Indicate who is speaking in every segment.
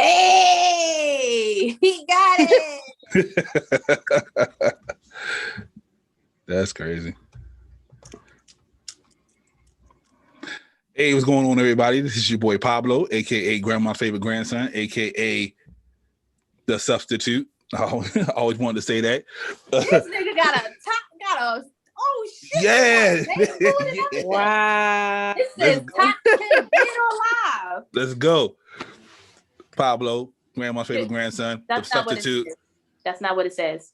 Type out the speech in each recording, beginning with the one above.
Speaker 1: Hey, he got it.
Speaker 2: That's crazy. Hey, what's going on, everybody? This is your boy Pablo, aka Grandma's favorite grandson, aka the substitute. I always wanted to say that.
Speaker 1: This nigga got a. Oh shit!
Speaker 2: Yeah.
Speaker 3: Wow.
Speaker 1: This says top 10 dead or alive.
Speaker 2: Let's go, Pablo, Grandma's favorite grandson, the substitute.
Speaker 1: That's not what it says.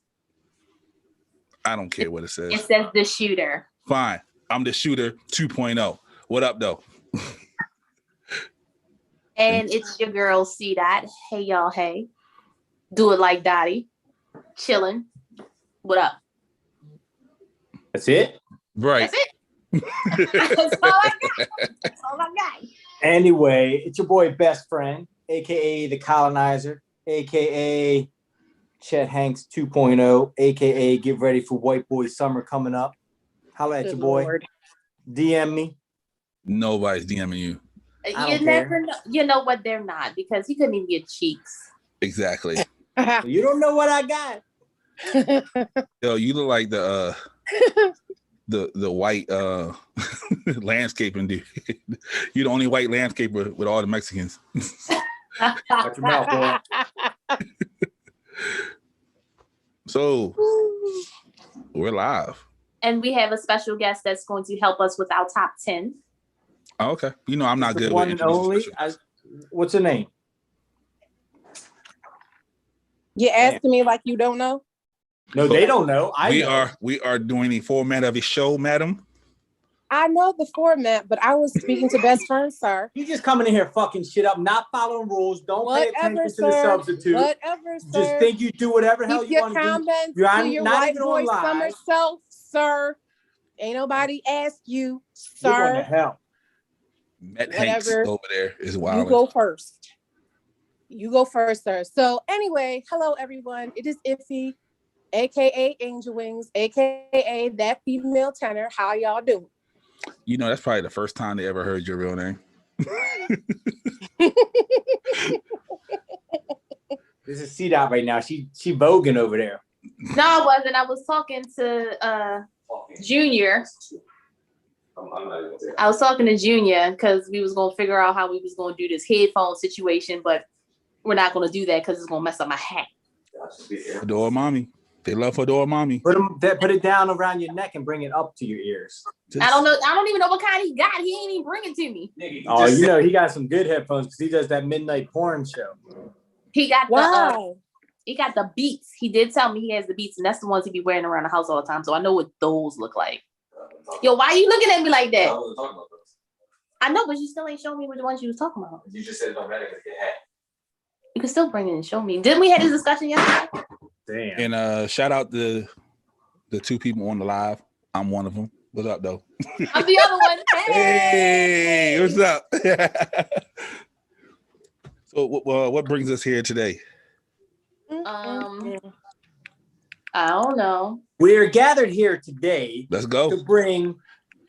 Speaker 2: I don't care what it says.
Speaker 1: It says the shooter.
Speaker 2: Fine, I'm the shooter 2.0. What up, though?
Speaker 1: And it's your girl, C Dot. Hey, y'all. Hey. Do it like Dottie. Chilling. What up?
Speaker 4: That's it?
Speaker 2: Right.
Speaker 1: That's it. That's all I got. That's all I got.
Speaker 4: Anyway, it's your boy Best Friend, a.k.a. The Colonizer, a.k.a. Chet Hanks 2.0, a.k.a. Get ready for White Boy Summer coming up. Holla at your boy. Lord. DM me.
Speaker 2: Nobody's DMing you.
Speaker 1: You never know. You know what? They're not, because he couldn't even get cheeks.
Speaker 2: Exactly.
Speaker 4: You don't know what I got.
Speaker 2: Yo, you look like the white landscaping dude. You're the only white landscaper with all the Mexicans.
Speaker 4: Watch your mouth, boy.
Speaker 2: So we're live.
Speaker 1: And we have a special guest that's going to help us with our top 10.
Speaker 2: Oh, okay. You know, I'm not good
Speaker 4: one
Speaker 2: with
Speaker 4: and only. What's her name?
Speaker 3: You're asking me like you don't know?
Speaker 4: No, they don't know.
Speaker 2: We are doing the format of a show, madam.
Speaker 3: I know the format, but I was speaking to Best Friend, sir.
Speaker 4: You just coming in here fucking shit up, not following rules. Don't pay attention to the substitute.
Speaker 3: Whatever, sir.
Speaker 4: Just think you do whatever hell you want to do.
Speaker 3: You're your white boy summer self, sir. Ain't nobody ask you, sir.
Speaker 4: You're going to hell.
Speaker 2: Matt Hanks over there is wild.
Speaker 3: You go first. You go first, sir. So anyway, hello everyone. It is Iffy, aka Angel Wings, aka that female tenor. How y'all doing?
Speaker 2: You know, that's probably the first time they ever heard your real name.
Speaker 4: This is C-Dot right now. She voguing over there.
Speaker 1: No, I wasn't. I was talking to Junior. I was talking to Junior because we was going to figure out how we was going to do this headphone situation, but we're not going to do that because it's going to mess up my hat.
Speaker 2: Fedora mommy. They love Fedora mommy.
Speaker 4: Put it down around your neck and bring it up to your ears.
Speaker 1: I don't know. I don't even know what kind he got. He ain't even bring it to me.
Speaker 4: Oh, you know, he got some good headphones because he does that midnight porn show.
Speaker 1: He got he got the Beats. He did tell me he has the Beats, and that's the ones he be wearing around the house all the time. So I know what those look like. Yo, why are you looking at me like that? I know, but you still ain't showing me what the ones you was talking about. You just said it don't matter if you had. You can still bring it and show me. Didn't we have this discussion yesterday?
Speaker 4: Damn.
Speaker 2: And shout out the two people on the live. I'm one of them. What's up, though?
Speaker 1: I'm the other one.
Speaker 2: Hey, what's up? So, what brings us here today?
Speaker 1: I don't know.
Speaker 4: We're gathered here today.
Speaker 2: Let's go
Speaker 4: to bring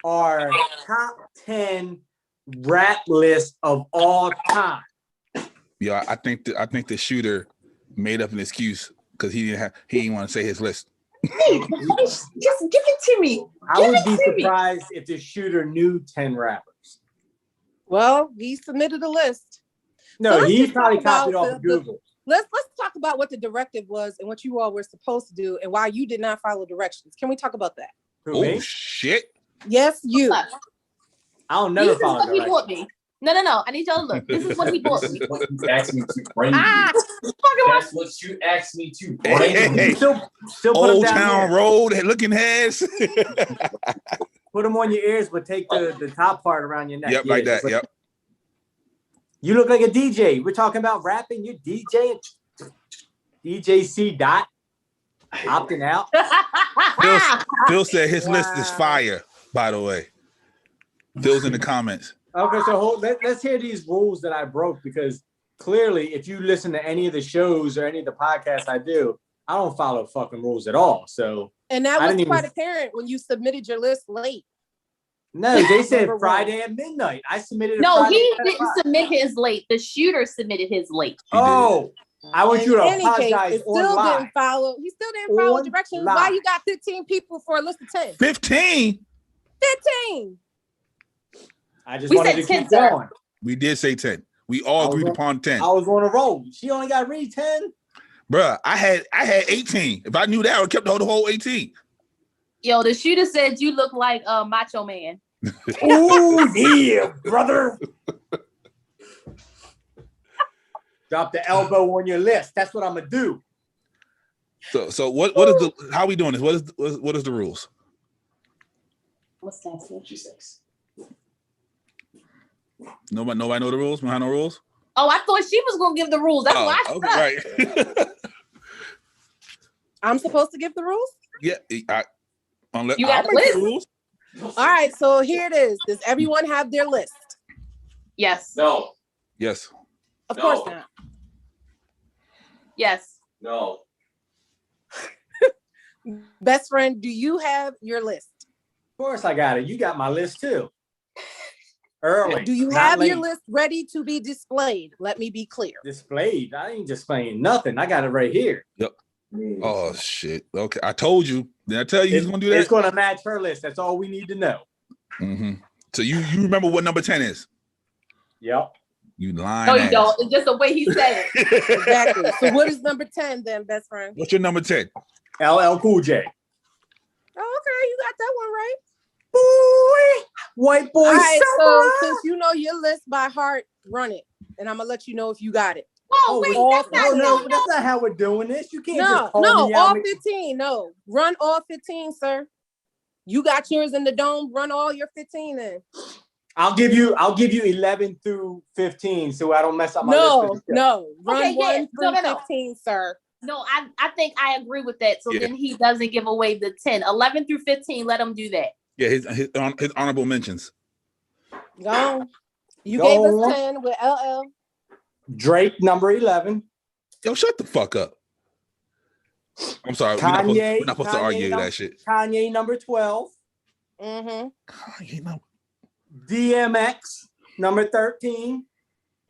Speaker 4: our top 10 rap list of all time.
Speaker 2: Yeah, I think the shooter made up an excuse because he didn't want to say his list.
Speaker 1: Hey, just give it to me.
Speaker 4: I would be surprised if the shooter knew 10 rappers.
Speaker 3: Well, he submitted a list.
Speaker 4: No, so he probably copied off of Google.
Speaker 3: Let's talk about what the directive was and what you all were supposed to do and why you did not follow directions. Can we talk about that?
Speaker 2: Oh shit!
Speaker 3: Yes, you.
Speaker 4: I don't never follow directions.
Speaker 1: He bought me. No. I need y'all to look. This is what he bought me.
Speaker 5: You asked me to bring you. That's what you asked me to bring.
Speaker 2: Hey. Still Old Town Road, looking heads.
Speaker 4: Put them on your ears, but take the top part around your neck.
Speaker 2: Yep, like that. Yep.
Speaker 4: You look like a DJ. We're talking about rapping. You're DJing. DJ C-Dot. Opting out.
Speaker 2: Phil said his list is fire, by the way. Phil's in the comments.
Speaker 4: Okay, so let's hear these rules that I broke, because clearly if you listen to any of the shows or any of the podcasts I do, I don't follow fucking rules at all. So
Speaker 3: and that was quite apparent when you submitted your list late.
Speaker 4: No, they said
Speaker 3: Number
Speaker 4: Friday at midnight. I submitted it.
Speaker 1: No,
Speaker 4: Friday
Speaker 1: he
Speaker 4: at
Speaker 1: didn't
Speaker 4: 10 o'clock.
Speaker 1: submit his late. The shooter submitted his late.
Speaker 2: He did.
Speaker 4: Oh, I want you to apologize
Speaker 3: it
Speaker 4: on
Speaker 3: still
Speaker 4: live.
Speaker 3: didn't follow. He still didn't follow
Speaker 4: On
Speaker 3: directions.
Speaker 4: live.
Speaker 3: Why you got 15 people for a list of 10?
Speaker 2: 15.
Speaker 3: 15.
Speaker 4: I just
Speaker 1: We
Speaker 4: wanted
Speaker 1: said
Speaker 4: to
Speaker 1: 10,
Speaker 4: keep
Speaker 1: sir.
Speaker 4: going.
Speaker 2: We did say 10. We all
Speaker 4: I was
Speaker 2: agreed
Speaker 4: on-
Speaker 2: upon 10.
Speaker 4: I was on a roll. She only got read 10.
Speaker 2: Bruh, I had 18. If I knew that, I would have kept the whole 18.
Speaker 1: Yo, the shooter said you look like Macho Man.
Speaker 4: Oh yeah, brother. Drop the elbow on your list. That's what I'm gonna do.
Speaker 2: So what is the how we doing this? What is the rules?
Speaker 1: What's that? Sir?
Speaker 5: G6.
Speaker 2: Nobody know the rules? Behind no rules?
Speaker 1: Oh, I thought she was gonna give the rules. That's why I stuck.
Speaker 2: right.
Speaker 3: I'm supposed to give the rules?
Speaker 2: Yeah. Unless
Speaker 1: You got
Speaker 2: I'll
Speaker 1: the
Speaker 2: make
Speaker 1: list?
Speaker 2: rules.
Speaker 3: All right, so here it is. Does everyone have their list?
Speaker 1: Yes.
Speaker 5: No.
Speaker 2: Yes.
Speaker 3: Of
Speaker 5: No.
Speaker 3: course not.
Speaker 1: Yes.
Speaker 5: No.
Speaker 3: Best friend, do you have your list?
Speaker 4: Of course, I got it. You got my list too. Early.
Speaker 3: Do you
Speaker 4: not
Speaker 3: have your
Speaker 4: late.
Speaker 3: list ready to be displayed? Let me be clear.
Speaker 4: Displayed? I ain't displaying nothing. I got it right here.
Speaker 2: Oh shit. Okay. I told you. Did I tell you he's gonna do
Speaker 4: It's
Speaker 2: that?
Speaker 4: going to match her list. That's all we need to know.
Speaker 2: Mm-hmm. So you remember what number 10 is?
Speaker 4: Yep.
Speaker 2: You lying.
Speaker 1: No, you
Speaker 2: ass.
Speaker 1: don't. It's just the way he said it.
Speaker 3: Exactly. So what is number 10 then, best friend?
Speaker 2: What's your number 10?
Speaker 4: LL Cool J.
Speaker 3: Oh, okay, you got that one right.
Speaker 4: Boy, white boy.
Speaker 3: All right, so
Speaker 4: summer.
Speaker 3: since you know your list by heart, run it. And I'm gonna let you know if you got it.
Speaker 1: Oh, wait,
Speaker 3: all
Speaker 1: that's not
Speaker 4: no,
Speaker 1: no.
Speaker 4: that's not how we're doing this. You can't just
Speaker 3: No,
Speaker 4: call
Speaker 3: no,
Speaker 4: me
Speaker 3: all
Speaker 4: out.
Speaker 3: 15. No, run all 15, sir. You got yours in the dome. Run all your 15 in.
Speaker 4: I'll give you 11 through 15 so I don't mess up my
Speaker 3: No,
Speaker 4: list.
Speaker 3: no. Run
Speaker 1: Okay, yeah.
Speaker 3: 1 through
Speaker 1: No.
Speaker 3: 15, sir.
Speaker 1: No, I think I agree with that. So
Speaker 2: Yeah.
Speaker 1: then he doesn't give away the 10. 11 through 15, let him do that.
Speaker 2: Yeah, his honorable mentions.
Speaker 3: Go on. You
Speaker 4: Go
Speaker 3: gave
Speaker 4: on.
Speaker 3: us 10 with LL.
Speaker 4: Drake, number 11.
Speaker 2: Yo, shut the fuck up. I'm sorry.
Speaker 4: Kanye,
Speaker 2: we're not supposed to
Speaker 4: Kanye
Speaker 2: argue
Speaker 4: number-
Speaker 2: that shit.
Speaker 4: Kanye, number 12.
Speaker 3: Mm-hmm.
Speaker 2: Kanye, no.
Speaker 4: DMX, number 13.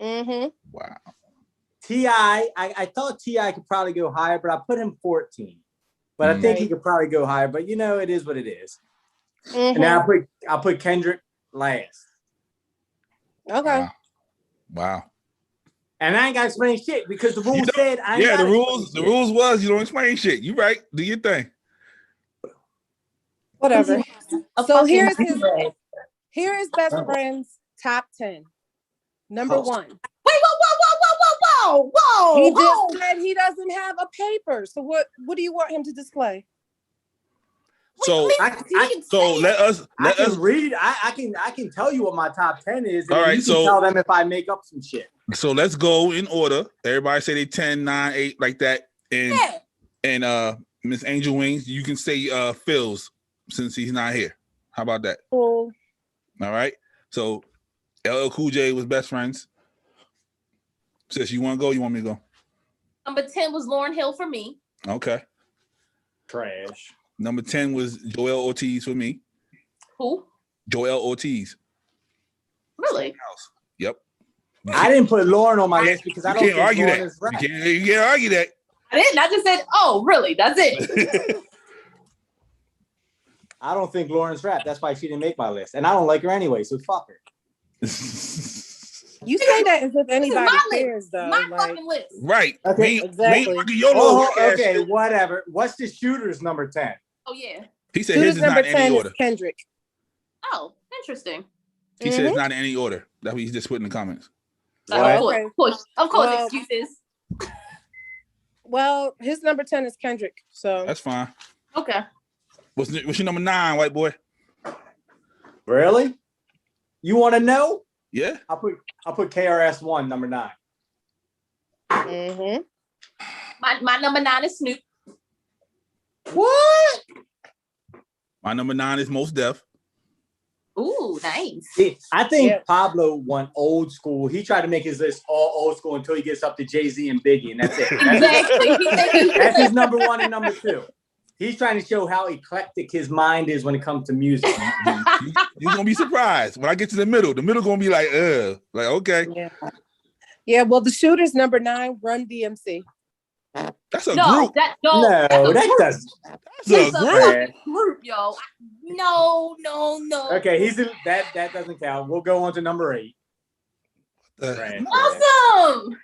Speaker 3: Mm-hmm.
Speaker 2: Wow.
Speaker 4: T.I., I thought T.I. could probably go higher, but I put him 14. But I think he
Speaker 3: Right.
Speaker 4: could probably go higher. But, it is what it is.
Speaker 3: Mm-hmm.
Speaker 4: And then I put Kendrick last.
Speaker 3: Okay.
Speaker 2: Wow.
Speaker 4: And I ain't got to explain shit because the rules
Speaker 2: don't-
Speaker 4: said I ain't
Speaker 2: Yeah,
Speaker 4: gotta
Speaker 2: the rules
Speaker 4: explain
Speaker 2: was you don't explain shit. You right. Do your thing.
Speaker 3: Whatever.
Speaker 1: A
Speaker 3: So
Speaker 1: fucking
Speaker 3: here's his
Speaker 1: red.
Speaker 3: here is best friend's top 10. Number
Speaker 4: Oh.
Speaker 3: 1.
Speaker 1: Wait, whoa.
Speaker 3: He
Speaker 1: whoa.
Speaker 3: just said he doesn't have a paper. So what do you want him to display?
Speaker 2: So let us
Speaker 4: I can read. I can tell you what my top 10 is. And
Speaker 2: All
Speaker 4: then
Speaker 2: right,
Speaker 4: you can
Speaker 2: so-
Speaker 4: tell them if I make up some shit.
Speaker 2: so let's go in order. Everybody say they 10, 9, 8, like that.
Speaker 1: Yeah.
Speaker 2: And Miss Angel Wings, you can say Phil's since he's not here. How about that?
Speaker 3: Cool.
Speaker 2: All right. So LL Cool J was best friends. Sis, you want to go? You want me to go?
Speaker 1: Number 10 was Lauryn Hill for me.
Speaker 2: Okay.
Speaker 4: Trash.
Speaker 2: Number 10 was Joel Ortiz for me.
Speaker 1: Who?
Speaker 2: Joel Ortiz.
Speaker 1: Really?
Speaker 2: Yep.
Speaker 4: I didn't put Lauren on my list because I
Speaker 2: You
Speaker 4: don't
Speaker 2: can't
Speaker 4: think
Speaker 2: argue
Speaker 4: Lauren
Speaker 2: that.
Speaker 4: is right.
Speaker 2: You can't argue that.
Speaker 1: I didn't. I just said, oh, really? That's it.
Speaker 4: I don't think Lauren's rap. That's why she didn't make my list. And I don't like her anyway, so fuck her.
Speaker 3: You say that as if anybody
Speaker 1: my list.
Speaker 3: cares, though.
Speaker 1: My
Speaker 3: Like,
Speaker 1: fucking list.
Speaker 2: Right.
Speaker 4: Okay,
Speaker 3: exactly.
Speaker 2: Your little
Speaker 4: Oh,
Speaker 2: ass
Speaker 4: okay,
Speaker 2: shit.
Speaker 4: whatever. What's the shooter's number 10?
Speaker 1: Oh, yeah.
Speaker 2: He said
Speaker 3: Shooter's
Speaker 2: his is
Speaker 3: number
Speaker 2: not in
Speaker 3: 10
Speaker 2: any
Speaker 3: is
Speaker 2: order.
Speaker 3: Kendrick.
Speaker 1: Oh, interesting.
Speaker 2: He said it's not in any order. That's what he just put in the comments.
Speaker 4: What?
Speaker 1: Of course,
Speaker 3: Okay.
Speaker 1: of course,
Speaker 3: Well-
Speaker 1: excuses.
Speaker 3: Well, his number 10 is Kendrick. So
Speaker 2: That's fine.
Speaker 1: Okay.
Speaker 2: What's your number 9, white boy?
Speaker 4: Really? You want to know?
Speaker 2: Yeah.
Speaker 4: I'll put KRS-One, number 9.
Speaker 3: mm-hmm.
Speaker 1: My number 9 is Snoop.
Speaker 4: What?
Speaker 2: My number 9 is Most Def.
Speaker 1: Ooh, nice.
Speaker 4: See, I think
Speaker 3: Yeah.
Speaker 4: Pablo went old school. He tried to make his list all old school until he gets up to Jay-Z and Biggie, and that's it.
Speaker 1: Exactly.
Speaker 4: That's his number 1 and number 2. He's trying to show how eclectic his mind is when it comes to music.
Speaker 2: You're gonna be surprised when I get to the middle. The middle gonna be like okay.
Speaker 3: Yeah. Well, the Shooters number 9, Run DMC.
Speaker 2: That's a
Speaker 1: No,
Speaker 2: group.
Speaker 1: that
Speaker 4: doesn't.
Speaker 2: That's a group.
Speaker 1: Group, yo. No.
Speaker 4: Okay, that doesn't count. We'll go on to number 8. Right.
Speaker 1: Awesome.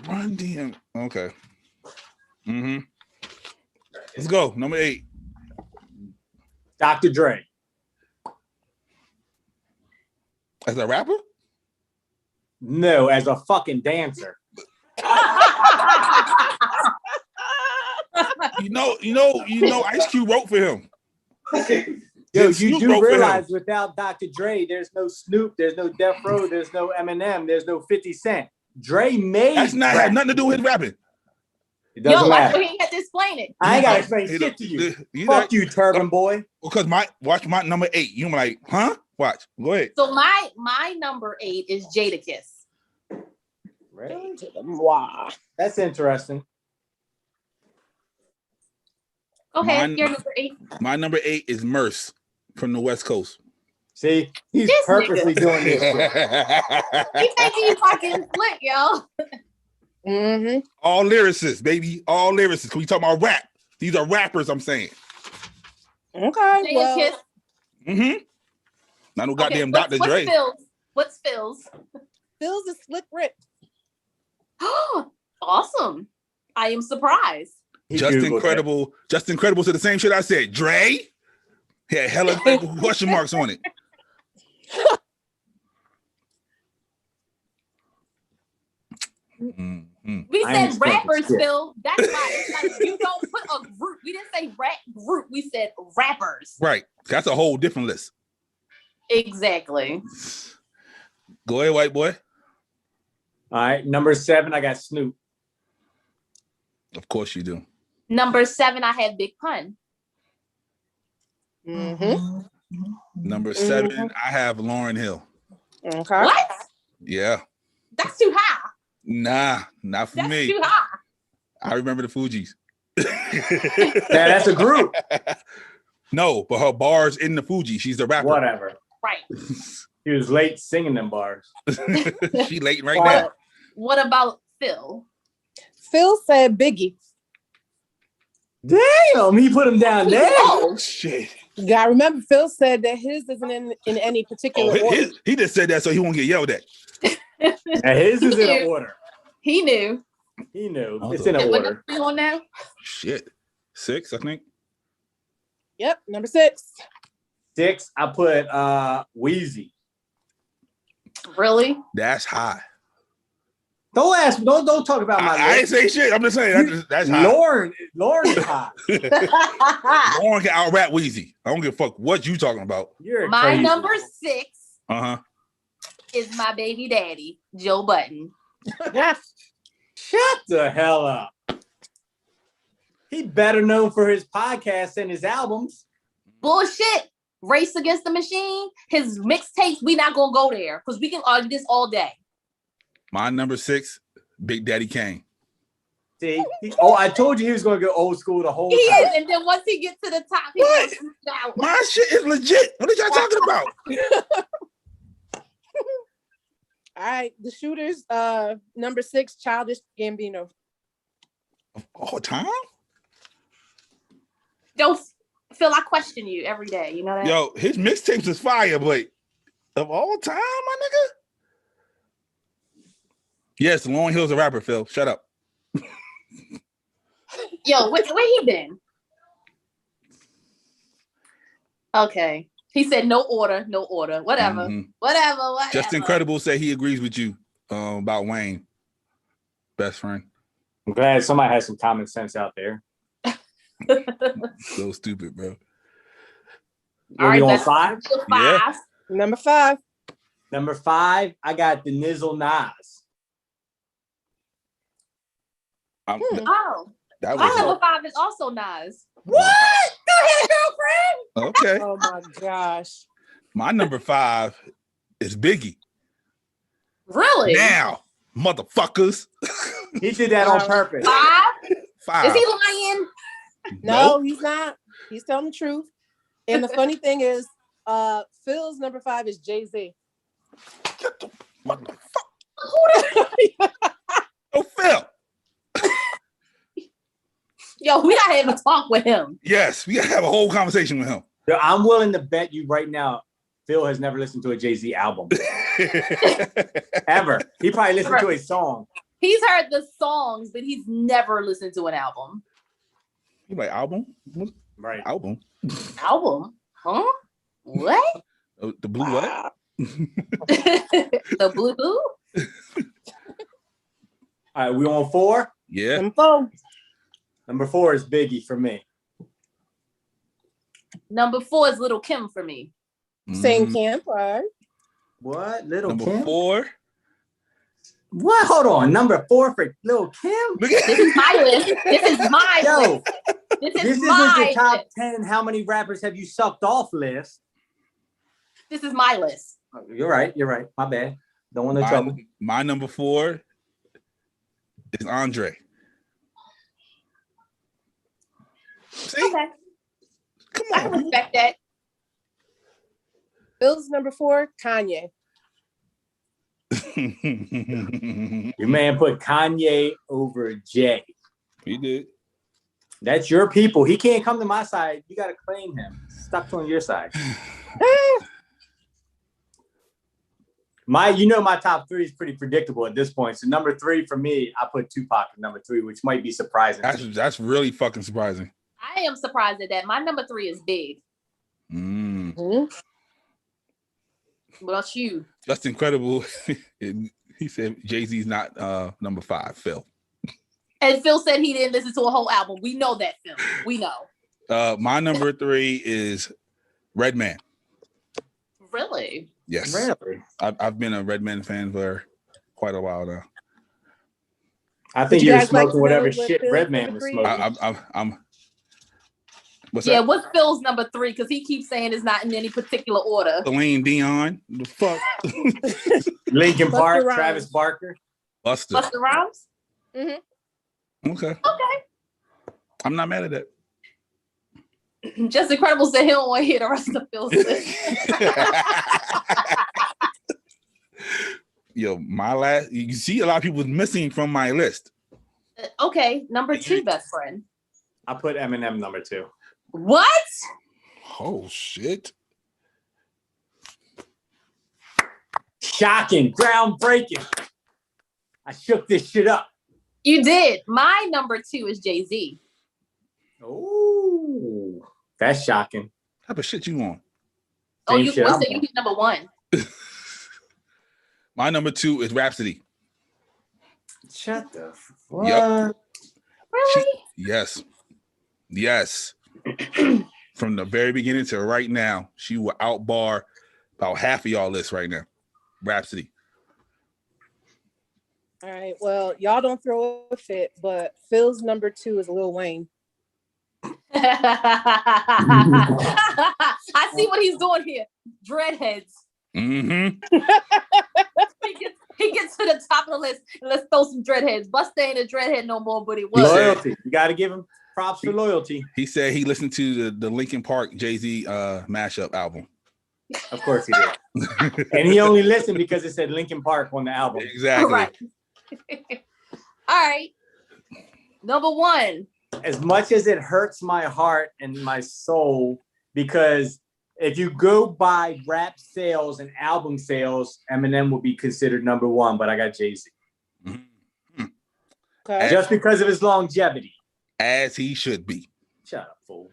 Speaker 2: Run DM. Okay. Mm-hmm. Let's go. Number 8.
Speaker 4: Dr. Dre.
Speaker 2: As a rapper?
Speaker 4: No, as a fucking dancer.
Speaker 2: You know, Ice Cube wrote for him.
Speaker 4: Yo,
Speaker 2: Snoop
Speaker 4: you do
Speaker 2: wrote for him.
Speaker 4: realize without Dr. Dre, there's no Snoop, there's no Death Row, there's no Eminem, there's no 50 Cent. Dre made
Speaker 2: That's not
Speaker 4: rap.
Speaker 2: had nothing to do with his rapping.
Speaker 4: It doesn't matter.
Speaker 1: He had to explain it.
Speaker 4: I ain't gotta explain shit to you. Fuck you, turban boy.
Speaker 2: Because watch my number 8. You like, huh? Watch. Go ahead.
Speaker 1: So my number 8 is Jadakiss.
Speaker 4: Right.
Speaker 3: Wow.
Speaker 4: That's interesting.
Speaker 1: Go ahead.
Speaker 2: Mine-
Speaker 1: Your number 8.
Speaker 2: My number 8 is Merce from the West Coast.
Speaker 4: See, he's
Speaker 1: This
Speaker 4: purposely
Speaker 1: nigga.
Speaker 4: doing this.
Speaker 1: He think he fucking slick, yo.
Speaker 3: Mm-hmm.
Speaker 2: All lyricists, baby. All lyricists. Can we talk about rap? These are rappers, I'm saying.
Speaker 3: Okay. Well,
Speaker 1: Jadakiss.
Speaker 2: Mm-hmm. Not no goddamn
Speaker 1: What's
Speaker 2: Dr. Dre.
Speaker 1: Phil's? What's Phil's?
Speaker 3: Phil's a Slick Rick.
Speaker 1: Awesome. I am surprised.
Speaker 4: He
Speaker 2: Just
Speaker 4: Googled
Speaker 2: Incredible. Just Incredible to the same shit I said. Dre? He had hella question marks on it. Mm-hmm.
Speaker 1: We
Speaker 4: I ain't
Speaker 1: said
Speaker 4: thinking
Speaker 1: rappers,
Speaker 4: shit.
Speaker 1: Phil. That's why it's like you don't put a group. We didn't say rap group. We said rappers.
Speaker 2: Right. That's a whole different list.
Speaker 1: Exactly.
Speaker 2: Go ahead, white boy.
Speaker 4: All right, number 7, I got Snoop.
Speaker 2: Of course you do.
Speaker 1: Number 7, I had Big Pun.
Speaker 3: Mm-hmm.
Speaker 2: Number 7, I have Lauryn Hill.
Speaker 3: Okay.
Speaker 1: What?
Speaker 2: Yeah.
Speaker 1: That's too high.
Speaker 2: Nah, not for
Speaker 1: That's
Speaker 2: me.
Speaker 1: too high.
Speaker 2: I remember the Fugees.
Speaker 4: Yeah, that's a group.
Speaker 2: No, but her bars in the Fuji. She's the rapper.
Speaker 4: Whatever.
Speaker 1: Right.
Speaker 4: He was late singing them bars.
Speaker 2: She late right now.
Speaker 1: What about Phil?
Speaker 3: Phil said Biggie.
Speaker 4: Damn, he put him down there.
Speaker 2: Oh shit.
Speaker 3: You gotta remember, Phil said that his isn't in any particular
Speaker 2: Oh,
Speaker 3: order.
Speaker 2: he just said that so he won't get yelled at.
Speaker 4: And his is in an order.
Speaker 1: He knew.
Speaker 4: He knew.
Speaker 2: Oh,
Speaker 4: It's in
Speaker 1: And
Speaker 4: an
Speaker 1: what
Speaker 4: order.
Speaker 1: number you on now?
Speaker 2: Shit. 6, I think.
Speaker 3: Yep, number 6.
Speaker 4: 6, I put Wheezy.
Speaker 1: Really?
Speaker 2: That's high.
Speaker 4: Don't ask me. Don't talk about my
Speaker 2: I ain't
Speaker 4: list.
Speaker 2: say shit. I'm just saying that's high.
Speaker 4: Lauren is high.
Speaker 2: Lauren can out rap Weezy. I don't give a fuck what you talking about.
Speaker 4: You're
Speaker 1: My
Speaker 4: crazy.
Speaker 1: number 6
Speaker 2: Uh-huh.
Speaker 1: is my baby daddy, Joe Budden.
Speaker 4: Shut the hell up. He better known for his podcast than his albums.
Speaker 1: Bullshit. Race Against the Machine. His mixtapes, we not gonna go there because we can argue this all day.
Speaker 2: My number 6, Big Daddy Kane.
Speaker 4: See? I told you he was going to go old school the whole
Speaker 1: He
Speaker 4: time.
Speaker 1: is, and then once he gets to the top, he
Speaker 2: What?
Speaker 1: goes out.
Speaker 2: My shit is legit. What are y'all talking about?
Speaker 3: All right, the Shooters, number 6, Childish Gambino.
Speaker 2: All time?
Speaker 1: Don't feel I question you every day. You know that?
Speaker 2: Yo, his mixtapes is fire, but of all time, my nigga? Yes, Lauryn Hill's a rapper, Phil. Shut up.
Speaker 1: Yo, where he been? Okay. He said no order, no order. Whatever.
Speaker 2: Mhm.
Speaker 1: Whatever.
Speaker 2: Just Incredible say he agrees with you about Wayne. Best friend.
Speaker 4: I'm glad somebody has some common sense out there.
Speaker 2: So stupid, bro.
Speaker 1: All right,
Speaker 4: you on
Speaker 1: that's
Speaker 4: 5?
Speaker 1: Five.
Speaker 2: Yeah.
Speaker 3: Number 5.
Speaker 4: Number 5, I got the Nizzle Nas.
Speaker 1: Oh,
Speaker 2: That
Speaker 1: my
Speaker 2: was
Speaker 1: number 5 is also Nas.
Speaker 4: What? Go ahead, girlfriend.
Speaker 2: okay.
Speaker 3: Oh my gosh.
Speaker 2: My number 5 is Biggie.
Speaker 1: Really?
Speaker 2: Now, motherfuckers.
Speaker 4: He did that on purpose.
Speaker 1: 5?
Speaker 2: 5.
Speaker 1: Is he lying?
Speaker 3: No, he's not. He's telling the truth. And the funny thing is, Phil's number 5 is Jay-Z.
Speaker 2: What the fuck? Oh, Phil.
Speaker 1: Yo, we gotta have a talk with him.
Speaker 2: Yes, we gotta have a whole conversation with him.
Speaker 4: Yo, I'm willing to bet you right now, Phil has never listened to a Jay-Z album. Ever. He probably listened to a song.
Speaker 1: He's heard the songs, but he's never listened to an album.
Speaker 2: You like album? What?
Speaker 4: Right.
Speaker 2: Album?
Speaker 1: Album? Huh? What?
Speaker 2: The blue what?
Speaker 1: The blue who?
Speaker 4: All right, we on 4?
Speaker 2: Yeah.
Speaker 4: Number 4 is Biggie for me.
Speaker 1: Number 4 is Little Kim for me.
Speaker 3: Same camp, all right.
Speaker 4: What? Little
Speaker 2: Number
Speaker 4: Kim?
Speaker 2: 4.
Speaker 4: What? Hold on. Number 4 for Lil Kim?
Speaker 1: This is my list. This is my
Speaker 4: Yo,
Speaker 1: list. This
Speaker 4: this
Speaker 1: is
Speaker 4: isn't
Speaker 1: my
Speaker 4: the top
Speaker 1: list.
Speaker 4: 10 how many rappers have you sucked off list.
Speaker 1: This is my list.
Speaker 4: You're right. My bad. Don't want to trouble.
Speaker 2: My number 4 is Andre. See?
Speaker 1: Okay.
Speaker 2: Come
Speaker 1: I can
Speaker 2: on.
Speaker 1: respect that.
Speaker 3: Phil's number 4, Kanye.
Speaker 4: Your man put Kanye over Jay.
Speaker 2: He did.
Speaker 4: That's your people. He can't come to my side. You got to claim him. Stuck on your side. My top 3 is pretty predictable at this point. So number 3 for me, I put Tupac at number 3, which might be surprising.
Speaker 2: That's really fucking surprising.
Speaker 1: I am surprised at that. My number 3 is Big.
Speaker 3: Mm-hmm.
Speaker 1: What about you?
Speaker 2: That's incredible. He said Jay-Z's not number 5, Phil.
Speaker 1: And Phil said he didn't listen to a whole album. We know that, Phil. We know.
Speaker 2: My number 3 is Redman.
Speaker 1: Really?
Speaker 2: Yes.
Speaker 4: Really?
Speaker 2: I've been a Redman fan for quite a while now.
Speaker 4: I think
Speaker 3: you
Speaker 4: you're
Speaker 3: guys like
Speaker 4: smoking
Speaker 3: to
Speaker 4: whatever
Speaker 3: know what
Speaker 4: shit
Speaker 3: Phil's
Speaker 4: Redman
Speaker 3: number
Speaker 4: was
Speaker 3: 3
Speaker 4: smoking.
Speaker 2: I'm what's
Speaker 1: Yeah,
Speaker 2: that?
Speaker 1: what's Phil's number 3? Because he keeps saying it's not in any particular order.
Speaker 2: Celine Dion. The fuck?
Speaker 4: Linkin
Speaker 3: Busta
Speaker 4: Park,
Speaker 3: Rhymes.
Speaker 4: Travis Barker.
Speaker 2: Buster.
Speaker 1: Busta Rhymes?
Speaker 2: Okay.
Speaker 1: Okay.
Speaker 2: I'm not mad at that.
Speaker 1: Just Incredible said he don't want to hear the rest of Phil's list.
Speaker 2: Yo, you see a lot of people missing from my list.
Speaker 1: Okay, number 2, best friend.
Speaker 4: I put Eminem number 2.
Speaker 1: What?
Speaker 2: Oh shit.
Speaker 4: Shocking, groundbreaking. I shook this shit up.
Speaker 1: You did. My number 2 is Jay-Z.
Speaker 4: Oh, that's shocking.
Speaker 2: What type of shit you on?
Speaker 1: Oh,
Speaker 4: Same
Speaker 1: you
Speaker 4: shit
Speaker 1: what's
Speaker 4: I'm
Speaker 1: that? You
Speaker 4: on.
Speaker 1: hit number 1.
Speaker 2: My number 2 is Rhapsody.
Speaker 4: Shut the fuck.
Speaker 2: Yep.
Speaker 1: Really?
Speaker 2: Yes. From the very beginning to right now, she will outbar about half of y'all list right now. Rhapsody.
Speaker 3: All right. Well, y'all don't throw a fit, but Phil's number 2 is Lil Wayne.
Speaker 1: I see what he's doing here. Dreadheads.
Speaker 2: Mm-hmm.
Speaker 1: He gets to the top of the list. And let's throw some dreadheads. Busta ain't a dreadhead no more, but he was.
Speaker 4: Loyalty. You got to give him props for loyalty.
Speaker 2: He said he listened to the Linkin Park Jay-Z mashup album.
Speaker 4: Of course he did. And he only listened because it said Linkin Park on the album.
Speaker 2: Exactly.
Speaker 1: All right. All right. Number 1.
Speaker 4: As much as it hurts my heart and my soul, because if you go by rap sales and album sales, Eminem will be considered number 1, but I got Jay-Z.
Speaker 2: Mm-hmm.
Speaker 3: Okay.
Speaker 4: Just because of his longevity.
Speaker 2: As he should be.
Speaker 4: Shut up, fool.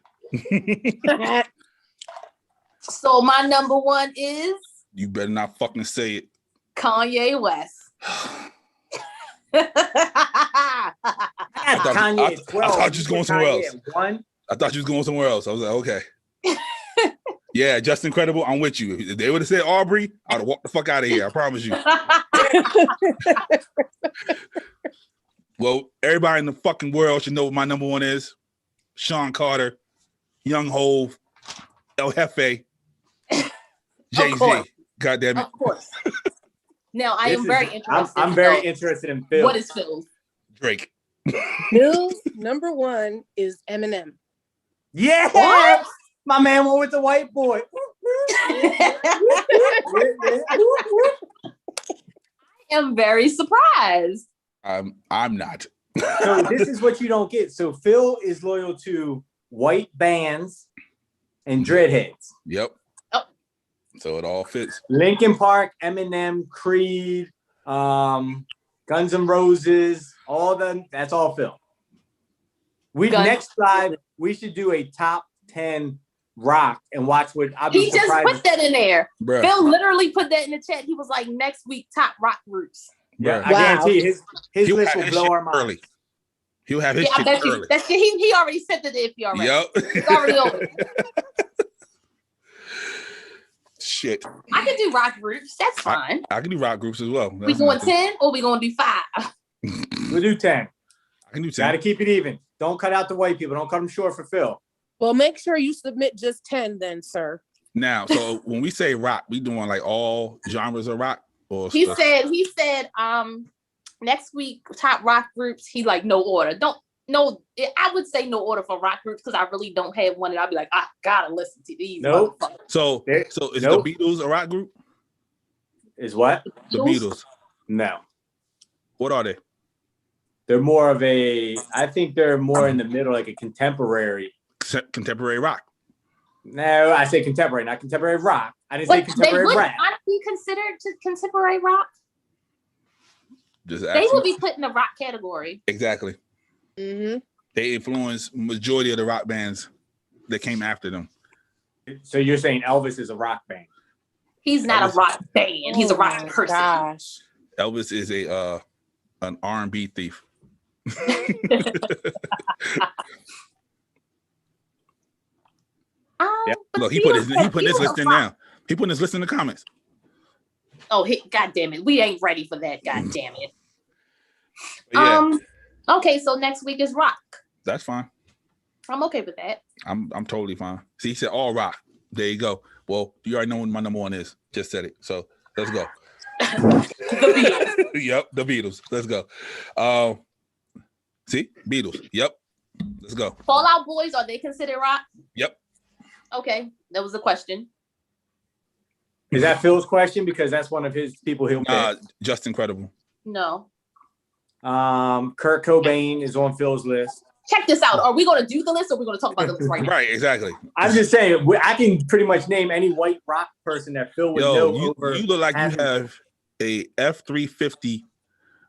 Speaker 1: So my number 1 is
Speaker 2: You better not fucking say it.
Speaker 1: Kanye West.
Speaker 4: I
Speaker 2: thought-
Speaker 4: Kanye
Speaker 2: I-
Speaker 4: at 12.
Speaker 2: I thought you was going somewhere
Speaker 4: Kanye
Speaker 2: else.
Speaker 4: at 1.
Speaker 2: I thought you was going somewhere else. I was like, okay. Yeah, just incredible. I'm with you. If they would have said Aubrey, I'd have walked the fuck out of here. I promise you. Well, everybody in the fucking world should know what my number 1 is. Sean Carter, Young Hove, El Jefe, Jay-Z.
Speaker 1: course.
Speaker 2: God damn it.
Speaker 1: Of course. Now I am very interested.
Speaker 4: I'm very interested in Phil.
Speaker 1: What is Phil?
Speaker 2: Drake.
Speaker 3: Phil's number one is Eminem.
Speaker 4: Yeah.
Speaker 1: What?
Speaker 4: My man went with the white boy.
Speaker 1: I am very surprised.
Speaker 2: I'm not.
Speaker 4: So this is what you don't get. So Phil is loyal to white bands and dreadheads.
Speaker 2: Yep.
Speaker 1: Oh.
Speaker 2: So it all fits.
Speaker 4: Linkin Park, Eminem, Creed, Guns N' Roses, that's all Phil. Next live, we should do a top 10 rock and watch what
Speaker 1: He just put that in there.
Speaker 2: Bruh.
Speaker 1: Phil literally put that in the chat. He was like, next week, top rock groups.
Speaker 4: Yeah,
Speaker 2: Bruh.
Speaker 4: I guarantee his
Speaker 2: He'll
Speaker 4: list
Speaker 2: have
Speaker 4: will
Speaker 2: his
Speaker 4: blow
Speaker 2: shit
Speaker 4: our minds.
Speaker 2: early. He'll have his
Speaker 1: Yeah, I
Speaker 2: shit
Speaker 1: bet you.
Speaker 2: early.
Speaker 1: That's he already sent it to Iffy already.
Speaker 2: Yep.
Speaker 1: It's already over.
Speaker 2: Shit.
Speaker 1: I can do rock groups. That's fine.
Speaker 2: I can do rock groups as well.
Speaker 1: We going 10 or we going to do 5?
Speaker 4: We'll do 10.
Speaker 2: I can do 10.
Speaker 4: Got to keep it even. Don't cut out the white people. Don't cut them short for Phil.
Speaker 3: Well, make sure you submit just 10 then, sir.
Speaker 2: Now, so when we say rock, we doing like all genres of rock? Or
Speaker 1: He said, next week, top rock groups, he like no order. I would say no order for rock groups because I really don't have one. And I'll be like, I gotta listen to these.
Speaker 4: Nope.
Speaker 2: So is
Speaker 4: Nope.
Speaker 2: the Beatles a rock group?
Speaker 4: Is what?
Speaker 2: The Beatles.
Speaker 4: No.
Speaker 2: What are they?
Speaker 4: They're more of I think they're more in the middle, like a contemporary.
Speaker 2: Contemporary rock.
Speaker 4: No, I say contemporary, not contemporary rock. I didn't say contemporary
Speaker 1: they would
Speaker 4: rap.
Speaker 1: not be considered to contemporary rock.
Speaker 2: Just
Speaker 1: They would be put in the rock category.
Speaker 2: Exactly.
Speaker 3: Mm-hmm.
Speaker 2: They influenced majority of the rock bands that came after them.
Speaker 4: So you're saying Elvis is a rock band?
Speaker 1: He's not a rock band. He's a rock person.
Speaker 3: Gosh.
Speaker 2: Elvis is an R&B thief. Look, he put this list in now. He put this list in the comments.
Speaker 1: Oh, God damn it. We ain't ready for that. God damn it.
Speaker 2: Yeah,
Speaker 1: Okay, so next week is rock.
Speaker 2: that's fine.
Speaker 1: I'm okay with that.
Speaker 2: I'm totally fine. See, he said all rock. There you go. Well, you already know what my number one is. Just said it. So let's go.
Speaker 1: The Beatles.
Speaker 2: Yep, the Beatles. Let's go. See, Beatles. Yep. Let's go.
Speaker 1: Fall Out Boys, are they considered rock?
Speaker 2: Yep.
Speaker 1: Okay, that was the question.
Speaker 4: Is that Phil's question? Because that's one of his people he'll pick.
Speaker 2: Just incredible.
Speaker 1: No.
Speaker 4: Kurt Cobain is on Phil's list.
Speaker 1: Check this out. Are we going to do the list or are we going to talk about the list right now?
Speaker 2: Right, exactly.
Speaker 4: I'm just saying, I can pretty much name any white rock person that Phil would know over.
Speaker 2: You look like you have a F-350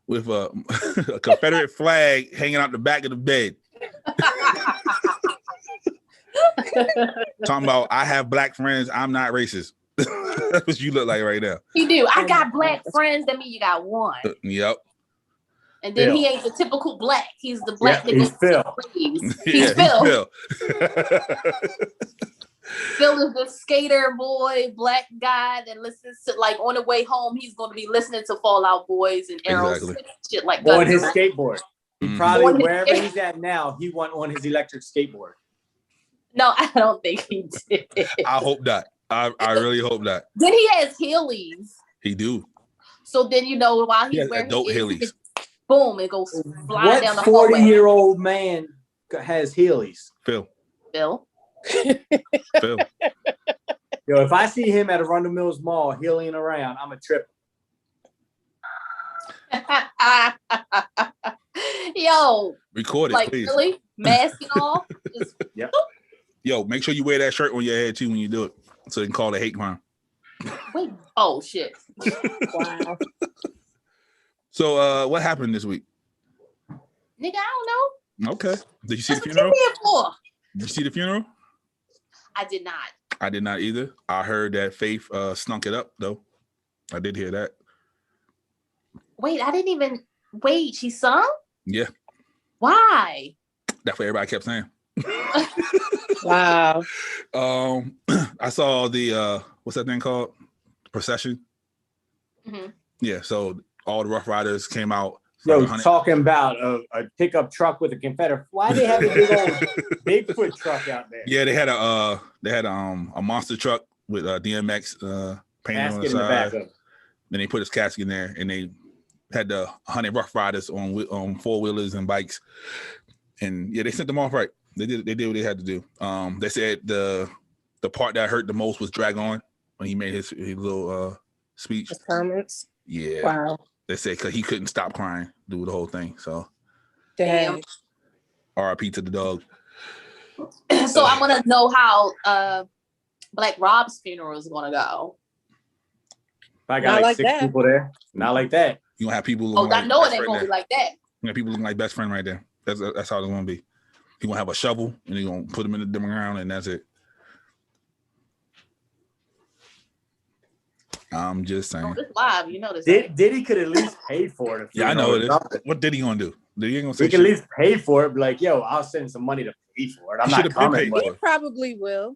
Speaker 2: with a Confederate flag hanging out the back of the bed. Talking about, I have black friends, I'm not racist. That's what you look like right now.
Speaker 1: You do. I got black friends. That mean you got one.
Speaker 2: Yep.
Speaker 1: And then
Speaker 4: Phil.
Speaker 1: he ain't the typical black. He's the black that
Speaker 4: he's
Speaker 1: goes
Speaker 4: Phil.
Speaker 1: to raves.
Speaker 2: Yeah,
Speaker 1: He's Phil.
Speaker 2: Phil.
Speaker 1: Phil is the skater boy, black guy that listens to, like, on the way home, he's going to be listening to Fall Out Boys and Aerosmith, shit like that.
Speaker 4: On his skateboard. He
Speaker 2: Mhm.
Speaker 4: probably, wherever he's at now, he went on his electric skateboard.
Speaker 1: No, I don't think he did.
Speaker 2: I hope not. I really hope not.
Speaker 1: Then he has Heelys.
Speaker 2: He do.
Speaker 1: So then, while
Speaker 2: He
Speaker 1: he's
Speaker 2: has
Speaker 1: wearing
Speaker 2: adult
Speaker 1: his
Speaker 2: Heelys.
Speaker 1: boom, it goes flying down the
Speaker 4: What
Speaker 1: hallway.
Speaker 4: 40-year-old man has Heelys?
Speaker 2: Phil.
Speaker 1: Phil.
Speaker 2: Phil.
Speaker 4: Yo, if I see him at Arundel Mills Mall heeling around, I'm a trip.
Speaker 1: Yo,
Speaker 2: Record it,
Speaker 1: like,
Speaker 2: please.
Speaker 1: really? Mask and all? Just,
Speaker 4: Yep.
Speaker 2: Yo, make sure you wear that shirt on your head too when you do it, so they can call it hate crime.
Speaker 1: wait. Oh, shit.
Speaker 3: Wow.
Speaker 2: So, what happened this week?
Speaker 1: Nigga, I don't know.
Speaker 2: Okay. Did you see the
Speaker 1: That's what
Speaker 2: funeral?
Speaker 1: you here for.
Speaker 2: Did you see the funeral?
Speaker 1: I did not.
Speaker 2: I did not either. I heard that Faith snuck it up though. I did hear that.
Speaker 1: Wait, I didn't even. Wait, she sung?
Speaker 2: Yeah,
Speaker 1: Why?
Speaker 2: that's what everybody kept saying.
Speaker 3: Wow.
Speaker 2: I saw the what's that thing called? Procession.
Speaker 1: Mhm.
Speaker 2: Yeah, so all the Rough Riders came out.
Speaker 4: Yo,
Speaker 2: like 100
Speaker 4: talking about a pickup truck with a Confederate. Why they have a big old Bigfoot truck out there?
Speaker 2: Yeah, they had a monster truck with DMX painted on
Speaker 4: Basket
Speaker 2: the
Speaker 4: in the back
Speaker 2: side.
Speaker 4: of it.
Speaker 2: Then they put his casket in there, and they had the 100 Rough Riders on four-wheelers and bikes. And yeah, they sent them off right. They did what they had to do. They said the part that hurt the most was Drag On when he made his little speech.
Speaker 3: His comments.
Speaker 2: Yeah.
Speaker 3: Wow.
Speaker 2: They said because he couldn't stop crying, do the whole thing. So
Speaker 3: Damn.
Speaker 2: RIP to the dog.
Speaker 1: So I want to know how Black Rob's funeral is going to go.
Speaker 4: I got like 6
Speaker 3: that.
Speaker 4: people there. Not like that.
Speaker 2: You gonna have people.
Speaker 1: Oh, I know it ain't going to be like that.
Speaker 2: You have people looking like best friend right there. That's how it's gonna be. He gonna have a shovel and he gonna put him in the ground and that's it. I'm just saying.
Speaker 1: Oh, this live, you know this.
Speaker 4: Diddy could at least pay for it.
Speaker 2: Yeah, I know it is. What did he gonna do? He ain't gonna say
Speaker 4: he could at least pay for it. Be like, yo, I'll send some money to pay for it. I'm not coming.
Speaker 3: He probably will.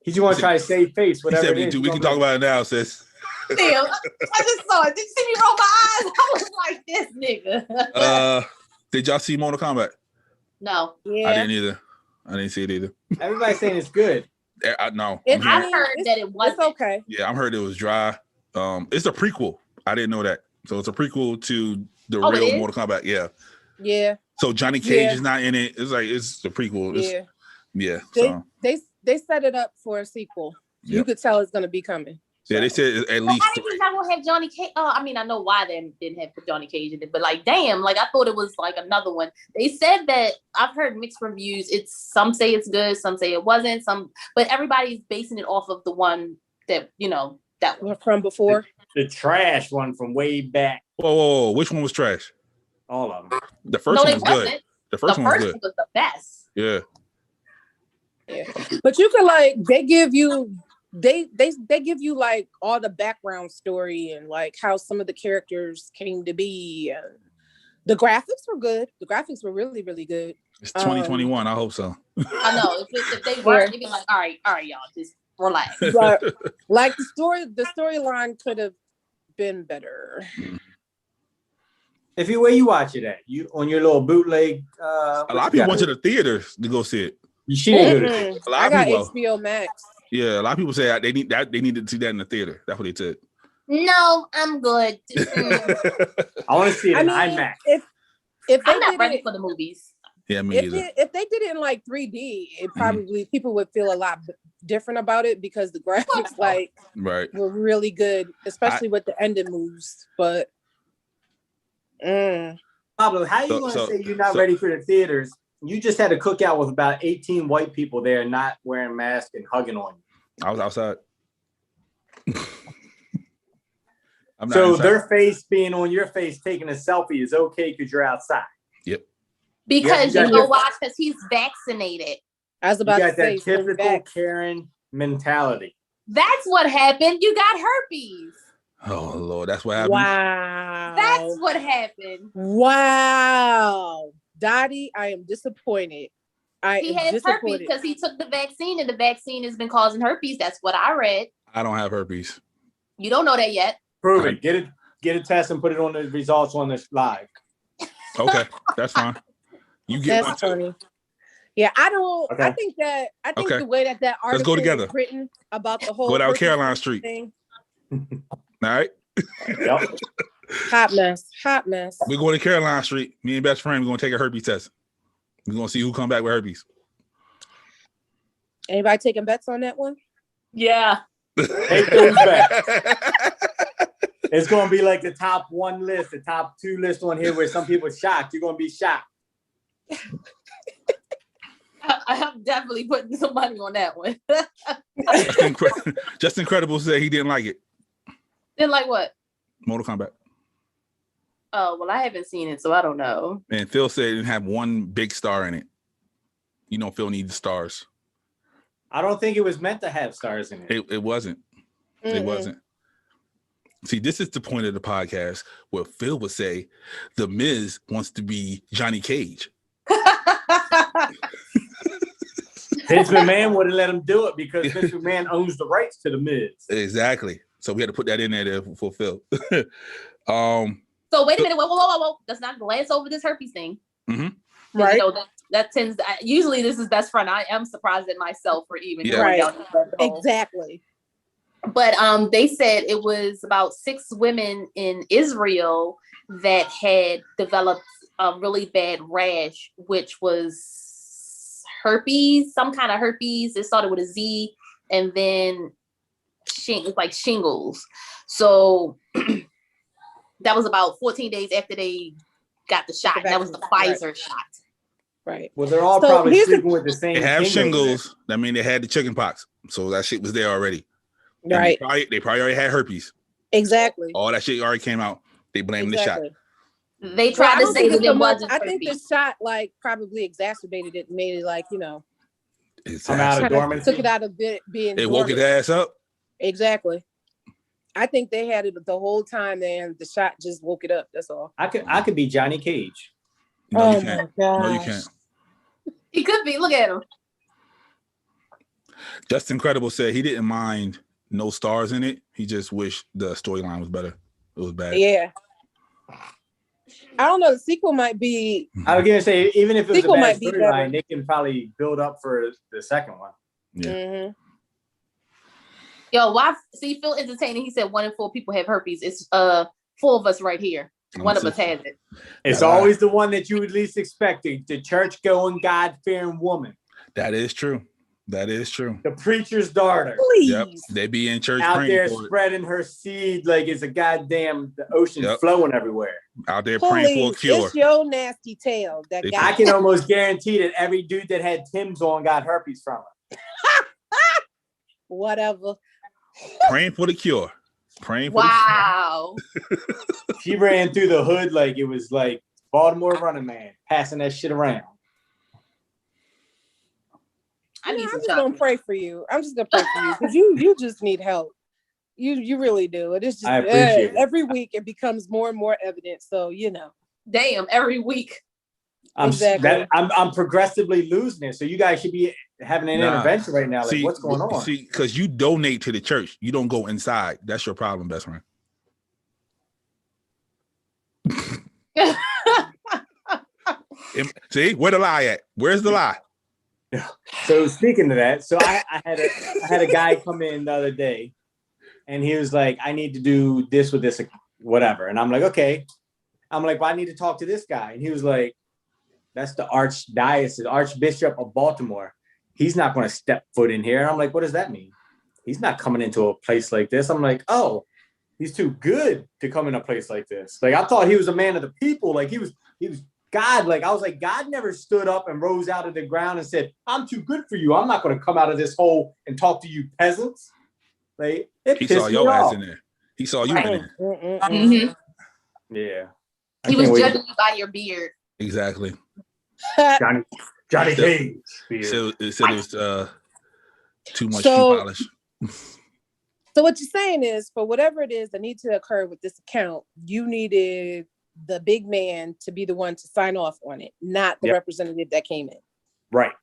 Speaker 4: He's just want to try to save face. Whatever it is.
Speaker 2: We can talk about it now, sis.
Speaker 1: Damn, I just saw it. Did you see me roll my eyes? I was like, this nigga.
Speaker 2: Did y'all see Mortal Kombat?
Speaker 1: No.
Speaker 3: Yeah.
Speaker 2: I didn't either. I didn't see it either.
Speaker 4: Everybody's saying it's good.
Speaker 2: No.
Speaker 1: I heard that it wasn't.
Speaker 3: It's okay.
Speaker 2: Yeah, I heard it was dry. It's a prequel. I didn't know that. So it's a prequel to the real Mortal Kombat. Yeah.
Speaker 3: Yeah.
Speaker 2: So Johnny Cage is not in it. It's like it's the prequel. Yeah.
Speaker 3: They set it up for a sequel. You could tell it's gonna be coming.
Speaker 2: Yeah, they said at least.
Speaker 1: Why did you not gonna have Johnny Cage? Oh, I mean, I know why they didn't have Johnny Cage in it, but like, damn, like I thought it was like another one. They said that I've heard mixed reviews. Some say it's good, some say it wasn't. But everybody's basing it off of the one that that
Speaker 3: one from before.
Speaker 4: The trash one from way back.
Speaker 2: Whoa! Which one was trash?
Speaker 4: All of them.
Speaker 2: The first one was good. The first one was
Speaker 1: the best.
Speaker 2: Yeah.
Speaker 3: Yeah, but you can they give you like all the background story and like how some of the characters came to be. The graphics were good. The graphics were really, really good.
Speaker 2: It's 2021. I hope so.
Speaker 1: I know. If they weren't, they'd be like, all right, y'all, just relax.
Speaker 3: But like the storyline could have been better.
Speaker 4: If where you watch it at, you on your little bootleg.
Speaker 2: A lot of people went to the theaters to go see it.
Speaker 4: She didn't go to the
Speaker 3: theater. I got HBO Max.
Speaker 2: Yeah, a lot of people say they needed to see that in the theater. That's what they said.
Speaker 1: No, I'm good.
Speaker 4: I want to see it in IMAX.
Speaker 3: If
Speaker 1: I'm not ready for the movies.
Speaker 2: Yeah, me either.
Speaker 3: If they did it in like 3D, it probably people would feel a lot different about it because the graphics were really good, especially with the ending moves. But
Speaker 4: Pablo, how you gonna say you're not ready for the theaters? You just had a cookout with about 18 white people there, not wearing masks and hugging on you.
Speaker 2: I was outside.
Speaker 4: So their face being on your face, taking a selfie is okay because you're outside.
Speaker 2: Yep.
Speaker 1: Because you know why? Because he's vaccinated.
Speaker 3: I was about to say
Speaker 4: that typical Karen mentality.
Speaker 1: That's what happened. You got herpes.
Speaker 2: Oh Lord, that's what happened.
Speaker 3: Wow.
Speaker 1: That's what happened.
Speaker 3: Wow. Dottie, I am disappointed.
Speaker 1: He has herpes because he took the vaccine and the vaccine has been causing herpes. That's what I read.
Speaker 2: I don't have herpes.
Speaker 1: You don't know that yet.
Speaker 4: Prove it. Get a test and put it on the results on this live.
Speaker 2: Okay, that's fine. You get
Speaker 3: that's funny. Yeah, I don't. Okay. I think the way that article is written about the whole
Speaker 2: go down Caroline Street
Speaker 3: thing.
Speaker 2: All right.
Speaker 4: Yep.
Speaker 3: Hot mess.
Speaker 2: We're going to Caroline Street. Me and best friend, we're going to take a herpes test. We're going to see who come back with herpes.
Speaker 3: Anybody taking bets on that one?
Speaker 1: Yeah.
Speaker 4: Take those back. It's going to be like the top 1 list, the top 2 list on here where some people are shocked. You're going to be shocked.
Speaker 1: I'm definitely putting some money on that one.
Speaker 2: Just Incredible said he didn't like it.
Speaker 1: Didn't like what?
Speaker 2: Mortal Kombat.
Speaker 1: Oh, well, I haven't seen it, so I don't know.
Speaker 2: And Phil said it didn't have one big star in it. You know, Phil needs stars.
Speaker 4: I don't think it was meant to have stars in it.
Speaker 2: It wasn't. Mm-hmm. It wasn't. See, this is the point of the podcast where Phil would say, The Miz wants to be Johnny Cage.
Speaker 4: Vince McMahon wouldn't let him do it because Vince McMahon owns the rights to The Miz.
Speaker 2: Exactly. So we had to put that in there for Phil.
Speaker 1: So wait a minute. Whoa. Let's not glance over this herpes thing.
Speaker 2: Mm-hmm.
Speaker 3: Right.
Speaker 1: You know, that tends. Usually, this is best friend. I am surprised at myself for even.
Speaker 3: Right. Exactly.
Speaker 1: But they said it was about 6 women in Israel that had developed a really bad rash, which was herpes, some kind of herpes. It started with a Z, and then it's like shingles. So that was about 14 days after they got the shot. That was the Pfizer shot.
Speaker 3: Right.
Speaker 4: Well, they're all probably sleeping with the same.
Speaker 2: They have shingles. That means they had the chicken pox. So that shit was there already.
Speaker 3: Right.
Speaker 2: They probably already had herpes.
Speaker 3: Exactly.
Speaker 2: All that shit already came out. They blamed the shot.
Speaker 1: They tried to say that it wasn't.
Speaker 3: I think the shot like probably exacerbated it, and made it like, you know,
Speaker 4: come out of dormancy.
Speaker 3: Took it out of being.
Speaker 2: It woke his ass up.
Speaker 3: Exactly. I think they had it the whole time, and the shot just woke it up. That's all.
Speaker 4: I could be Johnny Cage.
Speaker 2: No, you can't. No, you can't.
Speaker 1: He could be. Look at him.
Speaker 2: Just Incredible said he didn't mind no stars in it. He just wished the storyline was better. It was bad.
Speaker 3: Yeah. I don't know. The sequel might be.
Speaker 4: I was gonna say, even if it was a bad storyline, they can probably build up for the second one.
Speaker 2: Yeah.
Speaker 3: Mm-hmm.
Speaker 1: Yo, why? See, Phil entertaining. He said 1 in 4 people have herpes. It's 4 of us right here. One of us has it.
Speaker 4: It's always the one that you would least expect. The church-going, God-fearing woman.
Speaker 2: That is true. That is true.
Speaker 4: The preacher's daughter.
Speaker 3: Please.
Speaker 2: Yep. They be in church
Speaker 4: out there
Speaker 2: for
Speaker 4: spreading her seed like it's a goddamn the ocean flowing everywhere.
Speaker 2: Out there praying for a cure.
Speaker 3: It's your nasty tail.
Speaker 4: I can almost guarantee that every dude that had Tim's on got herpes from her.
Speaker 3: Whatever.
Speaker 2: Praying for the cure. Praying for
Speaker 1: wow.
Speaker 4: She ran through the hood like it was like Baltimore Running Man, passing that shit around.
Speaker 3: I'm just gonna pray for you. I'm just gonna pray for you because you just need help. You really do. It is just
Speaker 4: I appreciate it.
Speaker 3: Every week it becomes more and more evident. So you know.
Speaker 1: Damn, every week.
Speaker 4: I'm progressively losing it. So you guys should be having an intervention right now. Like, what's going on?
Speaker 2: See, because you donate to the church, you don't go inside. That's your problem, best friend. See, where the lie at? Where's the lie?
Speaker 4: So speaking of that, so I had a guy come in the other day, and he was like, "I need to do this with this, whatever." And I'm like, "Okay." I'm like, "Well, I need to talk to this guy," and he was like, "That's the Archbishop of Baltimore. He's not going to step foot in here." And I'm like, "What does that mean? He's not coming into a place like this." I'm like, "Oh, he's too good to come in a place like this." Like I thought he was a man of the people. Like he was God. Like I was like, God never stood up and rose out of the ground and said, "I'm too good for you. I'm not going to come out of this hole and talk to you peasants." Like
Speaker 2: he saw your ass in there. He saw you in there.
Speaker 1: Mm-hmm.
Speaker 4: Yeah.
Speaker 1: He was judging you by your beard.
Speaker 2: Exactly.
Speaker 4: Johnny Cage.
Speaker 2: It said it was too much shoe polish.
Speaker 3: So what you're saying is, for whatever it is that needs to occur with this account, you needed the big man to be the one to sign off on it, not the representative that came in.
Speaker 4: Right.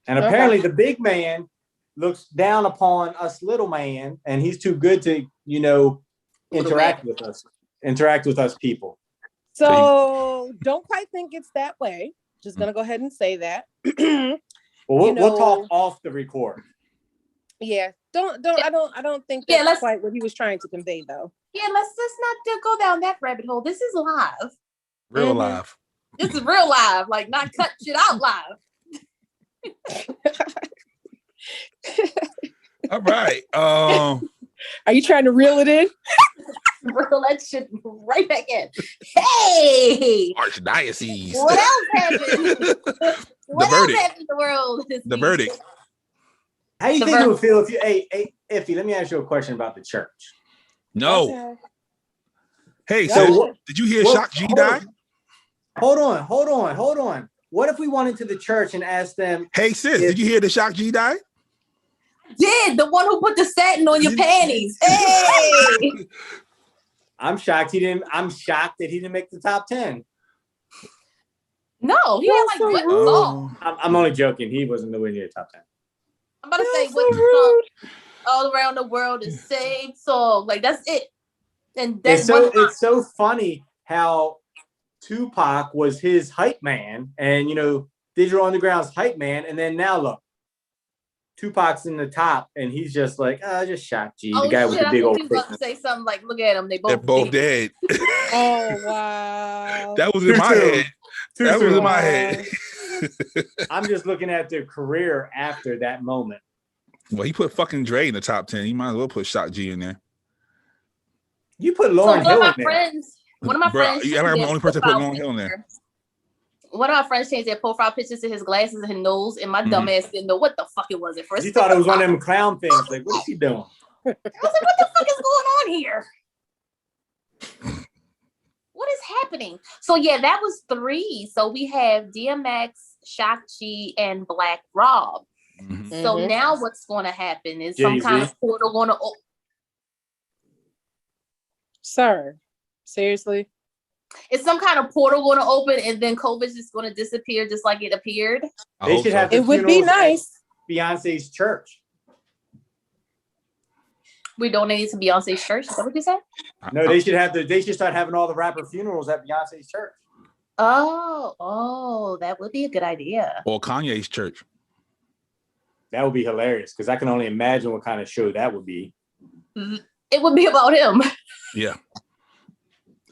Speaker 4: And apparently the big man looks down upon us little man, and he's too good to, interact with us people.
Speaker 3: So don't quite think it's that way. Just gonna go ahead and say that.
Speaker 4: Well, we'll talk off the record.
Speaker 3: Yeah. I don't think that's quite what he was trying to convey though.
Speaker 1: Yeah, let's not go down that rabbit hole. This is live.
Speaker 2: Real live.
Speaker 1: This is real live, like not cut shit out live.
Speaker 2: All right.
Speaker 3: Are you trying to reel it in?
Speaker 1: Reel that shit right back in. Hey,
Speaker 2: Archdiocese.
Speaker 1: What else happened? What else happened in the world?
Speaker 2: The verdict.
Speaker 4: How do you think it would feel if you? Hey, Iffy, let me ask you a question about the church.
Speaker 2: No.
Speaker 3: Okay.
Speaker 2: Hey, so did you hear Shock G die?
Speaker 4: Hold on. What if we went into the church and asked them?
Speaker 2: Hey, sis, did you hear the Shock G die?
Speaker 1: Did the one who put the satin on your panties? Hey,
Speaker 4: I'm shocked that he didn't make the top 10.
Speaker 1: No, he had like what song?
Speaker 4: I'm only joking. He wasn't nowhere near the top 10.
Speaker 1: I'm about to say what song? All Around the World is Same Song. Like that's it. And that's
Speaker 4: it's so funny how Tupac was his hype man, and Digital Underground's hype man, and then now look. Tupac's in the top, and he's just like, just Shock G, the
Speaker 1: Oh
Speaker 4: guy
Speaker 1: shit!
Speaker 4: with the
Speaker 1: I
Speaker 4: big
Speaker 1: think
Speaker 4: old.
Speaker 1: you was about to say something like, "Look at them,
Speaker 2: They're both dead.
Speaker 3: Oh wow.
Speaker 2: That was in my head. That was in my head.
Speaker 4: I'm just looking at their career after that moment.
Speaker 2: Well, he put fucking Dre in the top 10. He might as well put Shock G in there.
Speaker 4: You put
Speaker 1: So
Speaker 4: Lauryn
Speaker 1: one
Speaker 4: Hill
Speaker 1: of
Speaker 4: in
Speaker 1: my
Speaker 4: there.
Speaker 1: friends, one of my
Speaker 2: Bro,
Speaker 1: friends,
Speaker 2: I'm the only person putting Lauryn Hill in there.
Speaker 1: One of my friends changed their profile pictures to his glasses and his nose, and my dumb ass didn't know what the fuck it was at first.
Speaker 4: You thought it was one of them clown things. Like, what is he doing?
Speaker 1: I was like, what the fuck is going on here? What is happening? So yeah, that was 3. So we have DMX, Shock G, and Black Rob.
Speaker 2: Mm-hmm.
Speaker 1: So now what's going to happen is
Speaker 4: Jay-Z.
Speaker 1: some kind of portal going to.
Speaker 3: Sir, seriously?
Speaker 1: Is some kind of portal going to open, and then COVID's just going to disappear, just like it appeared?
Speaker 4: They should have.
Speaker 3: It would be nice.
Speaker 4: Beyonce's church.
Speaker 1: We donated to Beyonce's church. Is that what you said?
Speaker 4: No, they should have. They should start having all the rapper funerals at Beyonce's church.
Speaker 1: Oh, that would be a good idea.
Speaker 2: Or Kanye's church.
Speaker 4: That would be hilarious because I can only imagine what kind of show that would be.
Speaker 1: It would be about him.
Speaker 2: Yeah.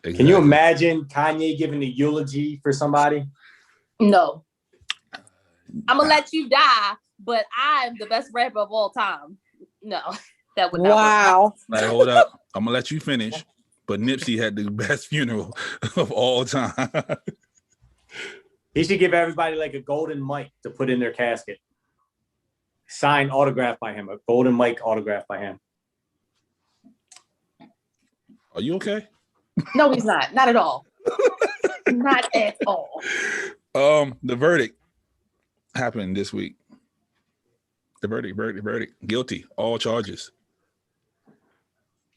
Speaker 2: Exactly.
Speaker 4: Can you imagine Kanye giving a eulogy for somebody?
Speaker 1: No. I'm gonna let you die, but I'm the best rapper of all time. No, that would not work.
Speaker 3: Wow.
Speaker 2: Like, hold up. I'm gonna let you finish. But Nipsey had the best funeral of all time.
Speaker 4: He should give everybody like a golden mic to put in their casket. Signed, autographed by him. A golden mic autographed by him.
Speaker 2: Are you okay?
Speaker 1: No, he's not. Not at all. Not at all.
Speaker 2: The verdict happened this week. The verdict. Guilty. All charges.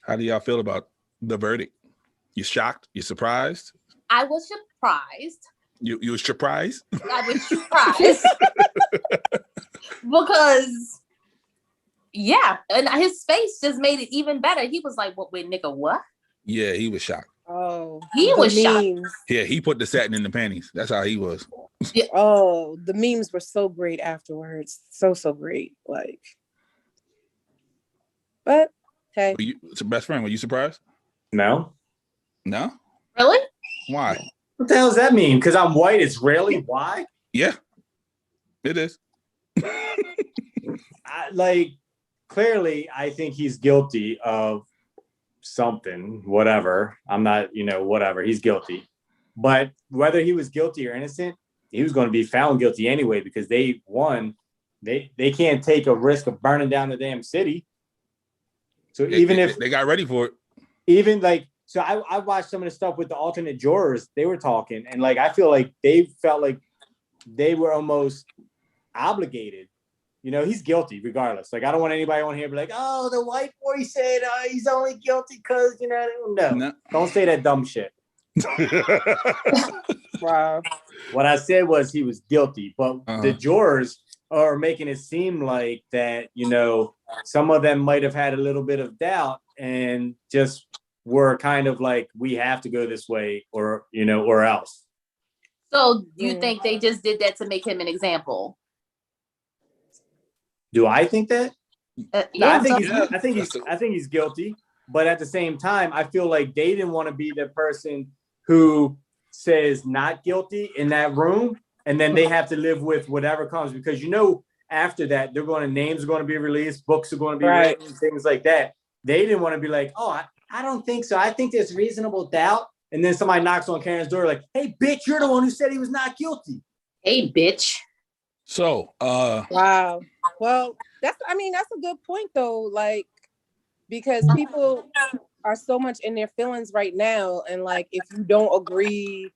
Speaker 2: How do y'all feel about the verdict? You shocked? You surprised?
Speaker 1: I was surprised.
Speaker 2: You were surprised?
Speaker 1: I was surprised. Because, yeah, and his face just made it even better. He was like, "What? Wait, nigga, what?"
Speaker 2: Yeah, he was shocked.
Speaker 3: Oh,
Speaker 1: He was shocked.
Speaker 3: memes.
Speaker 2: Yeah, he put the satin in the panties. That's how he was.
Speaker 3: Oh, the memes were so great afterwards. So great. Like, but hey.
Speaker 2: Were you, best friend, were you surprised?
Speaker 4: No.
Speaker 2: No?
Speaker 1: Really?
Speaker 2: Why?
Speaker 4: What the hell does that mean? Because I'm white, it's really why?
Speaker 2: Yeah, it is.
Speaker 4: Clearly, I think he's guilty of something, whatever. I'm not, whatever. He's guilty. But whether he was guilty or innocent, he was going to be found guilty anyway because they can't take a risk of burning down the damn city. So if
Speaker 2: they got ready for it.
Speaker 4: Even so I watched some of the stuff with the alternate jurors. They were talking, and I feel like they felt like they were almost obligated. He's guilty regardless. I don't want anybody on here to be like, "Oh, the white boy said he's only guilty because no. Don't say that dumb shit."
Speaker 3: Wow.
Speaker 4: What I said was he was guilty, but the jurors are making it seem like that. Some of them might have had a little bit of doubt and just were kind of like, we have to go this way or else.
Speaker 1: So you think they just did that to make him an example?
Speaker 4: Do I think that?
Speaker 1: Yeah,
Speaker 4: I think he's guilty, but at the same time, I feel like they didn't want to be the person who says not guilty in that room, and then they have to live with whatever comes because after that names are going to be released, books are going to be written, things like that. They didn't want to be like, oh, I don't think so. I think there's reasonable doubt, and then somebody knocks on Karen's door like, hey, bitch, you're the one who said he was not guilty.
Speaker 1: Hey, bitch.
Speaker 2: So,
Speaker 3: wow. Well, that's a good point though. Because people are so much in their feelings right now. And if you don't agree,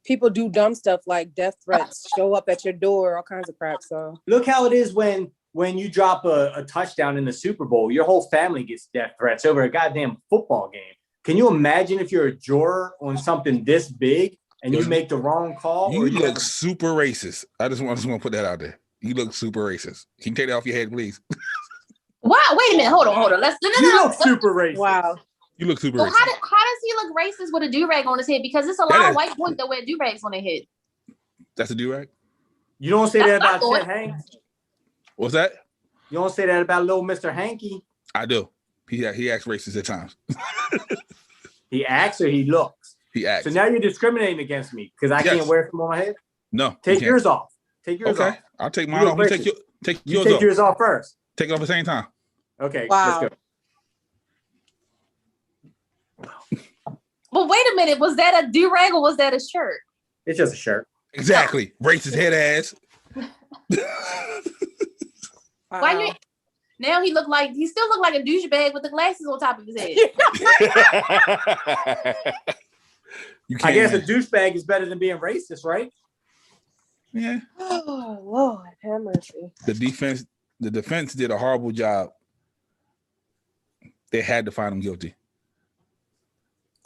Speaker 3: people do dumb stuff like death threats, show up at your door, all kinds of crap. So
Speaker 4: look how it is when you drop a touchdown in the Super Bowl, your whole family gets death threats over a goddamn football game. Can you imagine if you're a juror on something this big and you make the wrong call?
Speaker 2: You look super racist. I just want to put that out there. You look super racist. Can you take that off your head, please?
Speaker 1: Wow, wait a minute. Hold on.
Speaker 4: You look super racist.
Speaker 3: Wow.
Speaker 2: You look super
Speaker 1: So
Speaker 2: racist.
Speaker 1: how does he look racist with a do-rag on his head? Because there's a lot of white boys that wear do-rags on their head.
Speaker 2: That's a do-rag?
Speaker 4: You don't say that about Chet Hanks?
Speaker 2: What's that?
Speaker 4: You don't say that about little Mr. Hanky.
Speaker 2: I do. He acts racist at times.
Speaker 4: He acts or he looks.
Speaker 2: He acts.
Speaker 4: So now you're discriminating against me because I can't wear them on my head.
Speaker 2: No.
Speaker 4: Take yours off. Take yours off.
Speaker 2: Okay. I'll take mine off. You take yours
Speaker 4: take
Speaker 2: off.
Speaker 4: yours off first.
Speaker 2: Take it off at the same time.
Speaker 4: Okay.
Speaker 3: Wow.
Speaker 4: Let's go.
Speaker 1: But wait a minute, was that a do-rag or was that a shirt?
Speaker 4: It's just a shirt.
Speaker 2: Exactly. Racist head ass.
Speaker 1: Why you? Now he still look like a douchebag with the glasses on top of his head.
Speaker 4: I guess a douchebag is better than being racist, right?
Speaker 2: Yeah.
Speaker 3: Oh Lord, have mercy.
Speaker 2: The defense did a horrible job. They had to find him guilty.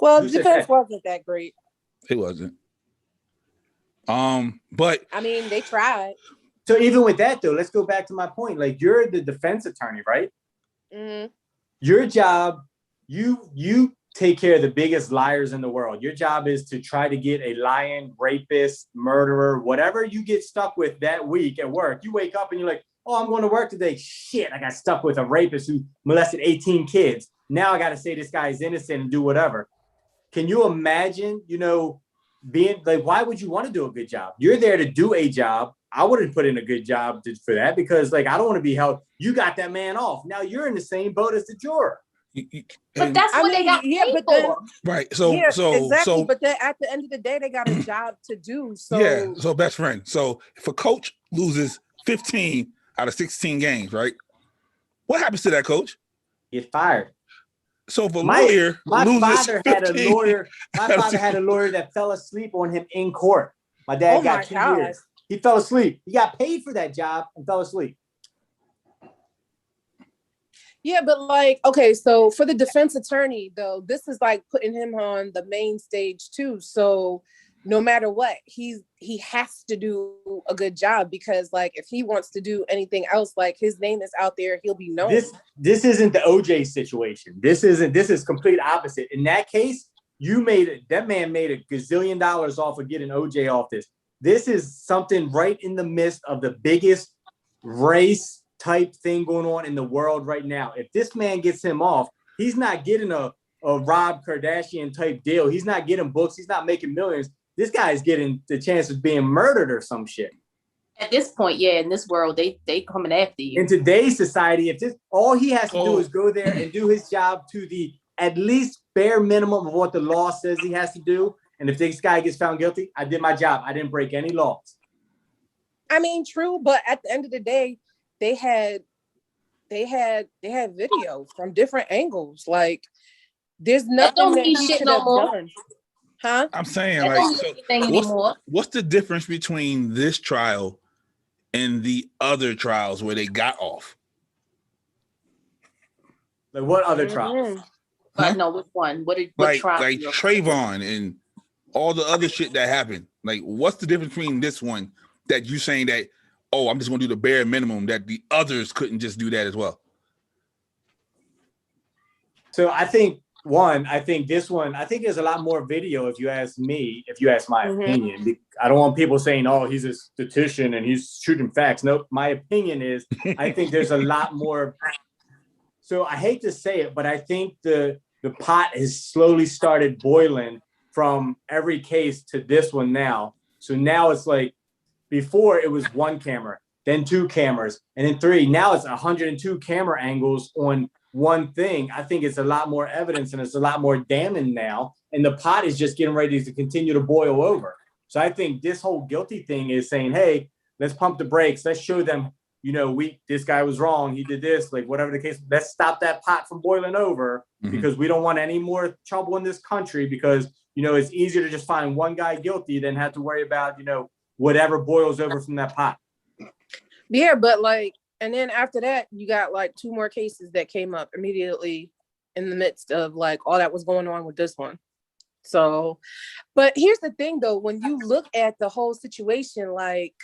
Speaker 3: Well, the defense wasn't that great.
Speaker 2: It wasn't. But
Speaker 3: I mean, they tried.
Speaker 4: So even with that, though, let's go back to my point. Like, you're the defense attorney, right?
Speaker 3: Mm-hmm.
Speaker 4: Your job, you take care of the biggest liars in the world. Your job is to try to get a lying, rapist, murderer, whatever you get stuck with that week at work. You wake up and you're like, oh, I'm going to work today. Shit, I got stuck with a rapist who molested 18 kids. Now I got to say this guy is innocent and do whatever. Can you imagine, being like, why would you want to do a good job? You're there to do a job. I wouldn't put in a good job for that because, like, I don't want to be held. You got that man off. Now you're in the same boat as the juror.
Speaker 1: But that's what they got paid for.
Speaker 2: Right. So
Speaker 3: exactly. But then at the end of the day, they got a job to do. So
Speaker 2: yeah. So best friend. So if a coach loses 15 out of 16 games, right? What happens to that coach?
Speaker 4: Get fired.
Speaker 2: So if a lawyer loses
Speaker 4: father
Speaker 2: 15,
Speaker 4: had a lawyer. My father had a lawyer that fell asleep on him in court. My dad got 2 years. He fell asleep. He got paid for that job and fell asleep.
Speaker 3: Yeah, but like, okay, so for the defense attorney, though, this is like putting him on the main stage too. So no matter what, he has to do a good job because, like, if he wants to do anything else, like, his name is out there, he'll be known.
Speaker 4: This isn't the OJ situation. This is complete opposite. In that case, that man made a gazillion dollars off of getting OJ off this. This is something right in the midst of the biggest race type thing going on in the world right now. If this man gets him off, he's not getting a Rob Kardashian type deal. He's not getting books. He's not making millions. This guy is getting the chance of being murdered or some shit.
Speaker 1: At this point, yeah, in this world, they coming after you.
Speaker 4: In today's society, if this all he has to do is go there and do his job to the at least bare minimum of what the law says he has to do. And if this guy gets found guilty, I did my job. I didn't break any laws.
Speaker 3: I mean, true, but at the end of the day, they had video from different angles. Like, there's nothing that he should have done. Huh?
Speaker 2: I'm saying, like, what's the difference between this trial and the other trials where they got off?
Speaker 4: Like, what other trials?
Speaker 1: I know which one. What trial?
Speaker 2: Like Trayvon and all the other shit that happened. Like, what's the difference between this one that you saying that, oh, I'm just going to do the bare minimum, that the others couldn't just do that as well? So
Speaker 4: I think this one, I think there's a lot more video if you ask me, if you ask my opinion. I don't want people saying, oh, he's a statistician and he's shooting facts. Nope. My opinion is I think there's a lot more. So I hate to say it, but I think the pot has slowly started boiling from every case to this one now. So now it's like, before it was 1 camera, then 2 cameras, and then 3. Now it's 102 camera angles on one thing. I think it's a lot more evidence and it's a lot more damning now. And the pot is just getting ready to continue to boil over. So I think this whole guilty thing is saying, hey, let's pump the brakes. Let's show them, this guy was wrong. He did this, like, whatever the case. Let's stop that pot from boiling over because we don't want any more trouble in this country because, it's easier to just find one guy guilty than have to worry about, whatever boils over from that pot.
Speaker 3: Yeah, but like, and then after that, you got like 2 more cases that came up immediately in the midst of like all that was going on with this one. So, but here's the thing though, when you look at the whole situation, like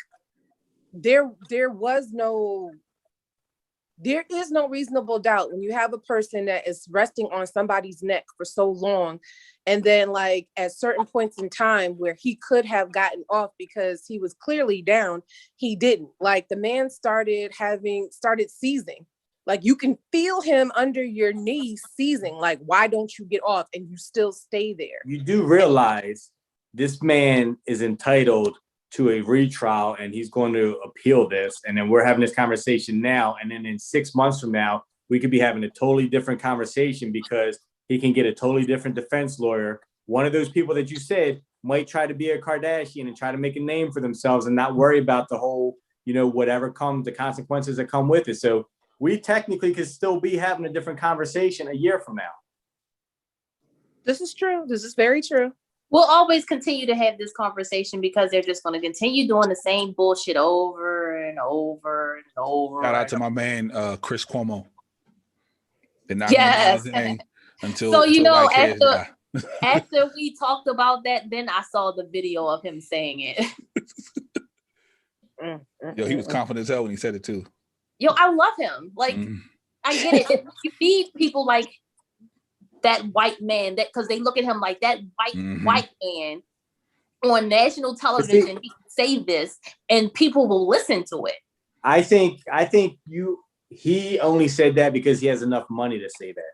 Speaker 3: there was no there is no reasonable doubt when you have a person that is resting on somebody's neck for so long. And then like at certain points in time where he could have gotten off because he was clearly down, he didn't. Like the man started seizing. Like you can feel him under your knee seizing. Like, why don't you get off? And you still stay there.
Speaker 4: You do realize this man is entitled to a retrial and he's going to appeal this. And then we're having this conversation now. And then in 6 months from now, we could be having a totally different conversation because he can get a totally different defense lawyer. One of those people that you said might try to be a Kardashian and try to make a name for themselves and not worry about the whole, whatever comes, the consequences that come with it. So we technically could still be having a different conversation a year from now.
Speaker 3: This is true. This is very true.
Speaker 1: We'll always continue to have this conversation because they're just going to continue doing the same bullshit over and over and over.
Speaker 2: Shout out to my man, Chris Cuomo.
Speaker 1: Yes.
Speaker 2: Until
Speaker 1: after we talked about that, then I saw the video of him saying it.
Speaker 2: Yo, he was confident as hell when he said it too.
Speaker 1: Yo, I love him. Like, I get it. If you need people like that white man, that because they look at him like that white man on national television, he can say this and people will listen to it.
Speaker 4: I think he only said that because he has enough money to say that.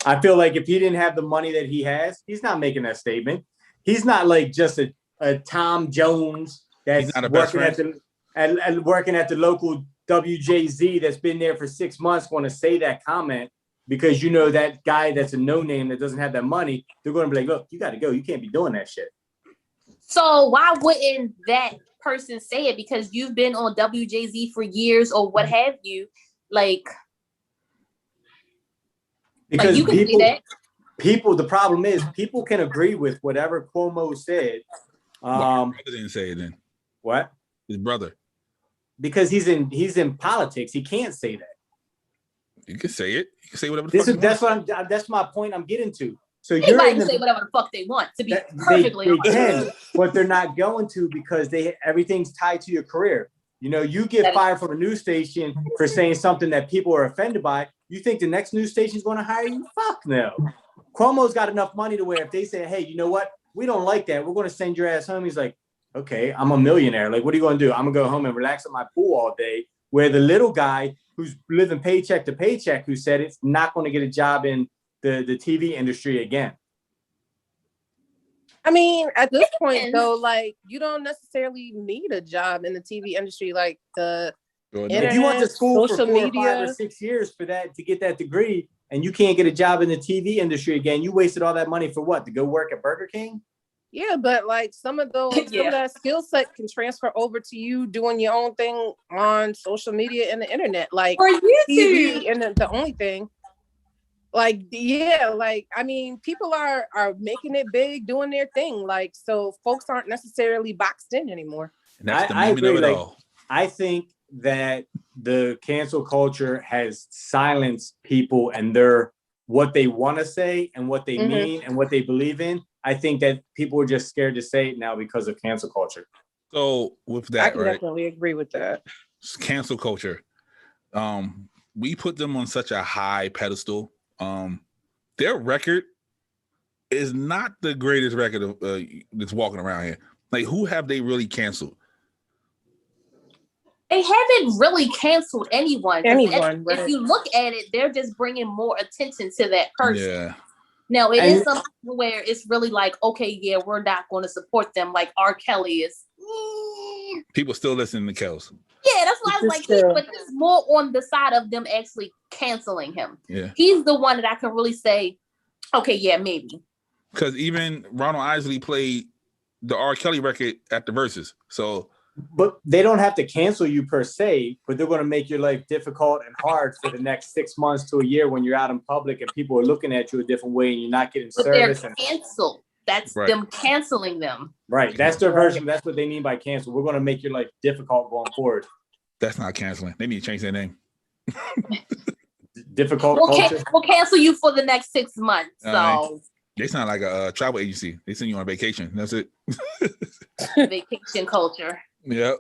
Speaker 4: I feel like if he didn't have the money that he has, he's not making that statement. He's not like just a Tom Jones that's working at the local WJZ that's been there for 6 months going to say that comment because that guy that's a no-name that doesn't have that money, they're going to be like, look, you got to go. You can't be doing that shit.
Speaker 1: So why wouldn't that person say it? Because you've been on WJZ for years or what have you, like...
Speaker 4: Because
Speaker 1: you can see that.
Speaker 4: The problem is people can agree with whatever Cuomo said.
Speaker 2: His brother didn't say it then.
Speaker 4: What?
Speaker 2: His brother.
Speaker 4: Because he's in politics. He can't say that.
Speaker 2: You can say it. You can say whatever
Speaker 4: that's my point I'm getting to. So
Speaker 1: anybody can say whatever the fuck they want, to be perfectly honest.
Speaker 4: They can, but they're not going to because everything's tied to your career. You get fired from a news station for saying something that people are offended by. You think the next news station is going to hire you? Fuck no. Cuomo's got enough money to where if they say, hey, you know what? We don't like that. We're going to send your ass home. He's like, okay, I'm a millionaire. Like, what are you going to do? I'm going to go home and relax at my pool all day. Where the little guy who's living paycheck to paycheck, who said it's not going to get a job in the TV industry again.
Speaker 3: I mean, at this point, though, like, you don't necessarily need a job in the TV industry. Like, the internet,
Speaker 4: if you went to school for 4
Speaker 3: social
Speaker 4: or 5 or 6 years to get that degree, and you can't get a job in the TV industry again, you wasted all that money for what? To go work at Burger King?
Speaker 3: Yeah, but like some of some of that skill set can transfer over to you doing your own thing on social media and the internet, like
Speaker 1: or YouTube.
Speaker 3: TV. And the only thing, like, I mean, people are making it big, doing their thing. Like, so folks aren't necessarily boxed in anymore.
Speaker 2: And that's the moment of it all.
Speaker 4: I think that the cancel culture has silenced people and what they want to say and what they mean and what they believe in. I think that people are just scared to say it now because of cancel culture.
Speaker 2: So with that,
Speaker 3: I can definitely agree with that.
Speaker 2: Cancel culture. We put them on such a high pedestal. Their record is not the greatest record of that's walking around here. Like, who have they really canceled?
Speaker 1: They haven't really canceled anyone.
Speaker 3: Right.
Speaker 1: If you look at it, they're just bringing more attention to that person.
Speaker 2: Yeah.
Speaker 1: Now, it is something where it's really like, okay, yeah, we're not going to support them. Like R. Kelly is.
Speaker 2: People still listening to Kels.
Speaker 1: Yeah, that's why I was like, but it's more on the side of them actually canceling him.
Speaker 2: Yeah.
Speaker 1: He's the one that I can really say, okay, yeah, maybe.
Speaker 2: Because even Ronald Isley played the R. Kelly record at the Versus. So.
Speaker 4: But they don't have to cancel you per se, but they're going to make your life difficult and hard for the next 6 months to a year when you're out in public and people are looking at you a different way and you're not getting service.
Speaker 1: They're canceled. That's them canceling them.
Speaker 4: Right. That's their version. That's what they mean by cancel. We're going to make your life difficult going forward.
Speaker 2: That's not canceling. They need to change their name.
Speaker 4: Difficult culture.
Speaker 1: We'll cancel you for the next 6 months. So
Speaker 2: they sound like a travel agency. They send you on vacation. That's it.
Speaker 1: Vacation culture.
Speaker 2: Yep.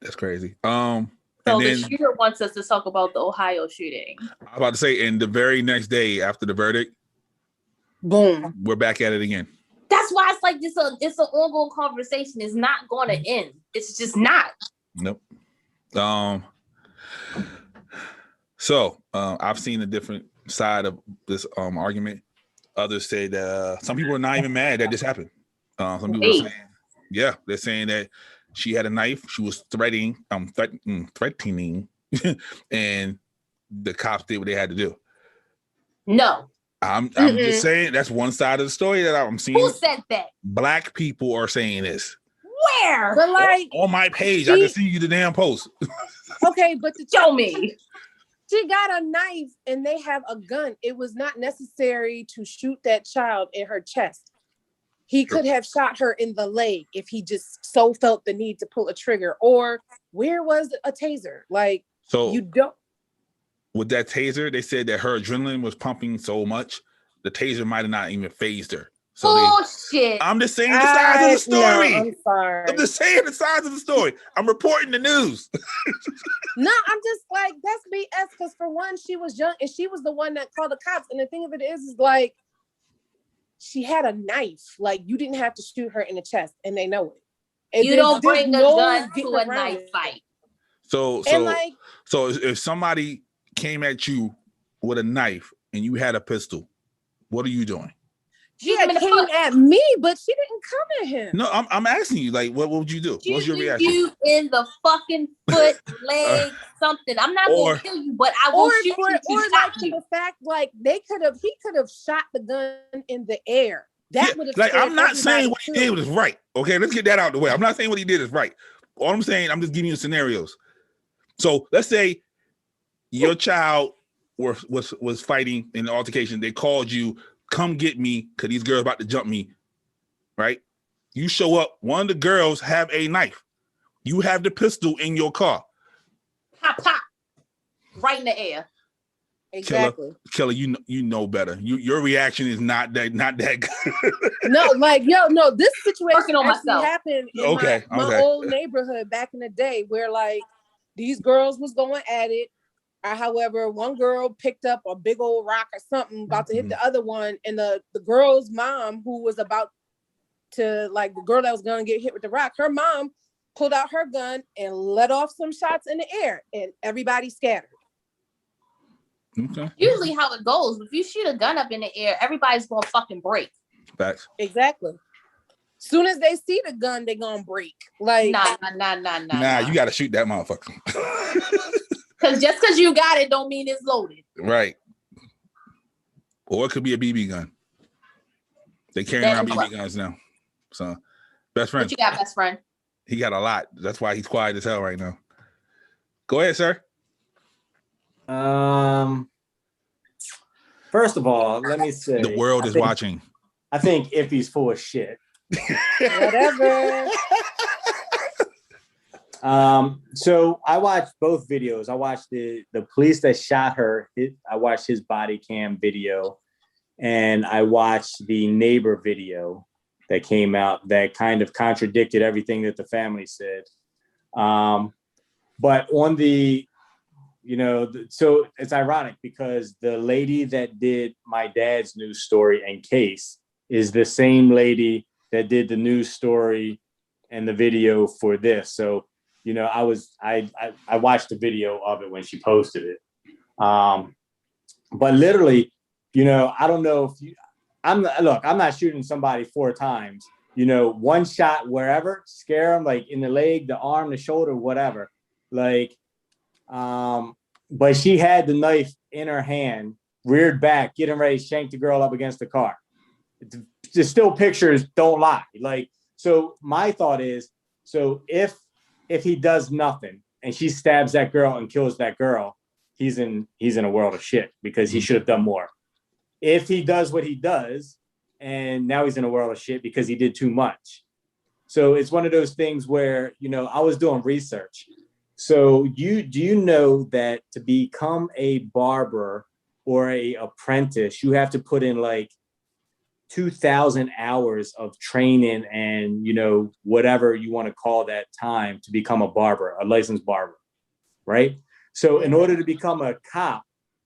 Speaker 2: That's crazy.
Speaker 1: So
Speaker 2: and
Speaker 1: the
Speaker 2: then
Speaker 1: shooter wants us to talk about the Ohio shooting.
Speaker 2: I'm about to say, and the very next day after the verdict,
Speaker 3: Boom.
Speaker 2: we're back at it again.
Speaker 1: That's why it's like it's an ongoing conversation. It's not going to end. It's just not.
Speaker 2: Nope. So I've seen a different side of this argument. Others say that some people are not even mad that this happened. Some people are saying, yeah, they're saying that she had a knife. She was threatening, and the cops did what they had to do.
Speaker 1: No.
Speaker 2: I'm just saying that's one side of the story that I'm seeing.
Speaker 1: Who said that?
Speaker 2: Black people are saying this.
Speaker 1: Where?
Speaker 3: But like
Speaker 2: on my page, I can see you the damn post.
Speaker 3: Okay, but to
Speaker 1: show me.
Speaker 3: She got a knife and they have a gun. It was not necessary to shoot that child in her chest. He could have shot her in the leg if he just so felt the need to pull a trigger. Or where was a taser? Like,
Speaker 2: so
Speaker 3: you don't.
Speaker 2: With that taser, they said that her adrenaline was pumping so much, the taser might have not even phased her. So
Speaker 1: bullshit.
Speaker 2: I'm just saying the size of the story.
Speaker 3: No, I'm sorry.
Speaker 2: I'm just saying the size of the story. I'm reporting the news.
Speaker 3: No, I'm just like, that's BS. Because for one, she was young and she was the one that called the cops. And the thing of it is like, she had a knife. Like, you didn't have to shoot her in the chest, and they know it. And
Speaker 1: you don't bring a gun to a knife fight.
Speaker 2: So if somebody came at you with a knife and you had a pistol, what are you doing?
Speaker 3: She came at me, but she didn't come at him.
Speaker 2: No, I'm asking you, like, what would you do? What's your reaction?
Speaker 1: You in the fucking foot, leg, something. I'm not gonna kill you, but I will shoot you to stop you.
Speaker 3: The fact, like, he could have shot the gun in the air. That would have.
Speaker 2: Like, I'm not saying what he did was right. Okay, let's get that out of the way. I'm not saying what he did is right. All I'm saying, I'm just giving you scenarios. So let's say your child was fighting in the altercation. They called you, come get me, because these girls about to jump me, right? You show up, one of the girls have a knife. You have the pistol in your car.
Speaker 1: Pop, pop. Right in the air.
Speaker 3: Exactly.
Speaker 2: Killer, you know better. Your reaction is not that good.
Speaker 3: No, like, no, this situation
Speaker 1: on
Speaker 3: actually
Speaker 1: myself.
Speaker 3: happened in my old neighborhood back in the day where, like, these girls was going at it. However, one girl picked up a big old rock or something about to hit the other one, and the girl's mom, who was about to, like, the girl that was going to get hit with the rock, her mom pulled out her gun and let off some shots in the air, and everybody scattered.
Speaker 2: Okay.
Speaker 1: Usually how it goes, if you shoot a gun up in the air, everybody's gonna fucking break.
Speaker 2: Facts.
Speaker 3: Exactly. Soon as they see the gun, they gonna break. Like,
Speaker 2: nah, you gotta shoot that motherfucker.
Speaker 1: Because just because you got it don't mean it's loaded.
Speaker 2: Right. Or it could be a BB gun. They carry around BB guns now. So, best friend.
Speaker 1: What you got, best friend?
Speaker 2: He got a lot. That's why he's quiet as hell right now. Go ahead, sir.
Speaker 4: First of all, let me say
Speaker 2: the world is watching.
Speaker 4: I think Iffy's full of shit.
Speaker 3: Whatever.
Speaker 4: So I watched both videos. I watched the police that shot her. I watched his body cam video, and I watched the neighbor video that came out that kind of contradicted everything that the family said. But on the, so it's ironic because the lady that did my dad's news story and case is the same lady that did the news story and the video for this. So, I watched the video of it when she posted it. But literally, I don't know if I'm not shooting somebody 4 times, one shot wherever, scare them, like in the leg, the arm, the shoulder, whatever. Like, but she had the knife in her hand, reared back, getting ready to shank the girl up against the car. The still pictures don't lie. Like, so my thought is, so if he does nothing and she stabs that girl and kills that girl, he's in a world of shit because he should have done more. If he does what he does, and now he's in a world of shit because he did too much. So it's one of those things where, I was doing research. So do you know that to become a barber or a apprentice, you have to put in like 2,000 hours of training and, whatever you want to call that time to become a barber, a licensed barber, right? So in order to become a cop,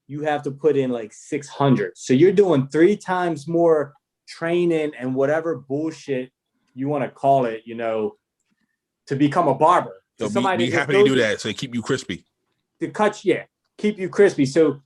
Speaker 4: you have to put in like 600. So you're doing 3 times more training and whatever bullshit you want to call it, to become a barber.
Speaker 2: So be happy to do that. So keep you crispy.
Speaker 4: Keep you crispy. So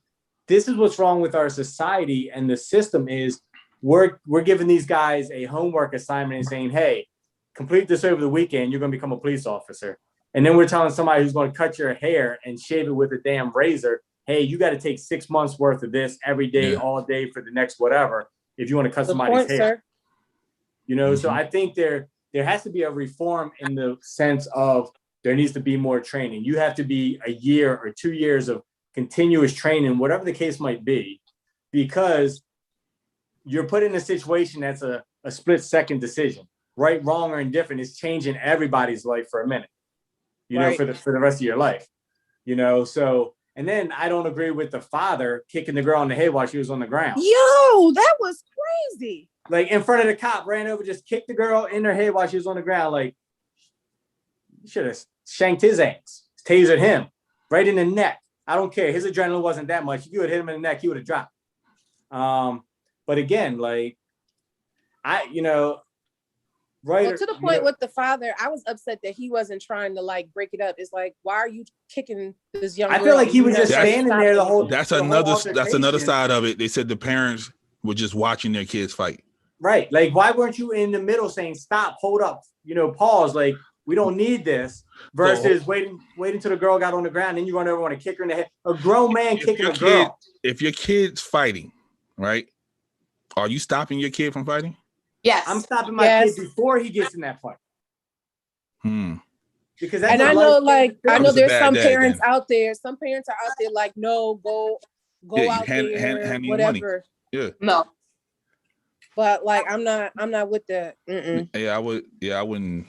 Speaker 4: this is what's wrong with our society and the system is we're giving these guys a homework assignment and saying, hey, complete this over the weekend. You're going to become a police officer. And then we're telling somebody who's going to cut your hair and shave it with a damn razor, hey, you got to take 6 months worth of this every day, all day for the next whatever, if you want to cut somebody's hair. Sir. So I think there has to be a reform in the sense of there needs to be more training. You have to be a year or 2 years of continuous training, whatever the case might be, because you're put in a situation that's a split-second decision. Right, wrong, or indifferent is changing everybody's life for a minute, for the rest of your life. So, and then I don't agree with the father kicking the girl in the head while she was on the ground.
Speaker 3: Yo, that was crazy.
Speaker 4: Like in front of the cop, ran over, just kicked the girl in her head while she was on the ground. Like, you should have shanked his ass, tasered him right in the neck. I don't care. His adrenaline wasn't that much. If you would hit him in the neck, he would have dropped. But again, like,
Speaker 3: Well, to the point with the father, I was upset that he wasn't trying to like break it up. It's like, why are you kicking this young girl?
Speaker 4: I feel like he was just standing there the whole.
Speaker 2: That's another side of it. They said the parents were just watching their kids fight.
Speaker 4: Right, like why weren't you in the middle saying stop, hold up, pause? Like we don't need this. Versus waiting till the girl got on the ground, and you run over and want to kick her in the head. A grown man kicking a girl.
Speaker 2: If your kid's fighting, right? Are you stopping your kid from fighting?
Speaker 1: Yes.
Speaker 4: I'm stopping my kid before he gets in that fight. Because that's
Speaker 3: I know there's some parents out there. Some parents are out there like, no, go out there, whatever.
Speaker 2: Yeah.
Speaker 1: No.
Speaker 3: But like, I'm not with that.
Speaker 2: Yeah, I would. Yeah, I wouldn't.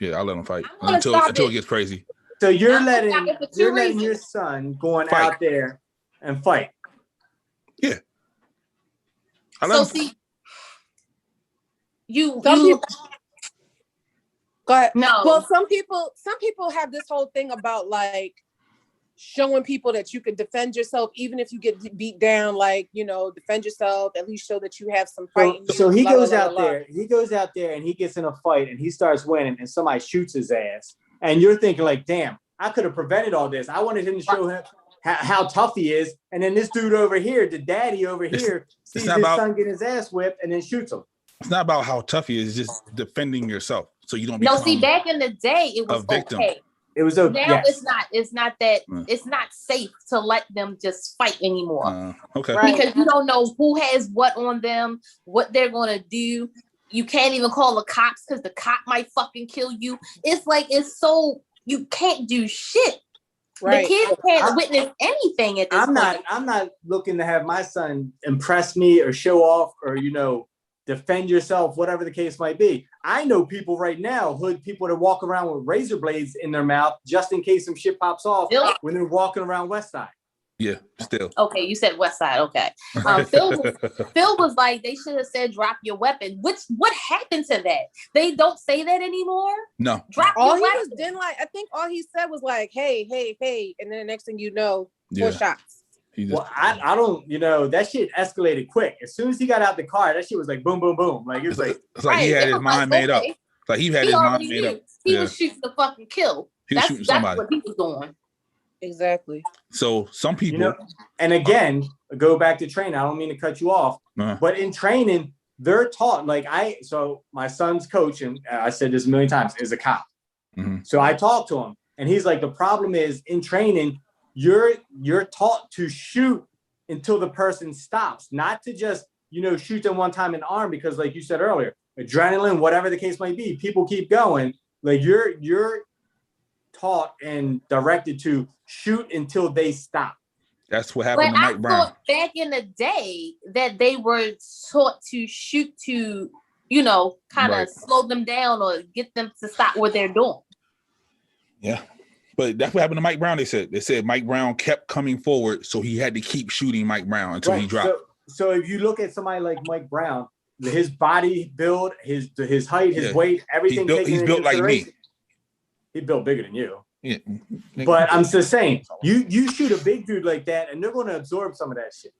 Speaker 2: Yeah, I'll let them fight until it gets crazy.
Speaker 4: So you're letting your son going out there and fight.
Speaker 2: Yeah.
Speaker 3: Go ahead.
Speaker 1: No.
Speaker 3: Well, some people have this whole thing about like showing people that you can defend yourself, even if you get beat down, like, defend yourself, at least show that you have some fight.
Speaker 4: So he goes out there and he gets in a fight and he starts winning and somebody shoots his ass. And you're thinking like, damn, I could have prevented all this. I wanted him to show him how tough he is. And then this dude over here, the daddy over here, sees his son get his ass whipped and then shoots him.
Speaker 2: It's not about how tough he is, it's just defending yourself. So you don't
Speaker 1: back in the day, it was
Speaker 2: victim.
Speaker 1: Okay.
Speaker 4: It was okay.
Speaker 1: Now it's not that it's not safe to let them just fight anymore.
Speaker 2: Okay.
Speaker 1: Right? Because you don't know who has what on them, what they're gonna do. You can't even call the cops because the cop might fucking kill you. It's like you can't do shit.
Speaker 3: Right.
Speaker 1: The kids can't witness anything at this point.
Speaker 4: I'm not looking to have my son impress me or show off or defend yourself, whatever the case might be. I know people right now, hood people that walk around with razor blades in their mouth just in case some shit pops off when they're walking around West Side.
Speaker 2: Yeah, still.
Speaker 1: Okay, you said West Side. Okay. Phil was like, they should have said drop your weapon. What happened to that? They don't say that anymore?
Speaker 2: No.
Speaker 1: Drop your weapon.
Speaker 3: I think all he said was like, hey, and then the next thing you know, 4 shots.
Speaker 4: I don't, that shit escalated quick. As soon as he got out the car, that shit was like boom, boom, boom. Like it's like
Speaker 2: he had his mind made up. Like he had his mind made up.
Speaker 1: He was shooting the fucking kill.
Speaker 2: He was shooting somebody.
Speaker 1: That's what he was doing.
Speaker 3: Exactly.
Speaker 2: So some people,
Speaker 4: and again, go back to training. I don't mean to cut you off, but in training, they're taught. Like so my son's coach, and I said this a million times, is a cop.
Speaker 2: Mm-hmm.
Speaker 4: So I talked to him, and he's like, the problem is in training, you're taught to shoot until the person stops, not to just shoot them one time in the arm, because like you said earlier, adrenaline, whatever the case might be, people keep going. Like you're taught and directed to shoot until they stop.
Speaker 2: That's what happened to Mike Brown.
Speaker 1: Thought back in the day that they were taught to shoot to, kind of slow them down or get them to stop what they're doing.
Speaker 2: Yeah. But that's what happened to Mike Brown. They said Mike Brown kept coming forward, so he had to keep shooting Mike Brown until he dropped.
Speaker 4: So if you look at somebody like Mike Brown, his body build, his height, his weight, everything.
Speaker 2: He's built like me.
Speaker 4: He built bigger than you.
Speaker 2: Yeah.
Speaker 4: But I'm just saying, you shoot a big dude like that, and they're going to absorb some of that shit.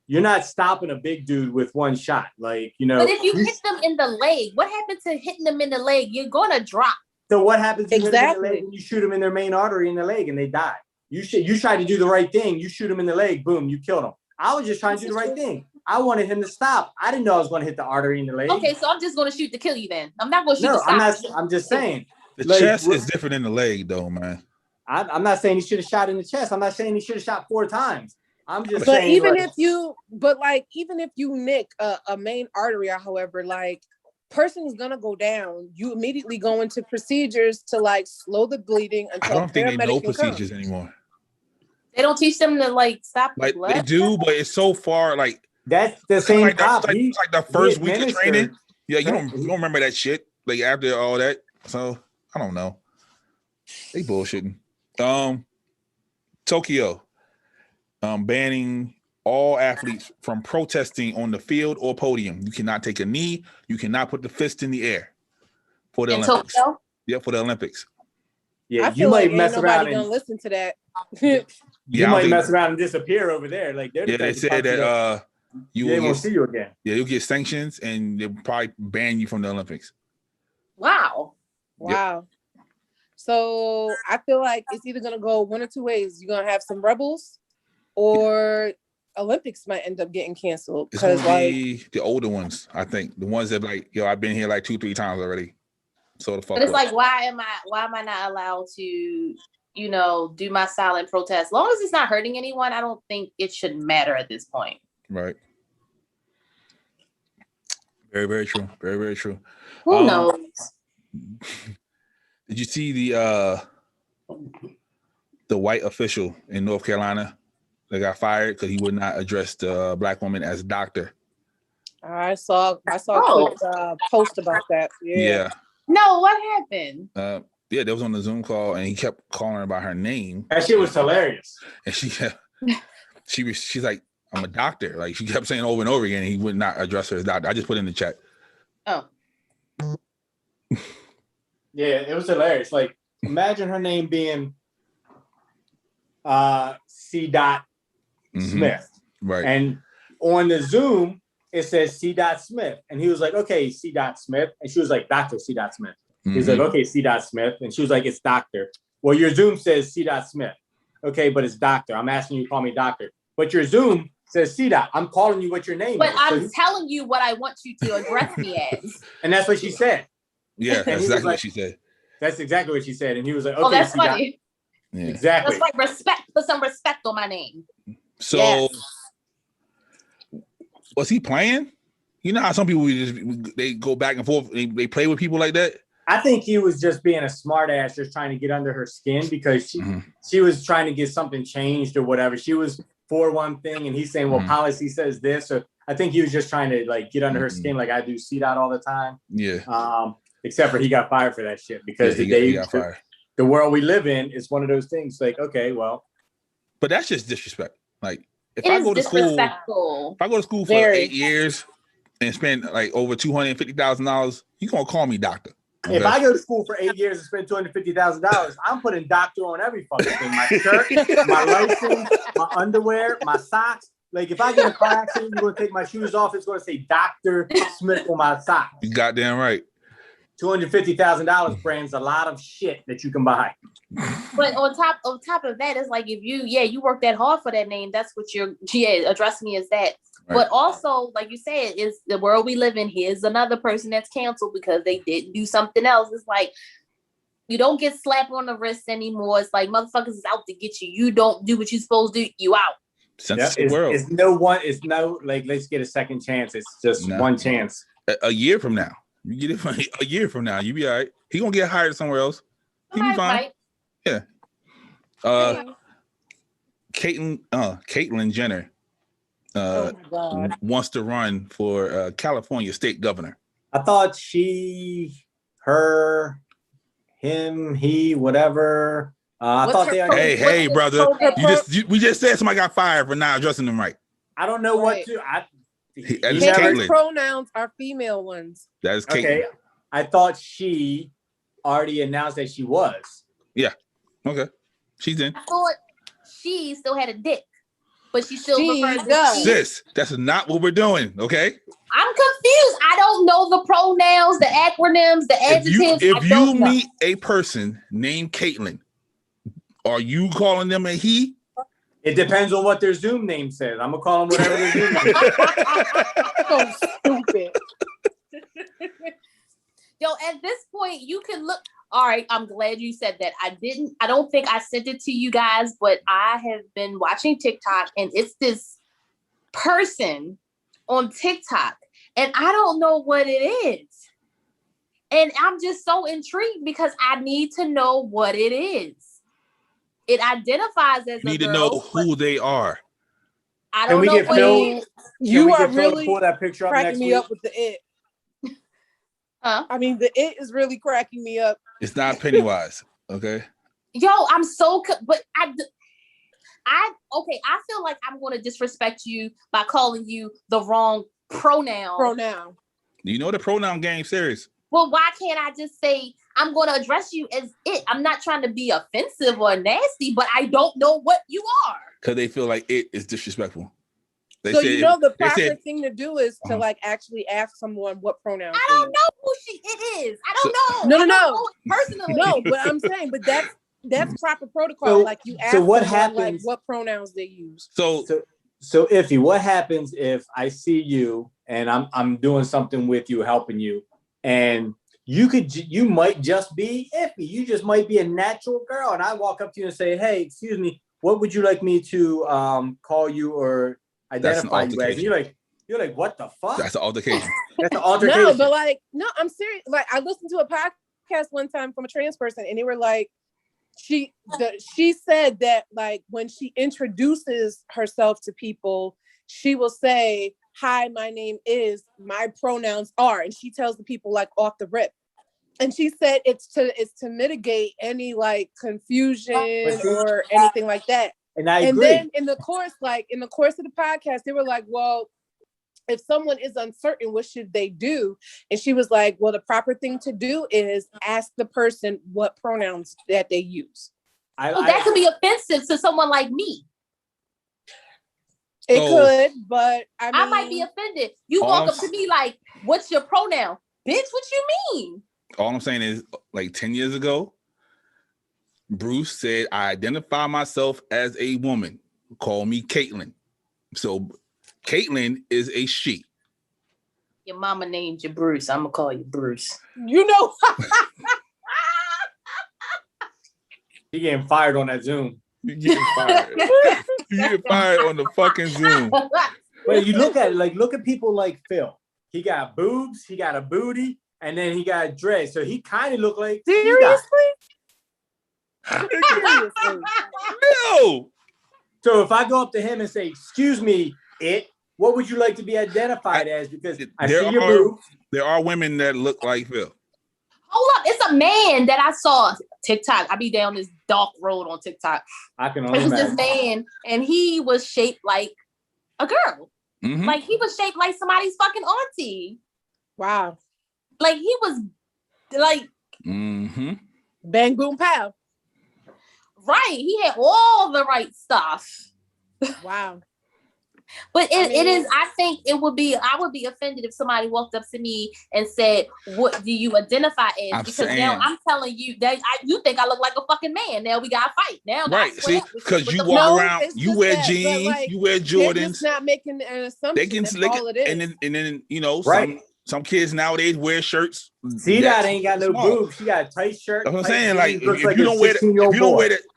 Speaker 4: You're not stopping a big dude with one shot, like, you know.
Speaker 1: But if you hit them in the leg, what happened to hitting them in the leg? You're going to drop.
Speaker 4: So what happens if you hit them in the
Speaker 3: Exactly.
Speaker 4: leg and you shoot them in their main artery in the leg and they die? You try to do the right thing. You shoot them in the leg, boom, you killed them. I was just trying to do the right thing. I wanted him to stop. I didn't know I was going to hit the artery in the leg.
Speaker 1: Okay, so I'm just going to shoot to kill you then. I'm not going to shoot to
Speaker 4: No,
Speaker 1: stop.
Speaker 4: I'm just saying.
Speaker 2: The
Speaker 4: Like,
Speaker 2: chest is different than the leg, though, man.
Speaker 4: I'm not saying he should have shot in the chest. I'm not saying he should have shot 4 times. I'm just
Speaker 3: But
Speaker 4: saying.
Speaker 3: even
Speaker 4: like,
Speaker 3: if you nick a main artery, however, like person's gonna go down. You immediately go into procedures to like slow the bleeding until
Speaker 2: I don't think they know
Speaker 3: paramedic can
Speaker 2: procedures
Speaker 3: come.
Speaker 2: anymore.
Speaker 1: They don't teach them to like stop the
Speaker 2: Like
Speaker 1: blood.
Speaker 2: they do, but it's so far. Like
Speaker 4: that's the same
Speaker 2: like
Speaker 4: cop.
Speaker 2: it's like the first week of
Speaker 4: administered-
Speaker 2: training. Yeah, you don't remember that shit. Like after all that, so I don't know. They bullshitting. Tokyo, banning all athletes from protesting on the field or podium. You cannot take a knee. You cannot put the fist in the air for the
Speaker 1: In
Speaker 2: Olympics.
Speaker 1: Tokyo?
Speaker 2: Yeah, for the Olympics.
Speaker 4: Yeah,
Speaker 3: I
Speaker 4: you
Speaker 3: feel
Speaker 4: might
Speaker 3: like
Speaker 4: mess
Speaker 3: ain't
Speaker 4: around
Speaker 3: nobody
Speaker 4: and
Speaker 3: gonna listen to that.
Speaker 4: you
Speaker 2: Yeah, I
Speaker 4: might
Speaker 2: don't
Speaker 4: mess
Speaker 2: think-
Speaker 4: around and disappear over there. Like they're the
Speaker 2: Yeah, they
Speaker 4: type of
Speaker 2: said
Speaker 4: country
Speaker 2: that you
Speaker 4: they
Speaker 2: will
Speaker 4: won't
Speaker 2: get,
Speaker 4: see you again.
Speaker 2: yeah, you'll get sanctions and they'll probably ban you from the Olympics.
Speaker 1: Wow.
Speaker 3: Wow. So I feel like it's either gonna go one or two ways. You're gonna have some rebels, or Olympics might end up getting canceled
Speaker 2: It's
Speaker 3: because
Speaker 2: gonna
Speaker 3: like
Speaker 2: be the older ones, I think. The ones that like, yo, I've been here like 2-3 times already. So the fuck
Speaker 1: But it's
Speaker 2: up.
Speaker 1: like, why am I not allowed to, you know, do my silent protest? As long as it's not hurting anyone, I don't think it should matter at this point.
Speaker 2: Right. Very, very true. Very, very true.
Speaker 1: Who knows?
Speaker 2: Did you see the white official in North Carolina that got fired because he would not address the black woman as doctor?
Speaker 3: I saw a quick post about that. Yeah.
Speaker 1: No, what happened?
Speaker 2: Yeah, that was on the Zoom call, and he kept calling her by her name.
Speaker 4: That shit was hilarious.
Speaker 2: And she's like, I'm a doctor. Like she kept saying over and over again, and he would not address her as doctor. I just put it in the chat.
Speaker 1: Oh.
Speaker 4: Yeah, it was hilarious. Like, imagine her name being C. Dot Smith.
Speaker 2: Right.
Speaker 4: And on the Zoom, it says C. Dot Smith. And he was like, okay, C. Dot Smith. And she was like, Dr. C. Dot Smith. He's like, okay, C. Dot Smith. And she was like, it's doctor. Well, your Zoom says C. Dot Smith. Okay, but it's doctor. I'm asking you to call me doctor. But your Zoom says C. Dot. I'm calling you what your name
Speaker 1: But
Speaker 4: is.
Speaker 1: I'm telling you what I want you to address me as.
Speaker 4: And that's what she said.
Speaker 2: Yeah, that's exactly what she said.
Speaker 4: That's exactly what she said. And he was like, okay,
Speaker 1: Oh, that's
Speaker 4: C. Dot.
Speaker 1: funny.
Speaker 2: Yeah.
Speaker 4: Exactly.
Speaker 1: That's like respect. Put some respect on my name.
Speaker 2: So
Speaker 1: Yes.
Speaker 2: was he playing? You know how some people they go back and forth, they play with people like that?
Speaker 4: I think he was just being a smart ass, just trying to get under her skin because she was trying to get something changed or whatever. She was for one thing and he's saying, well, policy says this. So I think he was just trying to like get under her skin like I do CDOT all the time.
Speaker 2: Yeah.
Speaker 4: Except for he got fired for that shit because
Speaker 2: he got fired.
Speaker 4: The world we live in is one of those things like, okay, well.
Speaker 2: But that's just disrespect. Like if
Speaker 1: It
Speaker 2: I
Speaker 1: is
Speaker 2: go to
Speaker 1: disrespectful.
Speaker 2: school for 8 years and spend like over $250,000, you gonna call me doctor. Okay?
Speaker 4: If I go to school for 8 years and spend $250,000, I'm putting doctor on every fucking thing. My shirt, my license, my underwear, my socks. Like if I get in a car accident, you're gonna take my shoes off. It's gonna say Dr. Smith on my socks.
Speaker 2: You goddamn right.
Speaker 4: $250,000 brands a lot of shit that you can buy.
Speaker 1: But on top of that, it's like if you work that hard for that name, that's what you're address me as that. Right. But also, like you said, is the world we live in. Here's another person that's canceled because they didn't do something else. It's like you don't get slapped on the wrist anymore. It's like motherfuckers is out to get you. You don't do what you're supposed to do, you out.
Speaker 4: It's no like let's get a second chance. It's just one chance.
Speaker 2: A year from now. You get it a year from now, you be all right. He gonna get hired somewhere else. He be fine. Yeah. Caitlyn Jenner wants to run for California state governor.
Speaker 4: I thought her, him, he, whatever. I thought they are.
Speaker 2: Hey, brother. We just said somebody got fired for not addressing them right.
Speaker 4: I don't know what to.
Speaker 2: That is
Speaker 3: Caitlin's
Speaker 2: Caitlyn.
Speaker 3: pronouns are female ones.
Speaker 2: That is Caitlyn.
Speaker 4: Okay, I thought she already announced that she was.
Speaker 2: Yeah. Okay. She's in.
Speaker 1: I thought she still had a dick, but she still
Speaker 3: She
Speaker 1: refers to
Speaker 3: does.
Speaker 1: she.
Speaker 2: Sis, that's not what we're doing. Okay.
Speaker 1: I'm confused. I don't know the pronouns, the acronyms, the adjectives.
Speaker 2: If
Speaker 1: I
Speaker 2: you
Speaker 1: don't know.
Speaker 2: meet a person named Caitlyn, are you calling them a he?
Speaker 4: It depends on what their Zoom name says. I'm gonna call them whatever their Zoom name says.
Speaker 3: So stupid.
Speaker 1: Yo, at this point, you can look. All right, I'm glad you said that. I don't think I sent it to you guys, but I have been watching TikTok, and it's this person on TikTok, and I don't know what it is. And I'm just so intrigued because I need to know what it is. It identifies as
Speaker 2: Need
Speaker 1: a
Speaker 2: to
Speaker 1: girl,
Speaker 2: know who they are.
Speaker 1: I
Speaker 4: Can
Speaker 1: don't
Speaker 4: we
Speaker 1: know
Speaker 4: get
Speaker 1: what
Speaker 4: Phil?
Speaker 1: it is.
Speaker 3: You are
Speaker 4: Phil to
Speaker 3: really
Speaker 4: pull that picture up
Speaker 3: cracking
Speaker 4: next
Speaker 3: me
Speaker 4: week?
Speaker 3: up with the it.
Speaker 1: Huh?
Speaker 3: I mean, the it is really cracking me up.
Speaker 2: It's not Pennywise. Okay.
Speaker 1: Yo, I'm so, but I feel like I'm going to disrespect you by calling you the wrong pronoun.
Speaker 2: You know the pronoun game serious.
Speaker 1: Well, why can't I just say I'm going to address you as it? I'm not trying to be offensive or nasty, but I don't know what you are.
Speaker 2: Because they feel like it is disrespectful. They
Speaker 3: So
Speaker 2: said,
Speaker 3: you know the
Speaker 2: they
Speaker 3: proper
Speaker 2: said,
Speaker 3: thing to do is to like actually ask someone what pronouns.
Speaker 1: I don't know who it is. I don't know.
Speaker 3: No.
Speaker 1: I don't know it personally.
Speaker 3: No, but I'm saying, but that's proper protocol.
Speaker 4: So-
Speaker 3: like you ask
Speaker 4: so what
Speaker 3: someone, like
Speaker 4: happens-
Speaker 3: what pronouns they use.
Speaker 2: So
Speaker 4: So Iffy, what happens if I see you and I'm doing something with you, helping you, and you might just be Iffy. You just might be a natural girl, and I walk up to you and say, "Hey, excuse me, what would you like me to call you or identify you as?" And you're like, what the fuck?
Speaker 2: that's an altercation.
Speaker 4: That's an altercation.
Speaker 3: No, but like, no, I'm serious. Like, I listened to a podcast one time from a trans person, and they were like, she said that like when she introduces herself to people, she will say, "Hi, my name is, my pronouns are," and she tells the people like off the rip. And she said it's to mitigate any like confusion or anything like that.
Speaker 4: And I agree.
Speaker 3: And then in the course of the podcast, they were like, well, if someone is uncertain, what should they do? And she was like, well, the proper thing to do is ask the person what pronouns that they use.
Speaker 1: That could be offensive to someone like me.
Speaker 3: It could, but I
Speaker 1: might be offended. You walk up to me like, what's your pronoun? Bitch, what you mean?
Speaker 2: All I'm saying is, like 10 years ago, Bruce said, I identify myself as a woman. Call me Caitlyn. So Caitlyn is a she.
Speaker 1: Your mama named you Bruce. I'm going to call you Bruce.
Speaker 3: You know.
Speaker 4: He getting fired on that Zoom.
Speaker 2: You getting fired. You get fired on the fucking Zoom.
Speaker 4: But you look at people like Phil. He got boobs, he got a booty, and then he got dreads. So he kind of looked like
Speaker 3: Seriously?
Speaker 2: No.
Speaker 4: So if I go up to him and say, "Excuse me, what would you like to be identified as?" Because I see your boobs.
Speaker 2: There are women that look like Phil.
Speaker 1: Hold up, it's a man that I saw TikTok. I be down this dark road on TikTok.
Speaker 4: I can only
Speaker 1: It was
Speaker 4: imagine.
Speaker 1: this man, and he was shaped like a girl.
Speaker 2: Mm-hmm.
Speaker 1: Like he was shaped like somebody's fucking auntie.
Speaker 3: Wow.
Speaker 1: Like he was like
Speaker 2: Mm-hmm.
Speaker 3: Bang, boom, pow.
Speaker 1: Right. He had all the right stuff.
Speaker 3: Wow.
Speaker 1: But it is, I think I would be offended if somebody walked up to me and said, "What do you identify as?" Now I'm telling you that you think I look like a fucking man. Now we gotta fight. Now
Speaker 2: right. See, because you walk around, you wear jeans,
Speaker 3: like,
Speaker 2: you wear Jordans.
Speaker 3: They're just not making an assumption.
Speaker 2: They can
Speaker 3: That's all it is.
Speaker 2: and then you know,
Speaker 4: right.
Speaker 2: Some kids nowadays wear shirts.
Speaker 4: See, that ain't got no boobs. She got a tight shirt.
Speaker 2: That's what I'm saying. Like if
Speaker 4: like
Speaker 2: you don't wear
Speaker 4: the,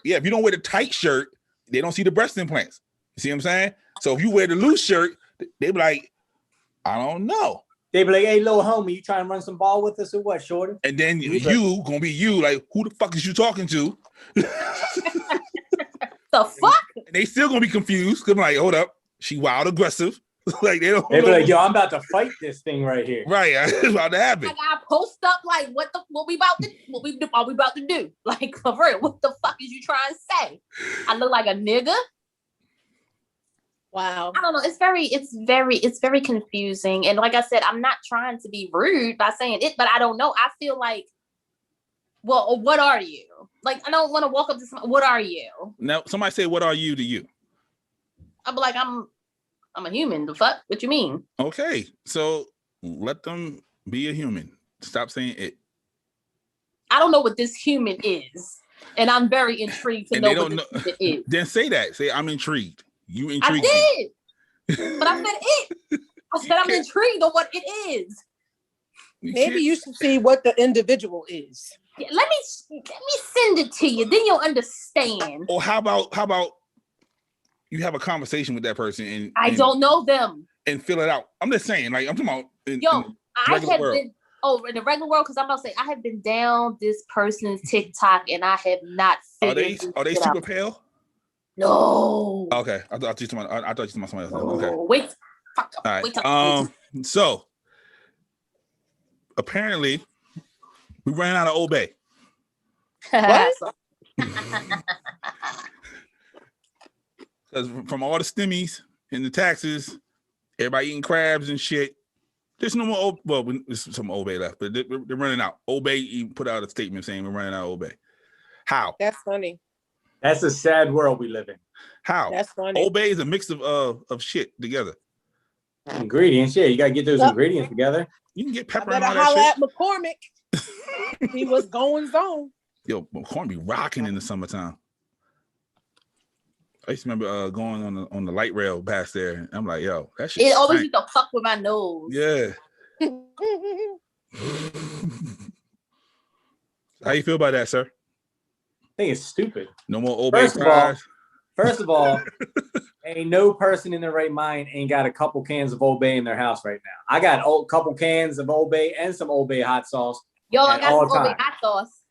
Speaker 2: if you don't wear the tight shirt, they don't see the breast implants. You see what I'm saying? So if you wear the loose shirt, they be like, I don't know.
Speaker 4: They be like, "Hey, little homie, you trying to run some ball with us or what, shorty?"
Speaker 2: And then you gonna be you, like, who the fuck is you talking to?
Speaker 1: The fuck?
Speaker 2: And they still gonna be confused. Cause I'm like, hold up, she wild aggressive. Like they don't.
Speaker 4: They be like, "Yo, I'm about to fight this thing right here."
Speaker 2: Right, it's about to happen.
Speaker 1: Like I post up, like what we about to do? Like for real, what the fuck is you trying to say? I look like a nigga.
Speaker 3: Wow.
Speaker 1: I don't know. It's very confusing. And like I said, I'm not trying to be rude by saying it, but I don't know. I feel like, well, what are you? Like, I don't want to walk up to somebody. What are you?
Speaker 2: Now, somebody say, "What are you to you?"
Speaker 1: I'm like, I'm a human. The fuck? What you mean?
Speaker 2: Okay, so let them be a human. Stop saying it.
Speaker 1: I don't know what this human is, and I'm very intrigued to
Speaker 2: And
Speaker 1: know
Speaker 2: they
Speaker 1: what
Speaker 2: don't
Speaker 1: this
Speaker 2: know.
Speaker 1: human is.
Speaker 2: Then say that. Say, "I'm intrigued." You
Speaker 1: I
Speaker 2: intrigued me.
Speaker 1: did, but I said it. I said I'm intrigued on what it is.
Speaker 3: Maybe you should see what the individual is.
Speaker 1: Yeah, let me send it to you. Then you'll understand.
Speaker 2: Or how about you have a conversation with that person and
Speaker 1: I don't know them.
Speaker 2: and fill it out. I'm just saying, like I'm talking about.
Speaker 1: I have been in the regular world because I'm about to say I have been down this person's TikTok and I have not.
Speaker 2: Are they super pale?
Speaker 1: No.
Speaker 2: Okay, I thought you talking about somebody else. Okay.
Speaker 1: Wait. Fuck.
Speaker 2: All right.
Speaker 1: Wait.
Speaker 2: So apparently we ran out of Old Bay.
Speaker 3: What?
Speaker 2: Because from all the stimmies and the taxes, everybody eating crabs and shit. There's no more there's some Old Bay left, but they're running out. Old Bay even put out a statement saying we're running out of Old Bay. How?
Speaker 3: That's funny.
Speaker 4: That's a sad world we live in.
Speaker 2: How?
Speaker 3: That's funny.
Speaker 2: Old Bay is a mix of shit together.
Speaker 4: Ingredients, yeah, you gotta get those ingredients together.
Speaker 2: You can get
Speaker 3: I
Speaker 2: pepper and
Speaker 3: better
Speaker 2: all that
Speaker 3: holler
Speaker 2: shit.
Speaker 3: at McCormick. He was going on.
Speaker 2: Yo, McCormick be rocking in the summertime. I used to remember going on the light rail past there. And I'm like, yo, that shit.
Speaker 1: It always used to fuck with my nose.
Speaker 2: Yeah. How you feel about that, sir?
Speaker 4: I think it's stupid.
Speaker 2: No more Old Bay fries.
Speaker 4: First of all, ain't no person in their right mind ain't got a couple cans of Old Bay in their house right now. I got a couple cans of Old Bay and some Old Bay hot sauce.
Speaker 1: Yo, I got some Old Bay hot sauce.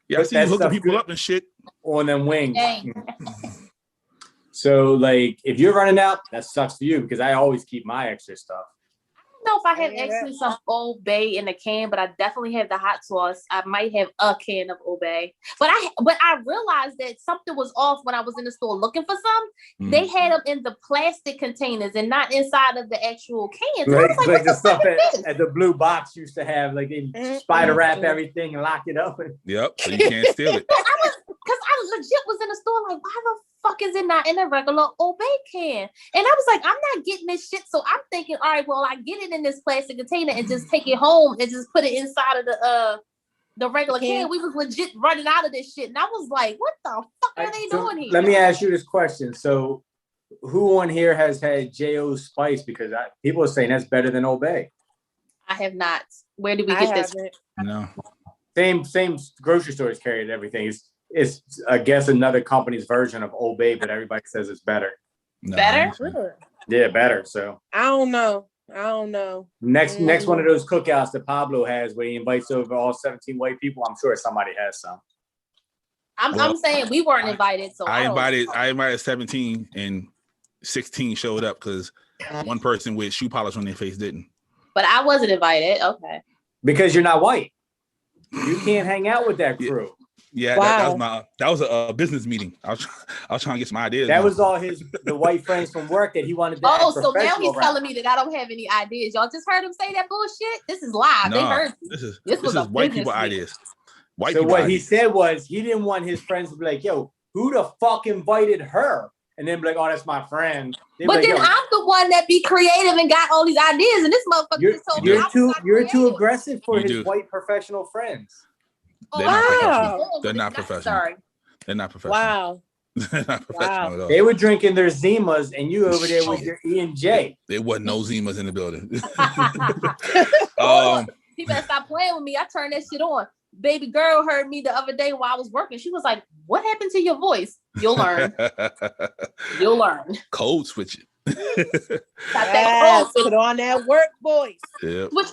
Speaker 2: Yeah, I see you hooking people up and shit
Speaker 4: on them wings.
Speaker 1: Dang.
Speaker 4: So, like, if you're running out, that sucks for you because I always keep my extra stuff.
Speaker 1: I don't know if I have actually some Old Bay in a can, but I definitely have the hot sauce. I might have a can of Old Bay, but I realized that something was off when I was in the store looking for some. Mm. They had them in the plastic containers and not inside of the actual cans.
Speaker 4: Like the stuff at the blue box used to have, like they spider wrap everything and lock it up.
Speaker 2: Yep, so you can't steal it.
Speaker 1: Because I legit was in the store like, why the fuck is it not in a regular Old Bay can? And I was like, I'm not getting this shit. So I'm thinking, all right, well, I get it in this plastic container and just take it home and just put it inside of the regular can. We was legit running out of this shit. And I was like, what the fuck are they doing here?
Speaker 4: Let me ask you this question. So who on here has had J.O. Spice? Because people are saying that's better than Old Bay.
Speaker 1: I have not. Where did we get this?
Speaker 2: No.
Speaker 4: Same grocery stores carry everything. It's I guess another company's version of Old Bay, but everybody says it's better.
Speaker 2: No,
Speaker 1: better?
Speaker 4: Yeah, better. So
Speaker 3: I don't know.
Speaker 4: Next one of those cookouts that Pablo has where he invites over all 17 white people, I'm sure somebody has some.
Speaker 1: I'm saying we weren't invited, so
Speaker 2: I invited 17 and 16 showed up because one person with shoe polish on their face didn't.
Speaker 1: But I wasn't invited. Okay.
Speaker 4: Because you're not white. You can't hang out with that crew.
Speaker 2: Yeah, wow. that was a business meeting. I was trying to get some ideas.
Speaker 4: That was all the white friends from work that he wanted to.
Speaker 1: Oh, so now he's telling me that I don't have any ideas. Y'all just heard him say that bullshit. This is live. They heard
Speaker 2: this is white people ideas.
Speaker 4: So what he said was he didn't want his friends to be like, "Yo, who the fuck invited her?" And then be like, "Oh, that's my friend."
Speaker 1: But then I'm the one that be creative and got all these ideas, and this motherfucker just told me
Speaker 4: you're too aggressive for his white professional friends.
Speaker 2: They're not professional.
Speaker 1: Sorry.
Speaker 2: They're not professional.
Speaker 3: Wow.
Speaker 2: They're not professional at all.
Speaker 4: They were drinking their Zimas and you over there with your E&J.
Speaker 2: There wasn't no Zimas in the building.
Speaker 1: He better stop playing with me. I turned that shit on. Baby girl heard me the other day while I was working. She was like, what happened to your voice? You'll learn. You'll learn.
Speaker 2: Code switching.
Speaker 3: Yes, put on that work voice.
Speaker 2: Yep.
Speaker 1: Which?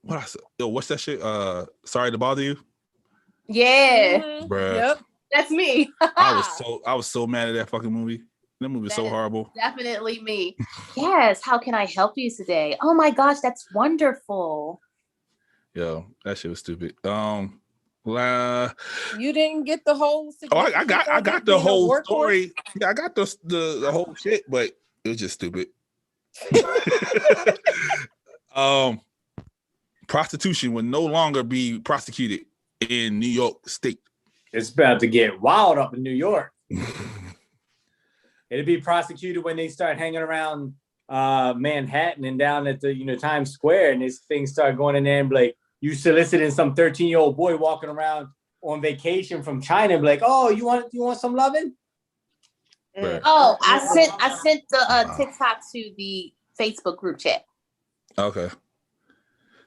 Speaker 2: What I said? Yo, what's that shit? Sorry to bother you.
Speaker 1: Yeah,
Speaker 2: bruh.
Speaker 3: Yep,
Speaker 1: that's me.
Speaker 2: I was so mad at that fucking movie. That movie was so horrible.
Speaker 1: Definitely me. Yes. How can I help you today? Oh my gosh, that's wonderful.
Speaker 2: Yo, that shit was stupid.
Speaker 3: You didn't get the whole.
Speaker 2: I got the whole story. Yeah, I got the whole shit, but it was just stupid. Prostitution will no longer be prosecuted in New York State.
Speaker 4: It's about to get wild up in New York. It'll be prosecuted when they start hanging around Manhattan and down at the Times Square, and this thing start going in there and be like, you soliciting some 13-year-old boy walking around on vacation from China and be like, oh, you want some loving?
Speaker 2: Right.
Speaker 1: Oh, I sent the TikTok to the Facebook group chat.
Speaker 2: Okay.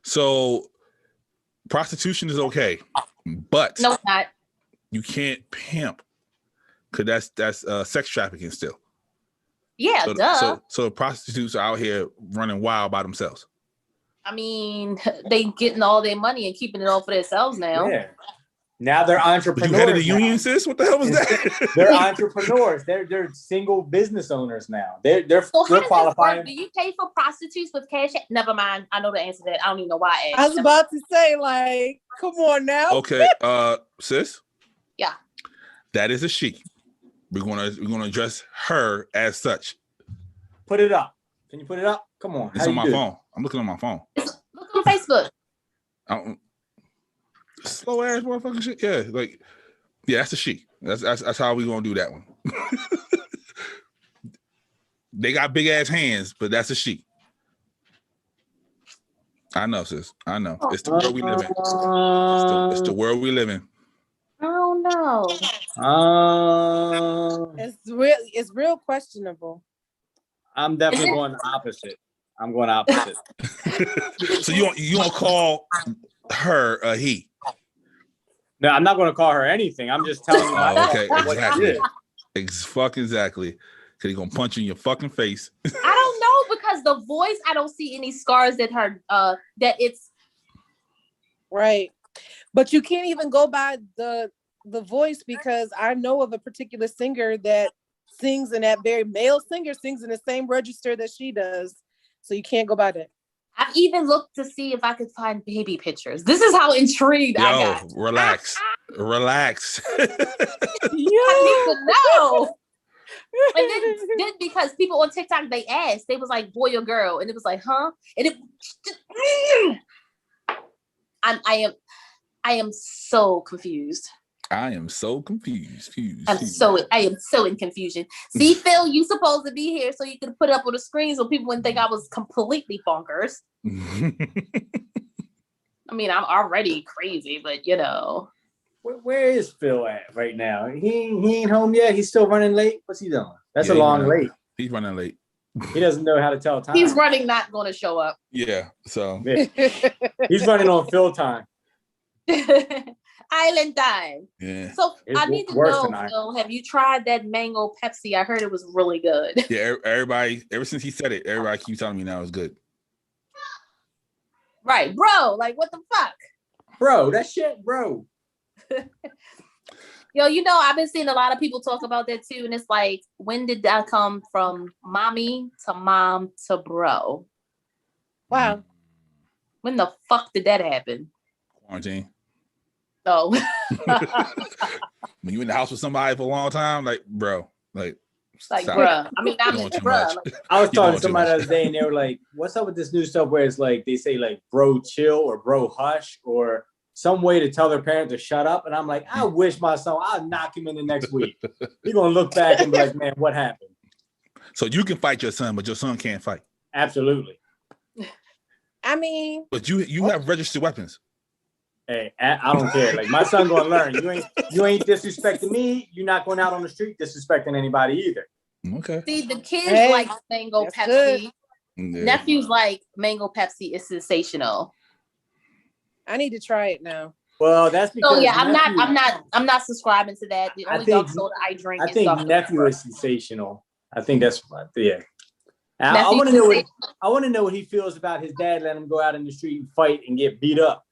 Speaker 2: So prostitution is okay, but
Speaker 1: no, it's not.
Speaker 2: You can't pimp because that's sex trafficking still.
Speaker 1: Yeah, duh.
Speaker 2: So prostitutes are out here running wild by themselves.
Speaker 1: I mean, they getting all their money and keeping it all for themselves now.
Speaker 4: Yeah. Now they're entrepreneurs.
Speaker 2: You headed the union, sis? What the hell was that?
Speaker 4: They're entrepreneurs. They're single business owners now. They're
Speaker 1: so how
Speaker 4: qualifying.
Speaker 1: Do you pay for prostitutes with cash? Never mind. I know the answer to that. I don't even know why.
Speaker 3: I was about to say, like, come on now.
Speaker 2: Okay, sis.
Speaker 1: Yeah.
Speaker 2: That is a she. We're gonna address her as such.
Speaker 4: Put it up. Can you put it up? Come on.
Speaker 2: It's on my phone. I'm looking on my phone.
Speaker 1: Look on Facebook.
Speaker 2: Slow ass motherfucking shit. Yeah, that's a she. That's how we gonna do that one. They got big ass hands, but that's a she. I know, sis. I know. It's the world we live in. It's the world we live in.
Speaker 1: I don't know.
Speaker 3: It's real questionable.
Speaker 4: I'm definitely going the opposite. I'm going opposite.
Speaker 2: So you don't call her a he?
Speaker 4: No, I'm not going to call her anything. I'm just telling you.
Speaker 2: Okay, exactly. Exactly. Because he's gonna punch you in your fucking face.
Speaker 1: I don't know because the voice. I don't see any scars that her. That it's
Speaker 3: right. But you can't even go by the voice because I know of a particular singer that sings in that very male singer sings in the same register that she does. So you can't go by that.
Speaker 1: I've even looked to see if I could find baby pictures. This is how intrigued I got.
Speaker 2: Relax. Relax.
Speaker 1: I need to know. And then because people on TikTok, they asked, they was like, boy or girl? And it was like, huh? And I am so confused.
Speaker 2: I am so confused.
Speaker 1: I am so in confusion. See, Phil, you supposed to be here so you could put up on the screen so people wouldn't think I was completely bonkers. I mean, I'm already crazy, but
Speaker 4: Where is Phil at right now? He ain't home yet. He's still running late. What's he doing? That's a long late.
Speaker 2: He's running late.
Speaker 4: He doesn't know how to tell time.
Speaker 1: He's running, not going to show up.
Speaker 2: Yeah. So
Speaker 4: he's running on Phil time.
Speaker 1: Island time.
Speaker 2: Yeah.
Speaker 1: So I need to know, Phil, have you tried that mango Pepsi? I heard it was really good.
Speaker 2: Yeah, everybody, ever since he said it, everybody keeps telling me now it's good.
Speaker 1: Right, bro. Like, what the fuck?
Speaker 4: Bro, that shit, bro.
Speaker 1: Yo, I've been seeing a lot of people talk about that too. And it's like, when did that come from mommy to mom to bro?
Speaker 3: Wow.
Speaker 1: When the fuck did that happen?
Speaker 2: Quarantine.
Speaker 1: Oh.
Speaker 2: When you in the house with somebody for a long time, like, bro, like
Speaker 1: bruh. I mean, I'm bruh.
Speaker 4: I was talking to somebody the other day and they were like, what's up with this new stuff where it's like, they say like bro chill or bro hush or some way to tell their parent to shut up. And I'm like, I wish my son, I'll knock him in the next week. He's going to look back and be like, man, what happened?
Speaker 2: So you can fight your son, but your son can't fight.
Speaker 4: Absolutely.
Speaker 3: I mean.
Speaker 2: But you have registered weapons.
Speaker 4: Hey, I don't care. Like my son gonna learn. You ain't disrespecting me. You're not going out on the street disrespecting anybody either.
Speaker 2: Okay.
Speaker 1: See, the kids like mango Pepsi.
Speaker 2: Yeah.
Speaker 1: Nephews like mango Pepsi is sensational.
Speaker 3: I need to try it now.
Speaker 4: Well, that's because.
Speaker 1: So yeah, I'm not subscribing to that. The only dark soda I drink.
Speaker 4: I think nephew is sensational. I think that's yeah. I want to know what he feels about his dad letting him go out in the street and fight and get beat up.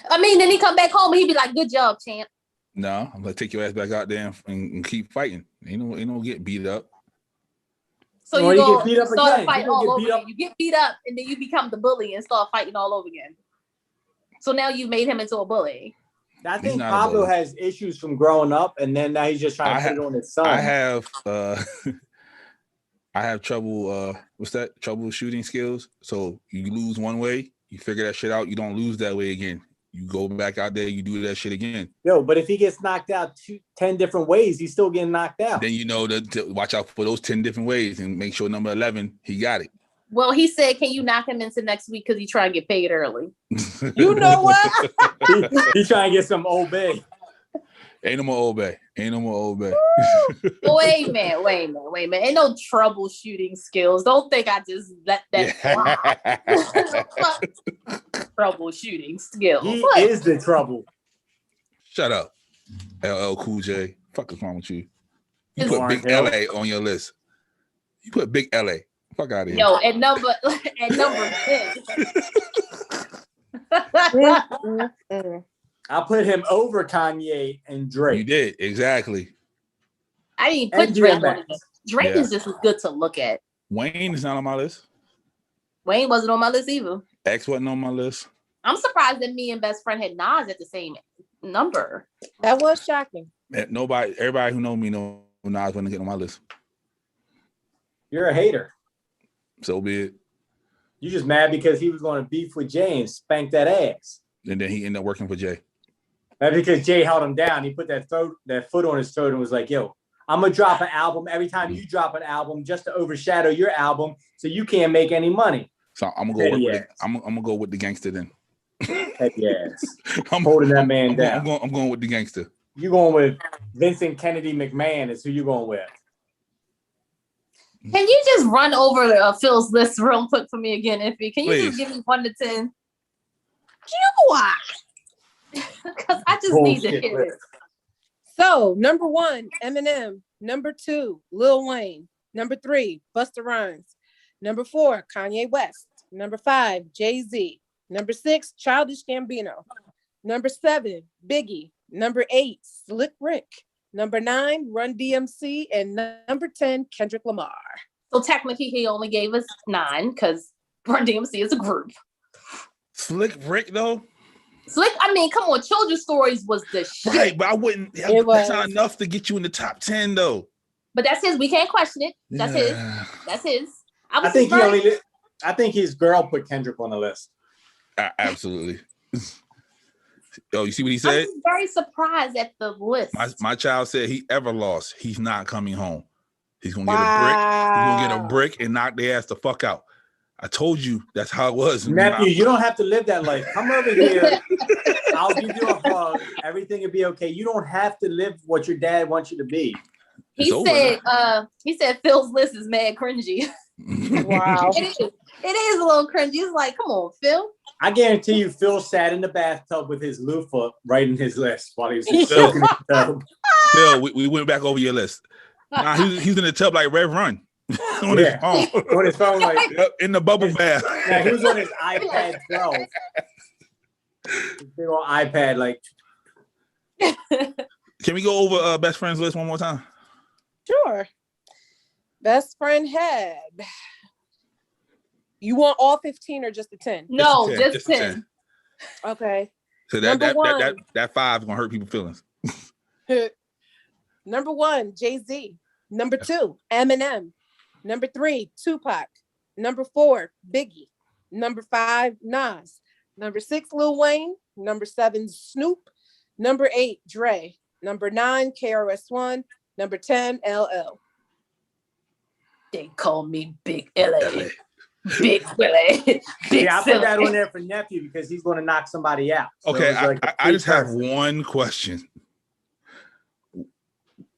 Speaker 1: I mean, then he come back home and he be like, "Good job, champ."
Speaker 2: No, I'm gonna take your ass back out there and keep fighting. Ain't no get beat up.
Speaker 1: So you go start a fight all over again. You get beat up and then you become the bully and start fighting all over again. So now you made him into a bully.
Speaker 4: I
Speaker 2: He's
Speaker 4: think
Speaker 2: not a
Speaker 4: Pablo
Speaker 2: bully.
Speaker 4: has issues from growing up, and then now he's just trying to put it on his son.
Speaker 2: I have I have trouble troubleshooting skills. So you lose one way, you figure that shit out, you don't lose that way again. You go back out there, you do that shit again.
Speaker 4: Yo, but if he gets knocked out 10 different ways, he's still getting knocked out.
Speaker 2: Then you know to watch out for those 10 different ways and make sure number 11, he got it.
Speaker 1: Well, he said, can you knock him into next week because he trying to get paid early?
Speaker 3: You know what?
Speaker 4: He's trying to get some Old Bay.
Speaker 2: Ain't no more Old Bay. Ain't no more Old Bay.
Speaker 1: Wait a minute. Ain't no troubleshooting skills. Don't think I just let that fly. Troubleshooting skills.
Speaker 4: He
Speaker 1: What?
Speaker 4: is the trouble.
Speaker 2: Shut up. LL Cool J. Fuck is wrong with you? You
Speaker 1: Is
Speaker 2: put
Speaker 4: Lauren
Speaker 2: Big
Speaker 4: Hill?
Speaker 2: LA on your list. You put Big LA. Fuck out of here.
Speaker 1: Yo, at number 10.
Speaker 4: I put him over Kanye and Drake.
Speaker 2: You did, exactly.
Speaker 1: I didn't put
Speaker 4: And
Speaker 1: Drake on
Speaker 4: DMX.
Speaker 1: it. Drake
Speaker 2: Yeah.
Speaker 1: is just as good to look at.
Speaker 2: Wayne is not on my list.
Speaker 1: Wayne wasn't on my list either.
Speaker 2: X wasn't on my list.
Speaker 1: I'm surprised that me and best friend had Nas at the same number.
Speaker 3: That was shocking.
Speaker 2: Everybody who know me know Nas wasn't getting on my list.
Speaker 4: You're a hater.
Speaker 2: So be it.
Speaker 4: You just mad because he was going to beef with Jay and spank that ass.
Speaker 2: And then he ended up working for Jay.
Speaker 4: That's because Jay held him down. He put that foot on his throat and was like, yo, I'm going to drop an album every time you drop an album just to overshadow your album so you can't make any money.
Speaker 2: So I'm gonna go.
Speaker 4: Petty ass.
Speaker 2: I'm gonna go with the gangster then.
Speaker 4: Petty ass.
Speaker 2: I'm
Speaker 4: Holding that man down.
Speaker 2: I'm going with the gangster.
Speaker 4: You going with Vincent Kennedy McMahon is who you going with.
Speaker 1: Can you just run over Phil's list real quick for me again, Iffy? Can you
Speaker 2: Please.
Speaker 1: just give me 1 to 10? Why? Because I just need to
Speaker 4: Bullshit
Speaker 1: hear it.
Speaker 4: list.
Speaker 3: So, number 1, Eminem. Number 2, Lil Wayne. Number 3, Busta Rhymes. Number 4, Kanye West. Number 5, Jay-Z. Number 6, Childish Gambino. Number 7, Biggie. Number 8, Slick Rick. Number 9, Run DMC. And number 10, Kendrick Lamar.
Speaker 1: So technically, he only gave us 9 because Run DMC is a group.
Speaker 2: Slick Rick though.
Speaker 1: Slick, I mean, come on, Children's Stories was the shit.
Speaker 2: Right, but I wouldn't.
Speaker 3: It was.
Speaker 2: That's not enough to get you in the top 10 though.
Speaker 1: But that's his. We can't question it. That's his. That's his.
Speaker 4: I think I think his girl put Kendrick on the list.
Speaker 2: Absolutely. Oh, you see what he
Speaker 1: I'm
Speaker 2: said?
Speaker 1: just very surprised at the list.
Speaker 2: My child said he ever lost. He's not coming home. He's gonna get a brick. He's gonna get a brick and knock their ass the fuck out. I told you that's how it was.
Speaker 4: Nephew, you don't have to live that life. Come over here. I'll give you a hug. Everything will be okay. You don't have to live what your dad wants you to be.
Speaker 1: He said Phil's list is mad cringy.
Speaker 3: Wow.
Speaker 1: It is a little cringy. It's like, come on, Phil.
Speaker 4: I guarantee you, Phil sat in the bathtub with his loofah writing his list while he was just soaking in the tub.
Speaker 2: Phil, we went back over your list. Nah, he's in the tub like Rev Run on his phone.
Speaker 4: On his phone, like
Speaker 2: Yep, in the bubble bath.
Speaker 4: now he was on his iPad 12. His big old iPad, like
Speaker 2: Can we go over best friends list one more time?
Speaker 3: Sure. Best friend had. You want all 15 or just the 10?
Speaker 1: No,
Speaker 2: Just 10,
Speaker 1: just
Speaker 2: just
Speaker 1: 10.
Speaker 3: Okay.
Speaker 2: So
Speaker 3: Number one.
Speaker 2: that 5 is gonna hurt people's feelings.
Speaker 3: Number 1, Jay-Z. Number 2, Eminem. Number 3, Tupac. Number 4, Biggie. Number 5, Nas. Number 6, Lil Wayne. Number 7, Snoop. Number 8, Dre. Number 9, KRS-One. Number 10, LL.
Speaker 1: They call me Big LA. Big Willie. Big
Speaker 4: yeah, I put that
Speaker 1: Silly.
Speaker 4: on there for nephew because he's going to knock somebody out. So
Speaker 2: Okay,
Speaker 4: it's like a
Speaker 2: I just have
Speaker 4: free
Speaker 2: one question.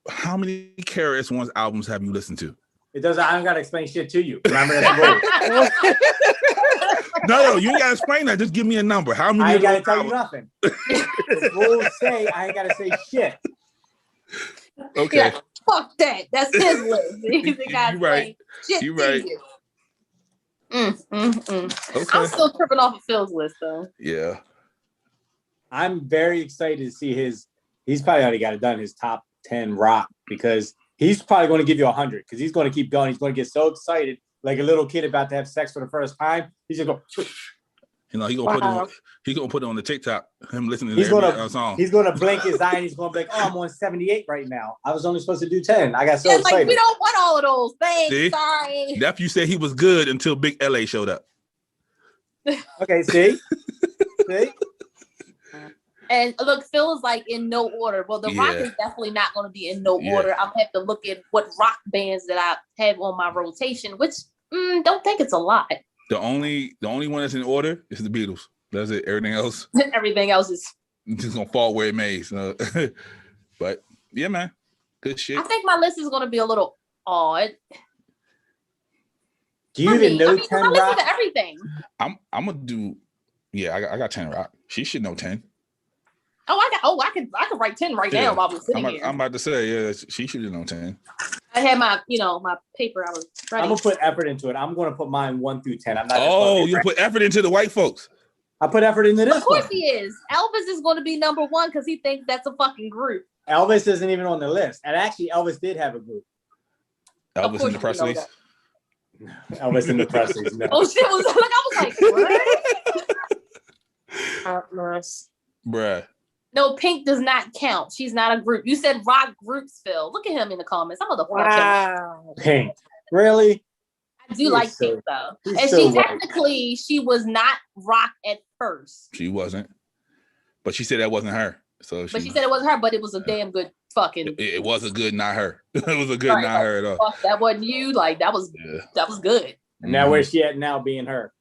Speaker 2: How many KRS-One's albums have you listened to?
Speaker 4: It doesn't. I don't got to explain shit to you. Remember that's the rule.
Speaker 2: No, you ain't gotta explain that. Just give me a number. How many?
Speaker 4: I ain't
Speaker 2: of
Speaker 4: got to
Speaker 2: those
Speaker 4: tell you nothing. The rules say I ain't got to say shit.
Speaker 2: albums- Okay,
Speaker 1: Yeah, fuck that. That's his list. He's the guy
Speaker 2: You right.
Speaker 1: saying shit
Speaker 2: You
Speaker 1: to
Speaker 2: right.
Speaker 1: you.
Speaker 2: okay.
Speaker 1: I'm still tripping off of Phil's list though.
Speaker 2: Yeah.
Speaker 4: I'm very excited to see his. He's probably already got it done. His top 10 rock because he's probably going to give you 100 because he's going to keep going. He's going to get so excited, like a little kid about to have sex for the first time. He's just going.
Speaker 2: You know, he gonna put it on the TikTok. Him listening to
Speaker 4: He's
Speaker 2: every song.
Speaker 4: He's gonna blink his eye and he's gonna be like, "Oh, I'm on 78 right now. I was only supposed to do 10. I got so
Speaker 1: Yeah,
Speaker 4: excited."
Speaker 1: like we don't want all of those. Thanks.
Speaker 2: See?
Speaker 1: Sorry.
Speaker 2: Nephew said he was good until Big LA showed up.
Speaker 4: Okay, see?
Speaker 1: And look, Phil is like in no order. Well, The Rock is definitely not going to be in no order. I'm gonna have to look at what rock bands that I have on my rotation, which don't think it's a lot.
Speaker 2: The only one that's in order is the Beatles. That's it. Everything else,
Speaker 1: Everything else is
Speaker 2: just gonna fall where it may. So, but yeah, man, good shit.
Speaker 1: I think my list is going to be a little odd.
Speaker 4: Do you even know 10
Speaker 1: I listen
Speaker 4: Rock?
Speaker 1: to everything.
Speaker 2: I'm gonna do. Yeah, I got 10 Rock. She should know 10.
Speaker 1: I can write 10 right now while we're sitting here.
Speaker 2: I'm about to say, yeah, she should know 10.
Speaker 1: I had my paper. I was ready.
Speaker 4: I'm gonna put effort into it. I'm gonna put mine 1 through 10. I'm not.
Speaker 2: You put effort into the white folks.
Speaker 4: I put effort into this.
Speaker 1: Of course
Speaker 4: one.
Speaker 1: he is. Elvis is going to be number 1 because he thinks that's a fucking group.
Speaker 4: Elvis isn't even on the list, and actually, Elvis did have a group.
Speaker 2: Elvis and the Presleys.
Speaker 4: Elvis and the Presleys. No.
Speaker 1: Oh shit! I was like, what?
Speaker 2: Bruh.
Speaker 1: No, Pink does not count. She's not a group. You said rock groups, Phil. Look at him in the comments. I'm gonna
Speaker 3: Wow.
Speaker 4: Pink. Really?
Speaker 1: I do like Pink though, and
Speaker 4: so
Speaker 1: she was not rock at first.
Speaker 2: She wasn't, but she said that wasn't her. So
Speaker 1: she said it wasn't her, but it was a damn good fucking.
Speaker 2: It was a good, not her. It was a good, not her at all.
Speaker 1: That wasn't you. Like that was good.
Speaker 4: And now where's she at now? Being her.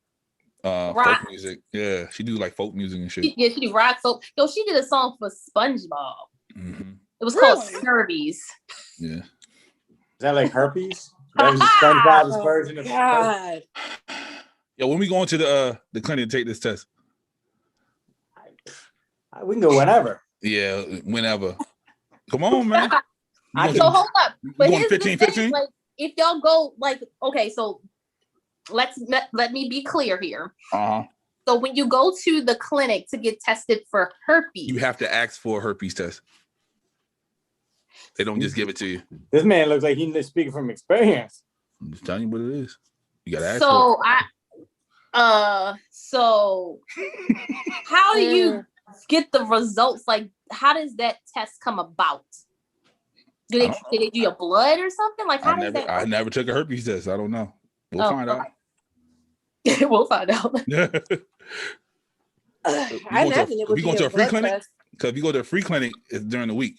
Speaker 2: Folk music. Yeah, she do like folk music and shit.
Speaker 1: She do rock folk. Yo, she did a song for SpongeBob.
Speaker 2: Mm-hmm.
Speaker 1: It was called Scurvies.
Speaker 2: Yeah.
Speaker 4: Is that like herpes? That was SpongeBob's version of
Speaker 3: God.
Speaker 2: Yo, when we going to the clinic to take this test?
Speaker 4: We can go whenever.
Speaker 2: Yeah, whenever. Come on, man.
Speaker 1: So hold up. But
Speaker 2: going
Speaker 1: here's
Speaker 2: 15,
Speaker 1: the thing,
Speaker 2: 15?
Speaker 1: like, if y'all go like, okay, so let me be clear here. So when you go to the clinic to get tested for herpes,
Speaker 2: you have to ask for a herpes test. They don't just give it to you.
Speaker 4: This man looks like he's speaking from experience.
Speaker 2: I'm just telling you what it is. You gotta ask
Speaker 1: so
Speaker 2: for it.
Speaker 1: So how do you get the results? Like, how does that test come about? Do they do your blood or something? Like, how does that?
Speaker 2: I never took a herpes test. I don't know. We'll find out.
Speaker 1: We'll find out.
Speaker 3: I imagine it would be
Speaker 2: to a free
Speaker 3: blood
Speaker 2: clinic.
Speaker 3: test.
Speaker 2: Because if you go to a free clinic, it's during the week.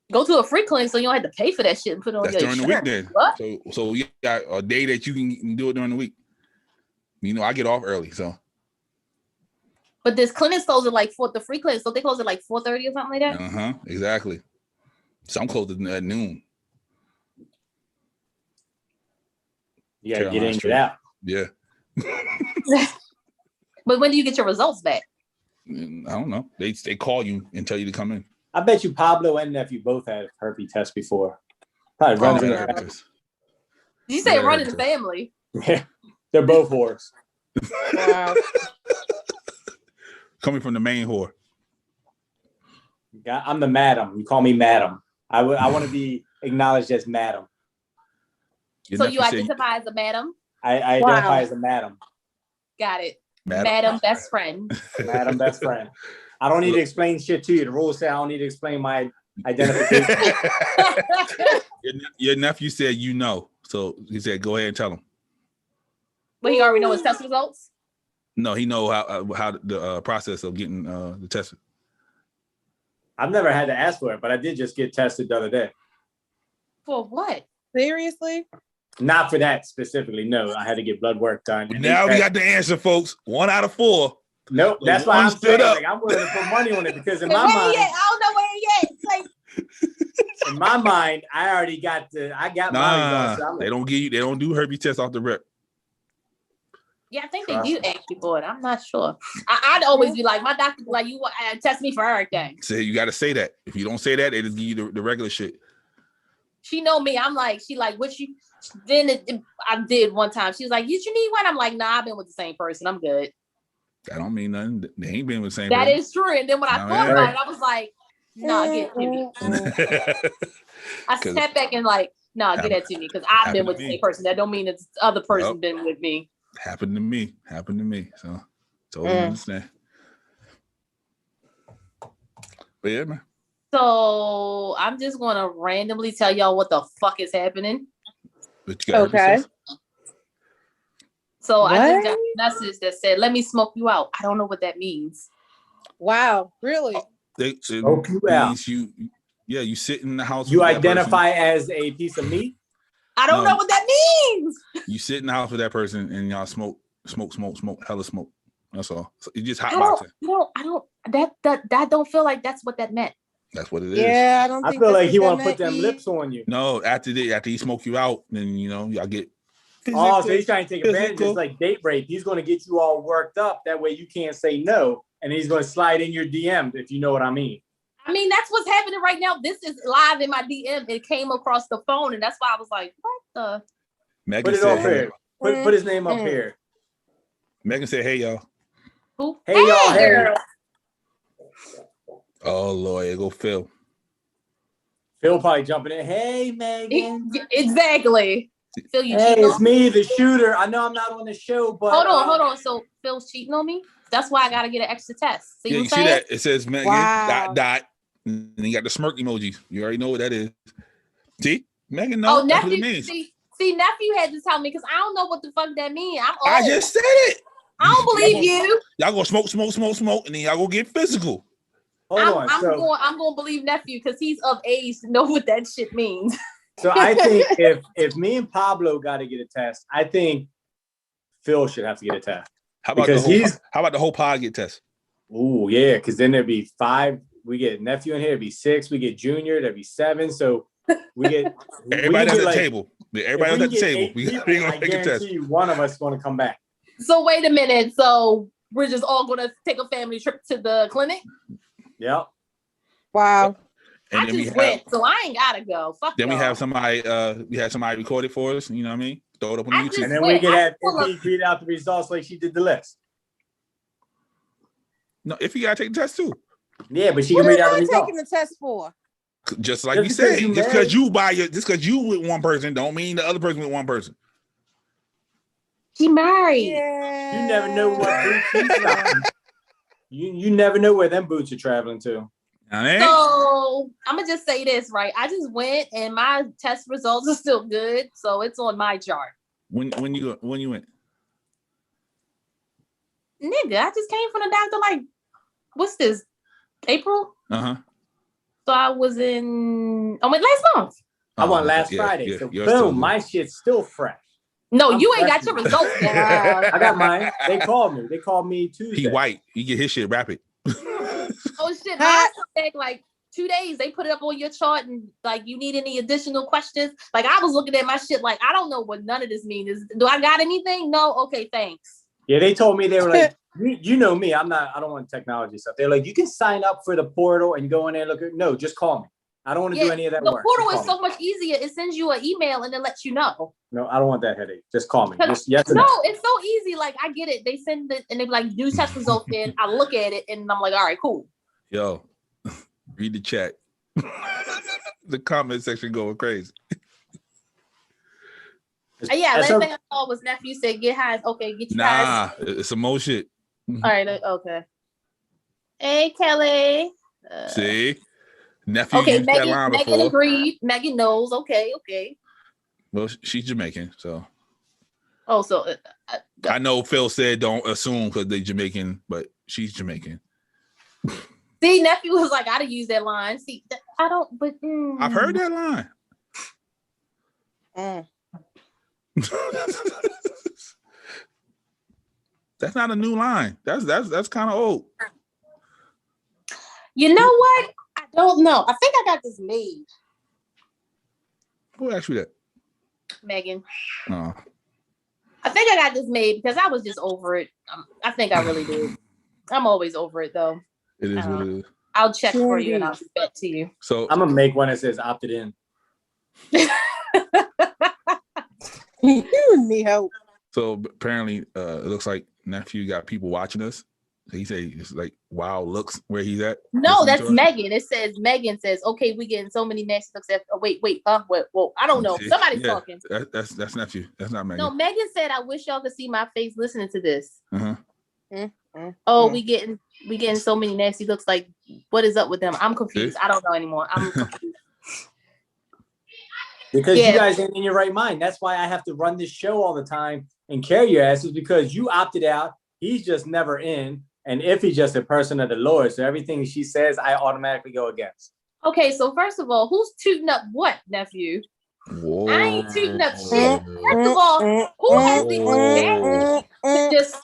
Speaker 1: Go to a free clinic so you don't have to pay for that shit and put it on
Speaker 2: That's
Speaker 1: your
Speaker 2: during
Speaker 1: insurance.
Speaker 2: the week then.
Speaker 1: What?
Speaker 2: So you got a day that you can do it during the week. You know, I get off early, so.
Speaker 1: But this clinic closes at like the free clinic, so they close at like 4:30 or something like that.
Speaker 2: Exactly. Some close at noon.
Speaker 4: You gotta get in, get out.
Speaker 2: Yeah.
Speaker 1: But when do you get your results back?
Speaker 2: I don't know. They call you and tell you to come in.
Speaker 4: I bet you Pablo and nephew both had herpes tests before. Probably runs in the family.
Speaker 1: Did you say run in the family?
Speaker 4: Yeah, they're both whores.
Speaker 3: Wow.
Speaker 2: Coming from the main whore.
Speaker 4: I'm the madam. You call me madam. I want to be acknowledged as madam.
Speaker 1: So you identify as a madam?
Speaker 4: I identify as a madam.
Speaker 1: Got it. Madam best friend.
Speaker 4: Madam best friend. I don't need to explain shit to you. The rules say I don't need to explain my identification.
Speaker 2: Your nephew said you know. So he said, go ahead and tell him.
Speaker 1: But he already know his test results?
Speaker 2: No, he know how the process of getting the test.
Speaker 4: I've never had to ask for it, but I did just get tested the other day.
Speaker 1: For what?
Speaker 3: Seriously?
Speaker 4: Not for that specifically. No, I had to get blood work done.
Speaker 2: Now we got the answer, folks. 1 out of 4.
Speaker 4: Nope, that's why I'm saying like, I'm willing to put money on it because in my mind,
Speaker 1: I don't know where he is. Like,
Speaker 4: in my mind, I already got my results. So
Speaker 2: they don't give you. They don't do herpes tests off the rip.
Speaker 1: Yeah, I think they do ask you for it. I'm not sure. I'd always be like, my doctor be like, you test me for everything.
Speaker 2: So you got to say that. If you don't say that, they just give you the regular shit.
Speaker 1: She know me. I'm like, she like, what you? Then I did one time. She was like, you need one? I'm like, nah, I've been with the same person. I'm good.
Speaker 2: That don't mean nothing. They ain't been with the same
Speaker 1: That
Speaker 2: person.
Speaker 1: is true. And then when I thought about it, I was like, nah, get it to me. I sat back and like, nah, get that to me because I've been with the same person. That don't mean it's the other person been with me.
Speaker 2: Happened to me. So totally understand. But yeah, man.
Speaker 1: So I'm just gonna randomly tell y'all what the fuck is happening.
Speaker 2: But you got
Speaker 3: Okay.
Speaker 1: So I just
Speaker 3: What?
Speaker 1: got a message that said, "Let me smoke you out." I don't know what that means.
Speaker 3: Wow, really?
Speaker 2: It
Speaker 4: Smoke you out.
Speaker 2: means you sit in the house.
Speaker 4: You
Speaker 2: with that
Speaker 4: identify
Speaker 2: person.
Speaker 4: as a piece of meat.
Speaker 1: I don't
Speaker 2: No.
Speaker 1: know what that means.
Speaker 2: You sit in the house with that person and y'all smoke, hella smoke. That's all. So you just hot
Speaker 1: I
Speaker 2: boxing.
Speaker 1: don't. That don't feel like that's what that meant.
Speaker 2: That's what it is.
Speaker 3: Yeah, I don't
Speaker 4: I
Speaker 3: think
Speaker 4: feel
Speaker 3: that's
Speaker 4: like
Speaker 3: what
Speaker 4: he
Speaker 3: that
Speaker 4: want to put
Speaker 3: meant,
Speaker 4: them
Speaker 3: E.
Speaker 4: lips on you.
Speaker 2: No, after he smoke you out, then y'all get.
Speaker 4: Oh, so he's trying to take advantage.
Speaker 2: Physical.
Speaker 4: It's like date rape. He's going to get you all worked up. That way you can't say no. And he's going to slide in your DMs, if you know what I mean.
Speaker 1: I mean, that's what's happening right now. This is live in my DM. It came across the phone, and that's why I was like, "What the?"
Speaker 2: Megan
Speaker 4: Put it
Speaker 2: said,
Speaker 4: up here. Put his name up here.
Speaker 2: Megan said, "Hey y'all."
Speaker 1: Who?
Speaker 4: Hey, y'all. Hey.
Speaker 1: girl.
Speaker 2: Oh Lord, here go Phil.
Speaker 4: Phil probably jumping in. Hey, Megan.
Speaker 1: Exactly. Phil, you
Speaker 4: Hey,
Speaker 1: cheating
Speaker 4: it's
Speaker 1: on me?
Speaker 4: me, the shooter. I know I'm not on the show, but
Speaker 1: Hold on. So Phil's cheating on me? That's why I gotta get an extra test. See
Speaker 2: Yeah,
Speaker 1: what
Speaker 2: you
Speaker 1: I'm
Speaker 2: see
Speaker 1: saying?
Speaker 2: that? It says Megan
Speaker 3: Wow.
Speaker 2: dot, and then you got the smirk emoji. You already know what that is. See, Megan knows.
Speaker 1: Oh,
Speaker 2: That's what it
Speaker 1: nephew.
Speaker 2: means.
Speaker 1: See, nephew had to tell me because I don't know what the fuck that means. I'm old.
Speaker 2: I just said it.
Speaker 1: I don't believe you.
Speaker 2: Y'all gonna smoke, and then y'all go get physical.
Speaker 4: hold on.
Speaker 1: I'm gonna believe nephew because he's of age to know what that shit means.
Speaker 4: So I think if me and Pablo got to get a test, I think Phil should have to get a test.
Speaker 2: How about the whole pod get test?
Speaker 4: Oh yeah, because then there'd be 5. We get nephew in here, it'd be 6. We get junior, there'd be 7. So we get
Speaker 2: everybody at the table. Everybody else at the table. We gonna
Speaker 4: I
Speaker 2: take a test.
Speaker 4: guarantee you one of us is going to come back.
Speaker 1: So wait a minute. So we're just all gonna take a family trip to the clinic?
Speaker 4: Yep.
Speaker 3: Wow.
Speaker 2: And
Speaker 1: I just went, so I ain't gotta go. Fuck
Speaker 2: then
Speaker 1: y'all.
Speaker 2: we have somebody. We had somebody record it for us. You know what I mean? Throw it up on
Speaker 1: I
Speaker 2: YouTube.
Speaker 1: just
Speaker 4: And then
Speaker 1: went.
Speaker 4: we could have
Speaker 1: I
Speaker 4: Iffy read out the results like she did the list.
Speaker 2: No, if you gotta take the test too.
Speaker 4: Yeah, but she
Speaker 3: What
Speaker 4: can read
Speaker 3: am
Speaker 4: out the
Speaker 3: I
Speaker 4: results.
Speaker 3: taking the test for?
Speaker 2: Just like
Speaker 4: Just
Speaker 2: you
Speaker 4: because
Speaker 2: said,
Speaker 4: you
Speaker 2: just
Speaker 4: married.
Speaker 2: because you with one person don't mean the other person with one person.
Speaker 1: She married.
Speaker 3: Yeah.
Speaker 4: You never know what boots he's traveling. You never know where them boots are traveling to.
Speaker 1: So I'm gonna just say this, right? I just went and my test results are still good, so it's on my chart.
Speaker 2: When you went?
Speaker 1: Nigga, I just came from the doctor like, what's this? April?
Speaker 2: Uh-huh.
Speaker 1: So I went last month.
Speaker 4: I went last
Speaker 2: yeah,
Speaker 4: Friday.
Speaker 2: yeah,
Speaker 4: so
Speaker 2: yours still
Speaker 4: boom,
Speaker 2: good.
Speaker 4: my shit's still fresh.
Speaker 1: No,
Speaker 4: I'm
Speaker 1: you ain't got
Speaker 4: fresh.
Speaker 1: your results yet.
Speaker 4: I got mine. They called me. They called me Tuesday.
Speaker 2: He white. He get his shit rapid.
Speaker 1: Oh shit, mine take like 2 days. They put it up on your chart and like, you need any additional questions? Like I was looking at my shit like, I don't know what none of this means. Do I got anything? No. Okay, thanks.
Speaker 4: Yeah, they told me, they were like, you know me. I don't want technology stuff. They're like, you can sign up for the portal and go in there and look at. No, just call me. I don't want to do any of that
Speaker 1: the
Speaker 4: work.
Speaker 1: portal
Speaker 4: Just
Speaker 1: is
Speaker 4: call
Speaker 1: so much easier. It sends you an email and then lets you know.
Speaker 4: No, I don't want that headache. Just call me. Just yes or
Speaker 1: No,
Speaker 4: no.
Speaker 1: it's so easy. Like I get it. They send it and they be like, new test results in. I look at it and I'm like, all right, cool.
Speaker 2: Yo, read the chat. The comment section going crazy.
Speaker 1: Last thing I saw was nephew said, get high. Okay, get you high.
Speaker 2: Nah, it's some more shit.
Speaker 1: All right, okay. Hey, Kelly.
Speaker 2: See? Nephew
Speaker 1: Okay,
Speaker 2: used that line
Speaker 1: Megan
Speaker 2: before.
Speaker 1: agreed. Megan knows. Okay.
Speaker 2: Well, she's Jamaican, so.
Speaker 1: Oh, so
Speaker 2: I know Phil said don't assume because they Jamaican, but she's Jamaican.
Speaker 1: see, nephew was like, I done use that line. See, I don't, but
Speaker 2: I've heard that line. That's not a new line. That's kind of old.
Speaker 1: You know what? I don't know. I think I got this made.
Speaker 2: Who asked you that?
Speaker 1: Megan.
Speaker 2: Oh.
Speaker 1: I think I got this made because I was just over it. I think I really did. I'm always over it though.
Speaker 2: It is what it is.
Speaker 1: I'll check for you and I'll get back to you.
Speaker 2: So
Speaker 4: I'm gonna make one that says opted in.
Speaker 3: You need help.
Speaker 2: So apparently, it looks like nephew got people watching us. He say it's like wild looks where he's at.
Speaker 1: No,
Speaker 2: Listening
Speaker 1: that's
Speaker 2: to us?
Speaker 1: Megan. It says Megan says, "Okay, we getting so many nasty looks." Oh, wait, huh? Well, I don't know. Somebody's talking.
Speaker 2: That's nephew. That's not Megan.
Speaker 1: No, Megan said, "I wish y'all could see my face listening to this."
Speaker 3: Oh,
Speaker 1: we getting so many nasty looks. Like, what is up with them? I'm confused. I don't know anymore. I'm confused.
Speaker 4: Because you guys ain't in your right mind. That's why I have to run this show all the time and carry your asses, because you opted out. He's just never in. And if he's just a person of the Lord, so everything she says, I automatically go against.
Speaker 1: Okay, so first of all, who's tooting up what, nephew?
Speaker 2: Whoa.
Speaker 1: I ain't tooting up shit. First of all, who has the audacity to just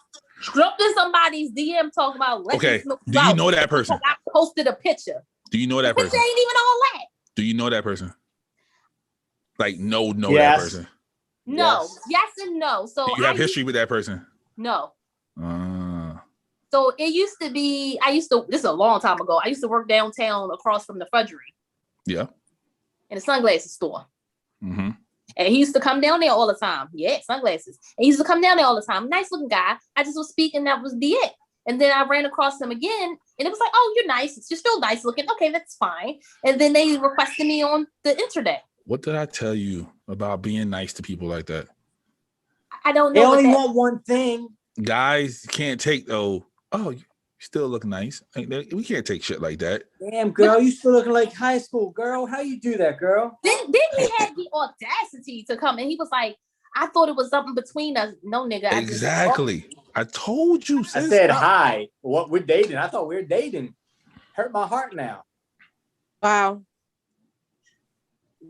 Speaker 1: jump in somebody's DM talking about
Speaker 2: Okay, do you know that person?
Speaker 1: I posted a picture.
Speaker 2: Do you know that person?
Speaker 1: Ain't even all that.
Speaker 2: Do you know that person? Like, know
Speaker 4: Yes.
Speaker 2: that person?
Speaker 1: No. Yes and no. So
Speaker 2: Do you have history with that person?
Speaker 1: No. So it used to be, this is a long time ago. I used to work downtown across from the Fudgery.
Speaker 2: Yeah.
Speaker 1: In a sunglasses store.
Speaker 2: Mm-hmm.
Speaker 1: And he used to come down there all the time. Yeah, sunglasses. And he used to come down there all the time. Nice looking guy. I just was speaking. That was it. And then I ran across him again. And it was like, oh, you're nice. You're still nice looking. Okay, that's fine. And then they requested me on the internet.
Speaker 2: What did I tell you about being nice to people like that?
Speaker 1: I don't know.
Speaker 4: They only want one thing.
Speaker 2: Guys can't take, you still look nice. We can't take shit like that.
Speaker 4: Damn, girl, you still looking like high school, girl. How you do that, girl?
Speaker 1: Then he had the audacity to come and he was like, I thought it was something between us. No, nigga.
Speaker 2: Exactly. I told you. Sis.
Speaker 4: I said hi. What, we're dating? I thought we were dating. Hurt my heart now.
Speaker 3: Wow.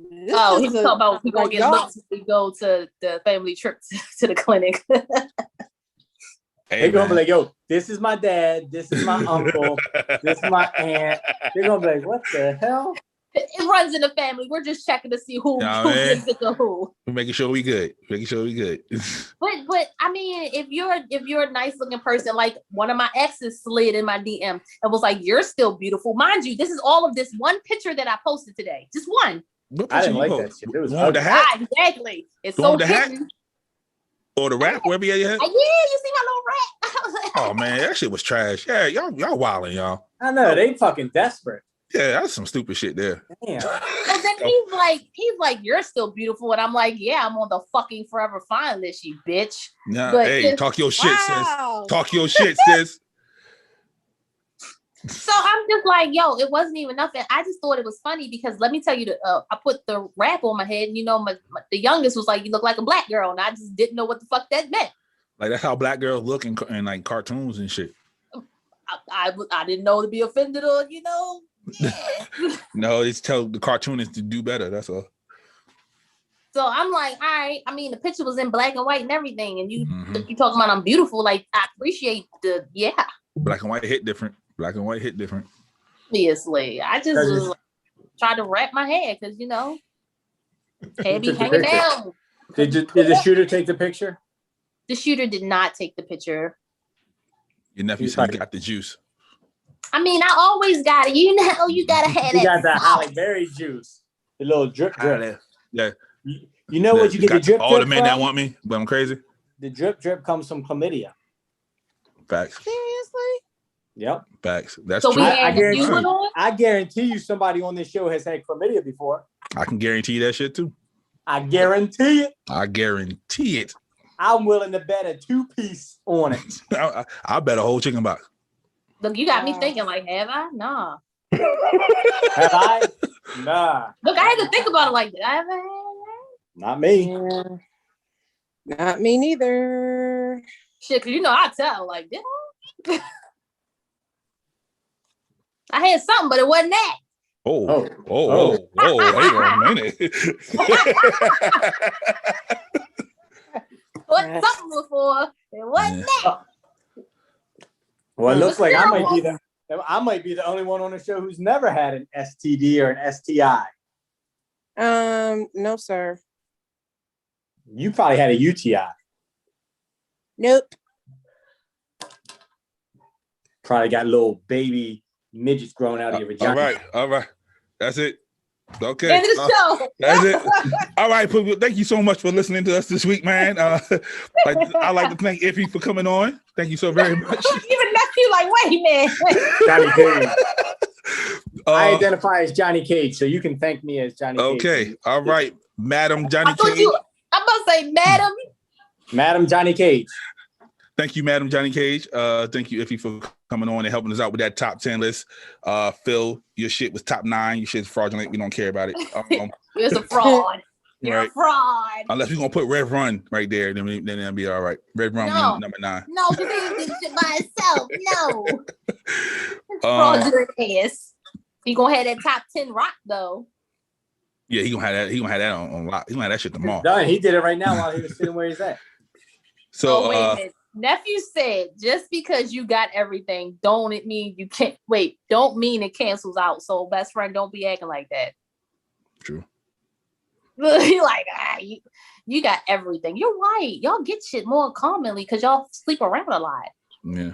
Speaker 1: He's talking about we gonna get looks if we go to the family trip to the clinic.
Speaker 4: They're gonna be like, yo, this is my dad, this is my uncle, this is my aunt. They're gonna be like, what the hell?
Speaker 1: It runs in the family. We're just checking to see who gives it to who.
Speaker 2: We're making sure we good.
Speaker 1: But I mean, if you're a nice looking person, like one of my exes slid in my DM and was like, you're still beautiful. Mind you, this is all of this one picture that I posted today. Just one.
Speaker 4: I didn't like that shit. It was
Speaker 2: the hat.
Speaker 1: Exactly. It's
Speaker 2: so
Speaker 1: the hat.
Speaker 2: Or the rap, wherever you had.
Speaker 1: Yeah, you see my little rap.
Speaker 2: Oh man, that shit was trash. Yeah, y'all wilding, y'all.
Speaker 4: I know, they fucking desperate.
Speaker 2: Yeah, that's some stupid shit there.
Speaker 4: Damn.
Speaker 1: So then he's like, you're still beautiful. And I'm like, yeah, I'm on the fucking Forever Fine list, you bitch.
Speaker 2: Nah,
Speaker 1: but
Speaker 2: hey, talk your shit, sis. Talk your shit, sis.
Speaker 1: So I'm just like, yo, it wasn't even nothing. I just thought it was funny because let me tell you, I put the wrap on my head. And, the youngest was like, you look like a black girl. And I just didn't know what the fuck that meant.
Speaker 2: Like, that's how black girls look in like cartoons and shit.
Speaker 1: I didn't know to be offended or, Yeah.
Speaker 2: No, it's tell the cartoonists to do better. That's all.
Speaker 1: So I'm like, all right. I mean, the picture was in black and white and everything. And you talking about I'm beautiful. Like, I appreciate
Speaker 2: Black and white hit different.
Speaker 1: Obviously. I just was like, trying to wrap my head because, head be hanging down.
Speaker 4: Did the shooter take the picture?
Speaker 1: The shooter did not take the picture.
Speaker 2: Your nephew said he got the juice.
Speaker 1: I mean, I always got it. You gotta have it.
Speaker 4: You got the Halle Berry juice. The little drip.
Speaker 2: Yeah.
Speaker 4: You know what you get the drip
Speaker 2: all the men
Speaker 4: from?
Speaker 2: that want me, but I'm crazy.
Speaker 4: The drip comes from chlamydia.
Speaker 2: Facts.
Speaker 3: Seriously?
Speaker 4: Yep.
Speaker 2: Facts. That's
Speaker 1: so
Speaker 2: true.
Speaker 4: I guarantee you somebody on this show has had chlamydia before.
Speaker 2: I can guarantee that shit too.
Speaker 4: I guarantee it.
Speaker 2: I guarantee it.
Speaker 4: I'm willing to bet a 2-piece on it.
Speaker 2: I'll bet a whole chicken box.
Speaker 1: Look, you got me thinking like, have I? Nah.
Speaker 4: Have I? Nah.
Speaker 1: Look, I had to think about it like that. Have I?
Speaker 4: Not me.
Speaker 3: Yeah. Not me neither.
Speaker 1: Shit, because I tell, like, did I? I had something, but it wasn't that.
Speaker 2: Oh, wait a minute.
Speaker 1: What something before, it wasn't that.
Speaker 4: Well, it looks like I might be the only one on the show who's never had an STD or an STI.
Speaker 3: No, sir.
Speaker 4: You probably had a UTI.
Speaker 3: Nope.
Speaker 4: Probably got little baby midgets growing out of your vagina.
Speaker 2: All right. That's it. Okay.
Speaker 1: End of the show.
Speaker 2: That's it. All right, people. Thank you so much for listening to us this week, man. I'd like to thank Iffy for coming on. Thank you so very much.
Speaker 1: Even nephew like, wait a minute.
Speaker 4: Johnny Cage. I
Speaker 2: Uh,
Speaker 4: identify as Johnny Cage, so you can thank me as Johnny Cage.
Speaker 2: okay, all right, Madam Johnny
Speaker 1: I thought
Speaker 2: Cage.
Speaker 1: I'm about to say, madam.
Speaker 4: Madam Johnny Cage.
Speaker 2: Thank you, Madam Johnny Cage. Thank you, Iffy, for coming on and helping us out with that top 10 list. Phil, your shit was top 9. Your shit's fraudulent. We don't care about it.
Speaker 1: You're a fraud. You're
Speaker 2: Right.
Speaker 1: a fraud.
Speaker 2: Unless we're gonna put Red Run right there, then it'll be all right. Red Run
Speaker 1: No.
Speaker 2: number 9.
Speaker 1: No, because he did shit by himself. No. Fraudulent ass. He gonna have that top 10 rock though.
Speaker 2: Yeah, he gonna have that. He gonna have that on lock. He gonna have that shit tomorrow.
Speaker 4: Done. He did it right now while he was sitting where he's at.
Speaker 2: So
Speaker 1: Wait a minute. Nephew said just because you got everything, don't it mean you can't don't mean it cancels out. So best friend, don't be acting like that.
Speaker 2: True.
Speaker 1: He like, you got everything. You're right. Y'all get shit more commonly because y'all sleep around a lot.
Speaker 2: Yeah.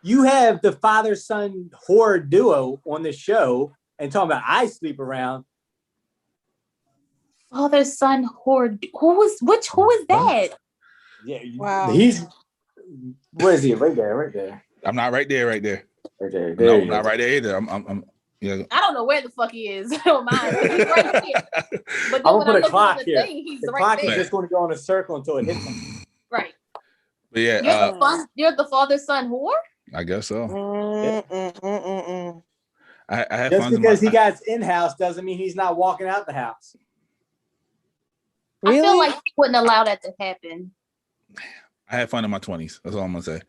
Speaker 4: You have the father-son horror duo on the show and talking about I sleep around.
Speaker 1: Father, son, horde. Who is that?
Speaker 4: Yeah.
Speaker 3: Wow.
Speaker 4: Where is he? Right there.
Speaker 2: I'm not right there.
Speaker 4: Right there.
Speaker 2: No, I'm not right there either. I'm yeah.
Speaker 1: I don't know where the fuck he is. I don't mind. He's right here. But then
Speaker 4: I'm
Speaker 1: when
Speaker 4: gonna
Speaker 1: I
Speaker 4: put a
Speaker 1: look
Speaker 4: clock
Speaker 1: at the
Speaker 4: here.
Speaker 1: thing, he's
Speaker 4: The
Speaker 1: right
Speaker 4: clock
Speaker 1: there.
Speaker 4: is just going to go in a circle until it hits him.
Speaker 1: Right.
Speaker 2: But yeah,
Speaker 1: You're the father, son, whore?
Speaker 2: I guess so. I have
Speaker 4: Just
Speaker 2: fun.
Speaker 4: because he got in-house doesn't mean he's not walking out the house.
Speaker 3: Really?
Speaker 1: I feel like he wouldn't allow that to happen.
Speaker 2: I had fun in my 20s. That's all I'm gonna say.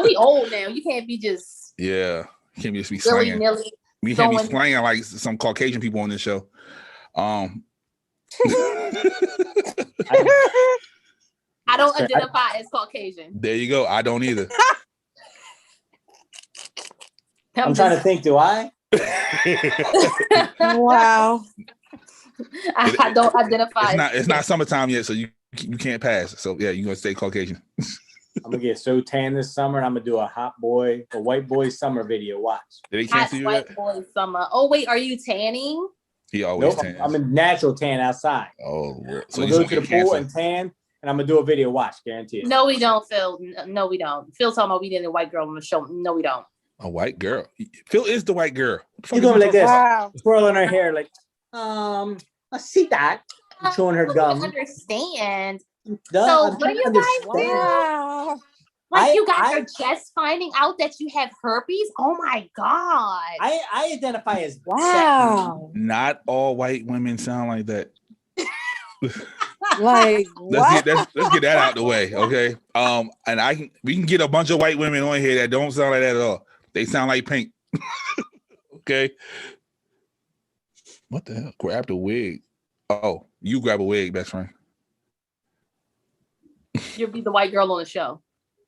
Speaker 1: We old now. You can't be just
Speaker 2: Yeah, you can't just be
Speaker 1: willy
Speaker 2: slanging.
Speaker 1: nilly.
Speaker 2: We can't be slanging like some Caucasian people on this show.
Speaker 1: I don't identify as Caucasian.
Speaker 2: There you go. I don't either.
Speaker 4: I'm trying to think, do I?
Speaker 3: Wow.
Speaker 1: I don't identify.
Speaker 2: It's not summertime yet, so you can't pass. So yeah, you're gonna stay Caucasian.
Speaker 4: I'm gonna get so tan this summer, and I'm gonna do a white boy summer video. Watch.
Speaker 2: Did they
Speaker 1: Hot
Speaker 2: cancel you
Speaker 1: white
Speaker 2: yet?
Speaker 1: boy summer. Oh wait, are you tanning?
Speaker 2: He always
Speaker 4: Nope,
Speaker 2: tans.
Speaker 4: I'm a natural tan outside.
Speaker 2: Oh, so
Speaker 4: I'm
Speaker 2: you
Speaker 4: gonna go to the pool
Speaker 2: canceled.
Speaker 4: and tan, and I'm gonna do a video. Watch, guarantee it.
Speaker 1: No, we don't, Phil. No, we don't. Phil talking about we did a white girl on the show. No, we don't.
Speaker 2: A white girl. Phil is the white girl.
Speaker 4: She's going like this,
Speaker 3: Wow.
Speaker 4: swirling her hair, like, I see that. Chewing her gum.
Speaker 1: Understand.
Speaker 4: Duh,
Speaker 1: So
Speaker 4: I'm
Speaker 1: what
Speaker 4: trying
Speaker 1: do
Speaker 4: to
Speaker 1: you guys
Speaker 4: understand.
Speaker 1: do?
Speaker 3: Wow.
Speaker 1: Like you
Speaker 4: I-
Speaker 1: guys are just finding out that you have herpes? Oh my god.
Speaker 4: I identify as
Speaker 3: Wow.
Speaker 2: Not all white women sound like that.
Speaker 3: Like what?
Speaker 2: Let's get that out the way, okay? And we can get a bunch of white women on here that don't sound like that at all. They sound like Pink. Okay. What the hell? Grab the wig. Oh, you grab a wig, best friend.
Speaker 1: You'll be the white girl on the show.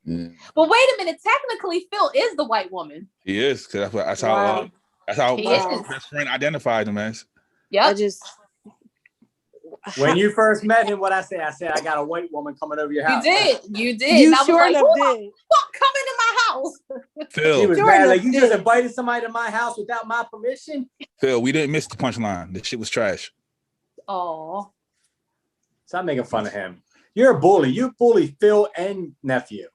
Speaker 2: Yeah.
Speaker 1: But wait a minute, technically Phil is the white woman.
Speaker 2: He is, because that's
Speaker 3: Wow.
Speaker 2: how
Speaker 1: He
Speaker 2: my
Speaker 1: is.
Speaker 2: best friend identified him as.
Speaker 1: Yep.
Speaker 3: I just
Speaker 4: when you first met him, what I said I got a white woman coming over your house.
Speaker 1: You did.
Speaker 3: You
Speaker 1: And I was
Speaker 3: sure
Speaker 1: like,
Speaker 3: enough
Speaker 1: who
Speaker 3: did.
Speaker 1: the fuck coming to my house?
Speaker 4: She
Speaker 2: Phil,
Speaker 4: was
Speaker 3: Sure
Speaker 4: mad,
Speaker 3: enough
Speaker 4: like you just
Speaker 3: did.
Speaker 4: invited somebody to my house without my permission.
Speaker 2: we didn't miss the punchline. The shit was trash.
Speaker 1: Oh.
Speaker 4: Stop making fun of him. You're a bully. You bully Phil and nephew.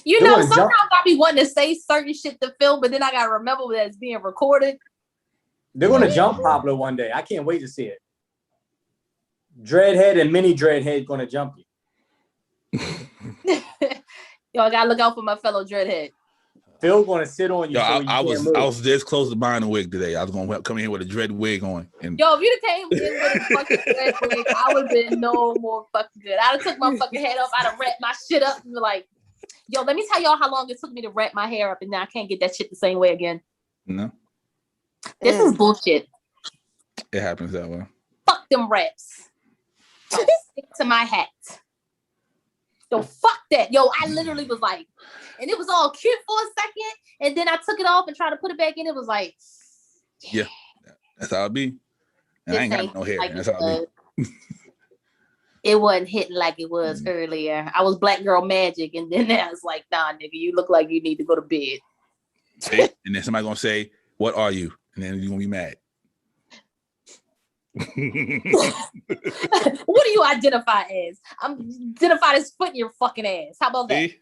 Speaker 1: You
Speaker 4: They
Speaker 1: know,
Speaker 4: wanna
Speaker 1: sometimes
Speaker 4: jump-
Speaker 1: I be wanting to say certain shit to Phil, but then I gotta remember that it's being recorded.
Speaker 4: They're gonna jump Pablo one day. I can't wait to see it. Dreadhead and mini dreadhead gonna jump you.
Speaker 1: Yo, I gotta look out for my fellow dreadhead.
Speaker 4: Phil gonna sit on you.
Speaker 2: Yo,
Speaker 4: so you
Speaker 2: I
Speaker 4: can't move.
Speaker 2: was this close to buying a wig today. I was gonna come in here with a dread wig on. And
Speaker 1: Yo, if you'd have came in with a fucking dread wig, I would have been no more fucking good. I'd have took my fucking head off. I'd have wrapped my shit up and be like, yo, let me tell y'all how long it took me to wrap my hair up, and now I can't get that shit the same way again.
Speaker 2: no,
Speaker 1: This is bullshit.
Speaker 2: it happens that way.
Speaker 1: Fuck them wraps. I'll stick to my hat. Yo, fuck that. Yo, I literally was like, and it was all cute for a second, and then I took it off and tried to put it back in. It was like,
Speaker 2: Yeah, that's how it be. And I ain't got no hair.
Speaker 1: like
Speaker 2: That's how it be.
Speaker 1: it wasn't hitting like it was earlier. I was black girl magic, and then I was like, nah, nigga, you look like you need to go to bed.
Speaker 2: See? And then somebody gonna say, "What are you?" And then you're gonna be mad.
Speaker 1: What do you identify as? I'm identified as foot in your fucking ass. How about that?
Speaker 2: See?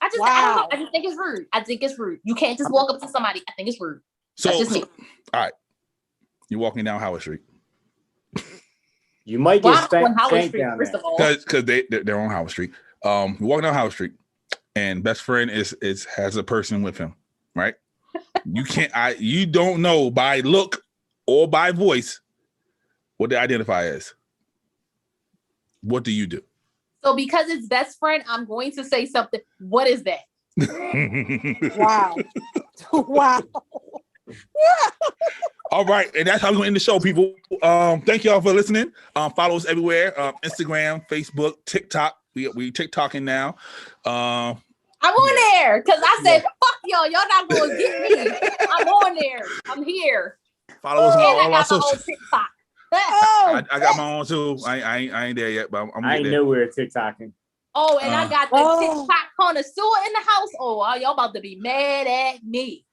Speaker 1: I I don't know. I just think it's rude. I think it's rude. You can't just walk up to somebody. I think it's rude.
Speaker 2: So,
Speaker 1: that's just me.
Speaker 2: All right. You're walking down Howard Street.
Speaker 4: You might get spanked
Speaker 1: Street,
Speaker 4: down
Speaker 1: first
Speaker 4: there.
Speaker 1: of all.
Speaker 2: Because they're on Howard Street. You're walking down Howard Street, and best friend has a person with him, right? You don't know by look or by voice what they identify as. What do you do?
Speaker 1: So because it's best friend, I'm going to say something. What is that?
Speaker 3: Wow. Wow.
Speaker 2: All right, and that's how we're gonna end the show, people. Thank y'all for listening. Follow us everywhere: Instagram, Facebook, TikTok. We TikToking now.
Speaker 1: I'm on there because I said, "Fuck y'all! Y'all not gonna get me." I'm on there. I'm here.
Speaker 2: Follow us on all our social.
Speaker 1: TikTok.
Speaker 2: I got my own too. I ain't there yet, but I
Speaker 4: ain't nowhere TikToking.
Speaker 1: Oh, and I got the TikTok connoisseur in the house. Oh, y'all about to be mad at me.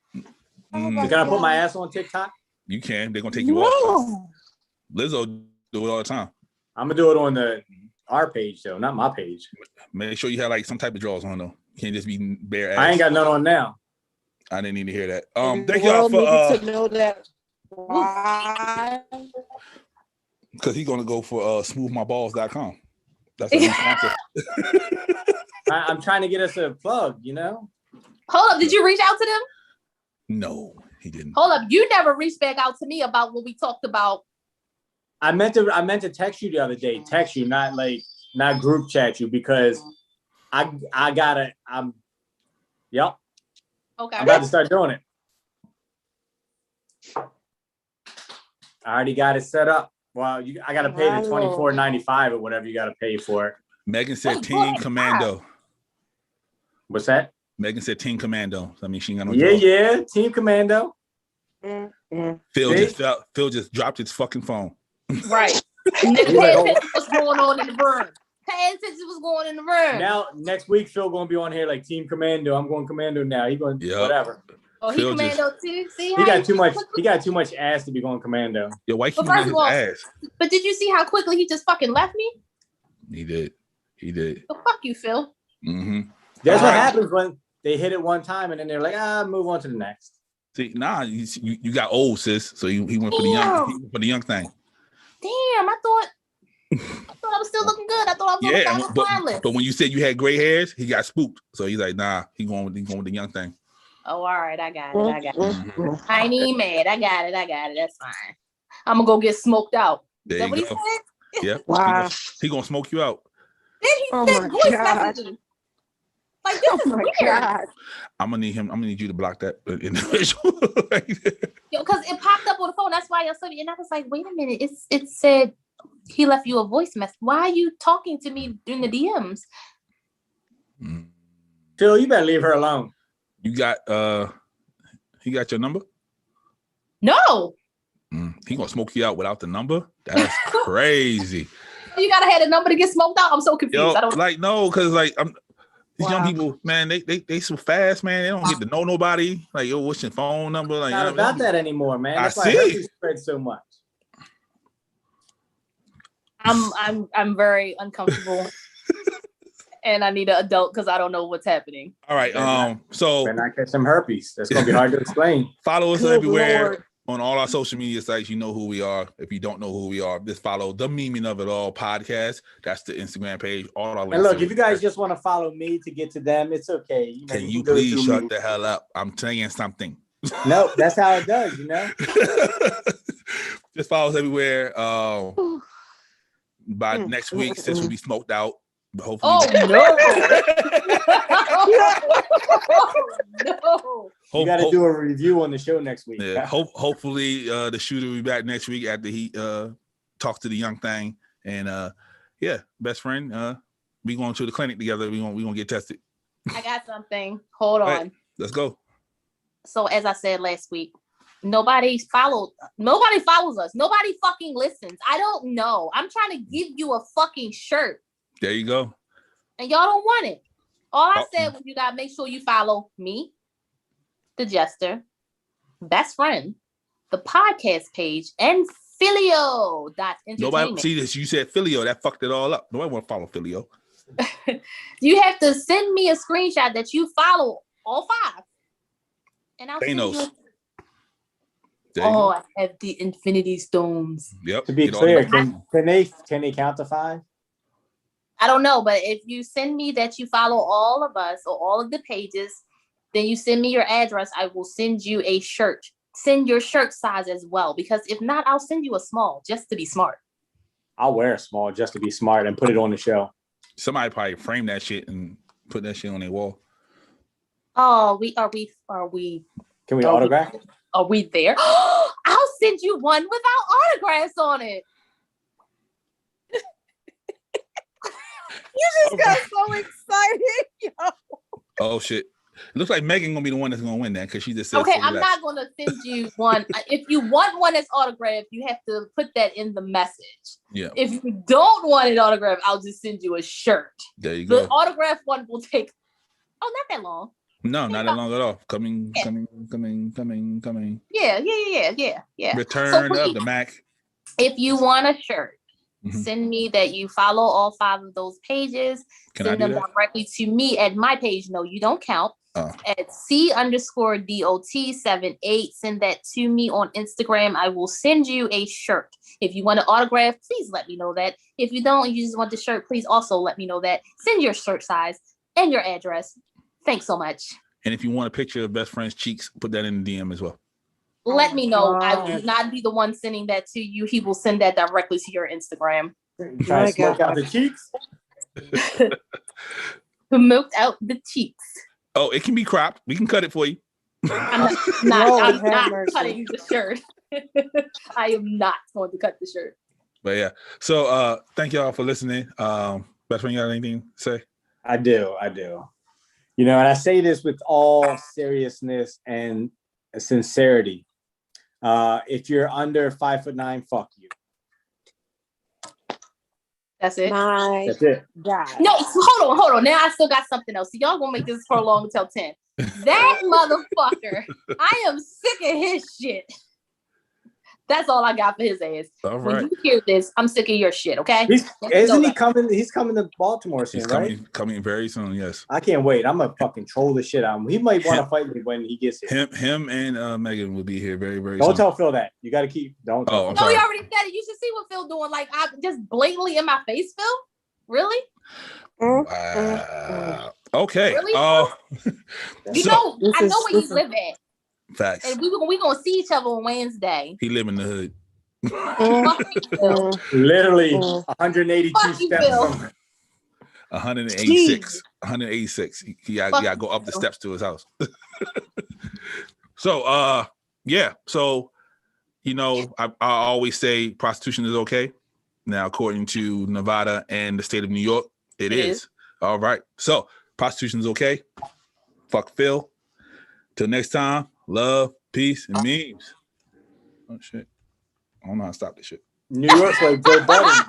Speaker 4: Can I put my ass on TikTok?
Speaker 2: You can. They're gonna take you off. Lizzo do it all the time.
Speaker 4: I'm gonna do it on our page though, not my page.
Speaker 2: Make sure you have like some type of drawers on though. You can't just be bare ass.
Speaker 4: I ain't got none on now.
Speaker 2: I didn't need to hear that. Thank y'all for
Speaker 3: to know that. Why?
Speaker 2: Because he's gonna go for smoothmyballs.com. That's a new sponsor.
Speaker 4: I'm trying to get us a plug, you know.
Speaker 1: Hold up, did you reach out to them?
Speaker 2: No, he didn't.
Speaker 1: Hold up, you never reached back out to me about what we talked about.
Speaker 4: I meant to text you the other day. Text you, not group chat you, because I'm yep.
Speaker 1: Okay.
Speaker 4: I'm about to start doing it. I already got it set up. Well, I got to pay the $24.95 or whatever you got to pay for it.
Speaker 2: Megan said Team Commando.
Speaker 4: What's that?
Speaker 2: Megan said Team Commando. I mean, she ain't got no
Speaker 4: Yeah, Team Commando.
Speaker 2: Phil just dropped his fucking phone.
Speaker 1: Right. Nigga, pay attention what's going on in the room. Pay attention what's going on in the room.
Speaker 4: Now, next week, Phil going to be on here like Team Commando. I'm going Commando now. He going whatever.
Speaker 1: Oh, he Commando too? See
Speaker 4: he got too much. He got too much ass to be going Commando.
Speaker 2: Yo, why keep his ass?
Speaker 1: But did you see how quickly he just fucking left me?
Speaker 2: He did. So
Speaker 1: fuck you, Phil.
Speaker 2: Mm-hmm.
Speaker 4: That's what happens when they hit it one time and then they're like, move on to the next.
Speaker 2: See, you got old, sis. So he went for the young. He went for the young thing.
Speaker 1: Damn, I thought I was still looking good. I thought I was on the fine list.
Speaker 2: But when you said you had gray hairs, he got spooked. So he's like, nah, he going with the young thing.
Speaker 1: Oh, all right, I got it. Mm-hmm. I ain't even mad. I got it. That's fine. I'm gonna go get smoked out. Is that what he said?
Speaker 2: Yeah.
Speaker 3: Wow.
Speaker 2: He gonna smoke you out.
Speaker 1: Then he said voice messaging. Like, this is weird. God.
Speaker 2: I'm gonna need you to block that individual.
Speaker 1: Yo, because it popped up on the phone. That's why I said it. And I was like, wait a minute. It said he left you a voice message. Why are you talking to me in the DMs?
Speaker 4: Phil, you better leave her alone.
Speaker 2: You got he got your number?
Speaker 1: No.
Speaker 2: He gonna smoke you out without the number? That's crazy.
Speaker 1: You gotta have a number to get smoked out. I'm so confused.
Speaker 2: Yo,
Speaker 1: I don't
Speaker 2: no, because these young people, man, they so fast, man. They don't get to know nobody. Like, yo, what's your phone number? Like,
Speaker 4: not about that anymore, man. That's
Speaker 2: why
Speaker 4: herpes spread so much.
Speaker 1: I'm very uncomfortable. And I need an adult because I don't know what's happening.
Speaker 2: All right. So
Speaker 4: when I catch some herpes, that's gonna be hard to explain.
Speaker 2: Follow us everywhere on all our social media sites. You know who we are. If you don't know who we are, just follow the Meaning of It All podcast. That's the Instagram page. All our links.
Speaker 4: And look, if you guys just want to follow me to get to them, it's okay. You know,
Speaker 2: can you please shut the hell up? I'm saying something.
Speaker 4: No, that's how it does. You know.
Speaker 2: Just follow us everywhere. By next week, since we'll be smoked out. Hopefully.
Speaker 1: Oh no!
Speaker 4: You got to do a review on the show next week.
Speaker 2: Yeah. Hopefully, the shooter will be back next week after he talks to the young thing. And best friend, we going to the clinic together. We gonna get tested.
Speaker 1: I got something. Hold on.
Speaker 2: Right, let's go.
Speaker 1: So as I said last week, nobody follows us. Nobody fucking listens. I don't know. I'm trying to give you a fucking shirt.
Speaker 2: There you go.
Speaker 1: And y'all don't want it. All I said was you got to make sure you follow me, the Jester, best friend, the podcast page, and Filio.entertainment.
Speaker 2: Nobody see this. You said Filio. That fucked it all up. Nobody want to follow Filio.
Speaker 1: You have to send me a screenshot that you follow all 5. And I'll send you.
Speaker 2: Thanos.
Speaker 1: I have the Infinity Stones.
Speaker 2: Yep.
Speaker 4: To be
Speaker 2: Get all the
Speaker 4: clear,
Speaker 2: information.
Speaker 4: can they count to 5?
Speaker 1: I don't know, but if you send me that you follow all of us or all of the pages, then you send me your address. I will send you a shirt. Send your shirt size as well, because if not, I'll send you a small just to be smart.
Speaker 4: I'll wear a small just to be smart and put it on the show.
Speaker 2: Somebody probably frame that shit and put that shit on their wall.
Speaker 1: Oh,
Speaker 4: Can we autograph?
Speaker 1: Are we there? I'll send you one without autographs on it.
Speaker 3: You just got so excited, yo.
Speaker 2: Oh shit. It looks like Megan gonna be the one that's gonna win that because she just said.
Speaker 1: Okay, I'm not gonna send you one. If you want one that's autographed, you have to put that in the message.
Speaker 2: Yeah.
Speaker 1: If you don't want it autographed, I'll just send you a shirt.
Speaker 2: There you go.
Speaker 1: The autograph one will take not that long.
Speaker 2: No, not that long at all. Coming.
Speaker 1: Yeah. Yeah.
Speaker 2: Return
Speaker 1: So
Speaker 2: of the Mac.
Speaker 1: if you want a shirt,
Speaker 2: Mhm.
Speaker 1: send me that you follow all 5 of those pages.
Speaker 2: Can I
Speaker 1: Send
Speaker 2: do
Speaker 1: them
Speaker 2: that?
Speaker 1: directly to me at my page. No, you don't count.
Speaker 2: Oh.
Speaker 1: At C_DOT78. Send that to me on Instagram. I will send you a shirt. If you want an autograph, please let me know that. If you don't, you just want the shirt, please also let me know that. Send your shirt size and your address. Thanks so much.
Speaker 2: And if you want a picture of best friend's cheeks, put that in the DM as well.
Speaker 1: Let me know.
Speaker 3: God.
Speaker 1: I will not be the one sending that to you. He will send that directly to your Instagram.
Speaker 4: Try to smoke out the cheeks.
Speaker 1: Milked out the cheeks.
Speaker 2: Oh, it can be cropped. We can cut it for you.
Speaker 1: I'm
Speaker 3: Lord
Speaker 1: not
Speaker 3: have mercy.
Speaker 1: cutting the shirt. I am not going to cut the shirt.
Speaker 2: But yeah. So thank y'all for listening. Best friend, you got anything to say?
Speaker 4: I do. You know, and I say this with all seriousness and sincerity. If you're under 5'9", fuck you.
Speaker 1: That's it.
Speaker 3: My
Speaker 4: That's it.
Speaker 3: God.
Speaker 1: No, hold on. Now I still got something else. So y'all gonna make this prolong until 10. That motherfucker, I am sick of his shit. That's all I got for his ass.
Speaker 2: All right.
Speaker 1: When you hear this, I'm sick of your shit, okay?
Speaker 4: Isn't he coming? He's coming to Baltimore soon,
Speaker 2: He's
Speaker 4: right?
Speaker 2: coming very soon, yes.
Speaker 4: I can't wait. I'm gonna fucking troll the shit out of him. He might want to fight me when he gets here.
Speaker 2: Him and Megan will be here very, very
Speaker 4: Don't
Speaker 2: soon.
Speaker 4: tell Phil that. You got to keep. Don't.
Speaker 2: Oh,
Speaker 4: Tell
Speaker 2: I'm
Speaker 1: No,
Speaker 2: sorry.
Speaker 1: he already said it. You should see what Phil doing. Like, I just blatantly in my face, Phil? Really?
Speaker 2: Wow. Okay.
Speaker 1: Really? You
Speaker 2: So-
Speaker 1: know,
Speaker 3: This
Speaker 1: I know
Speaker 3: is-
Speaker 1: where you
Speaker 3: this is-
Speaker 1: live at.
Speaker 2: Facts.
Speaker 1: And we gonna see each other on Wednesday.
Speaker 2: He live in the hood.
Speaker 1: Fuck you, Phil.
Speaker 4: Literally
Speaker 3: Mm.
Speaker 4: 182
Speaker 1: Fuck you,
Speaker 4: steps
Speaker 1: Phil.
Speaker 4: from.
Speaker 2: 186. 186. He got to go up the steps to his house. So yeah. So you know, I always say prostitution is okay. Now, according to Nevada and the state of New York, it is. All right. So prostitution is okay. Fuck Phil. Till next time, love, peace, and memes. Oh shit. I don't know how to stop this shit.
Speaker 4: New York's like Joe Budden.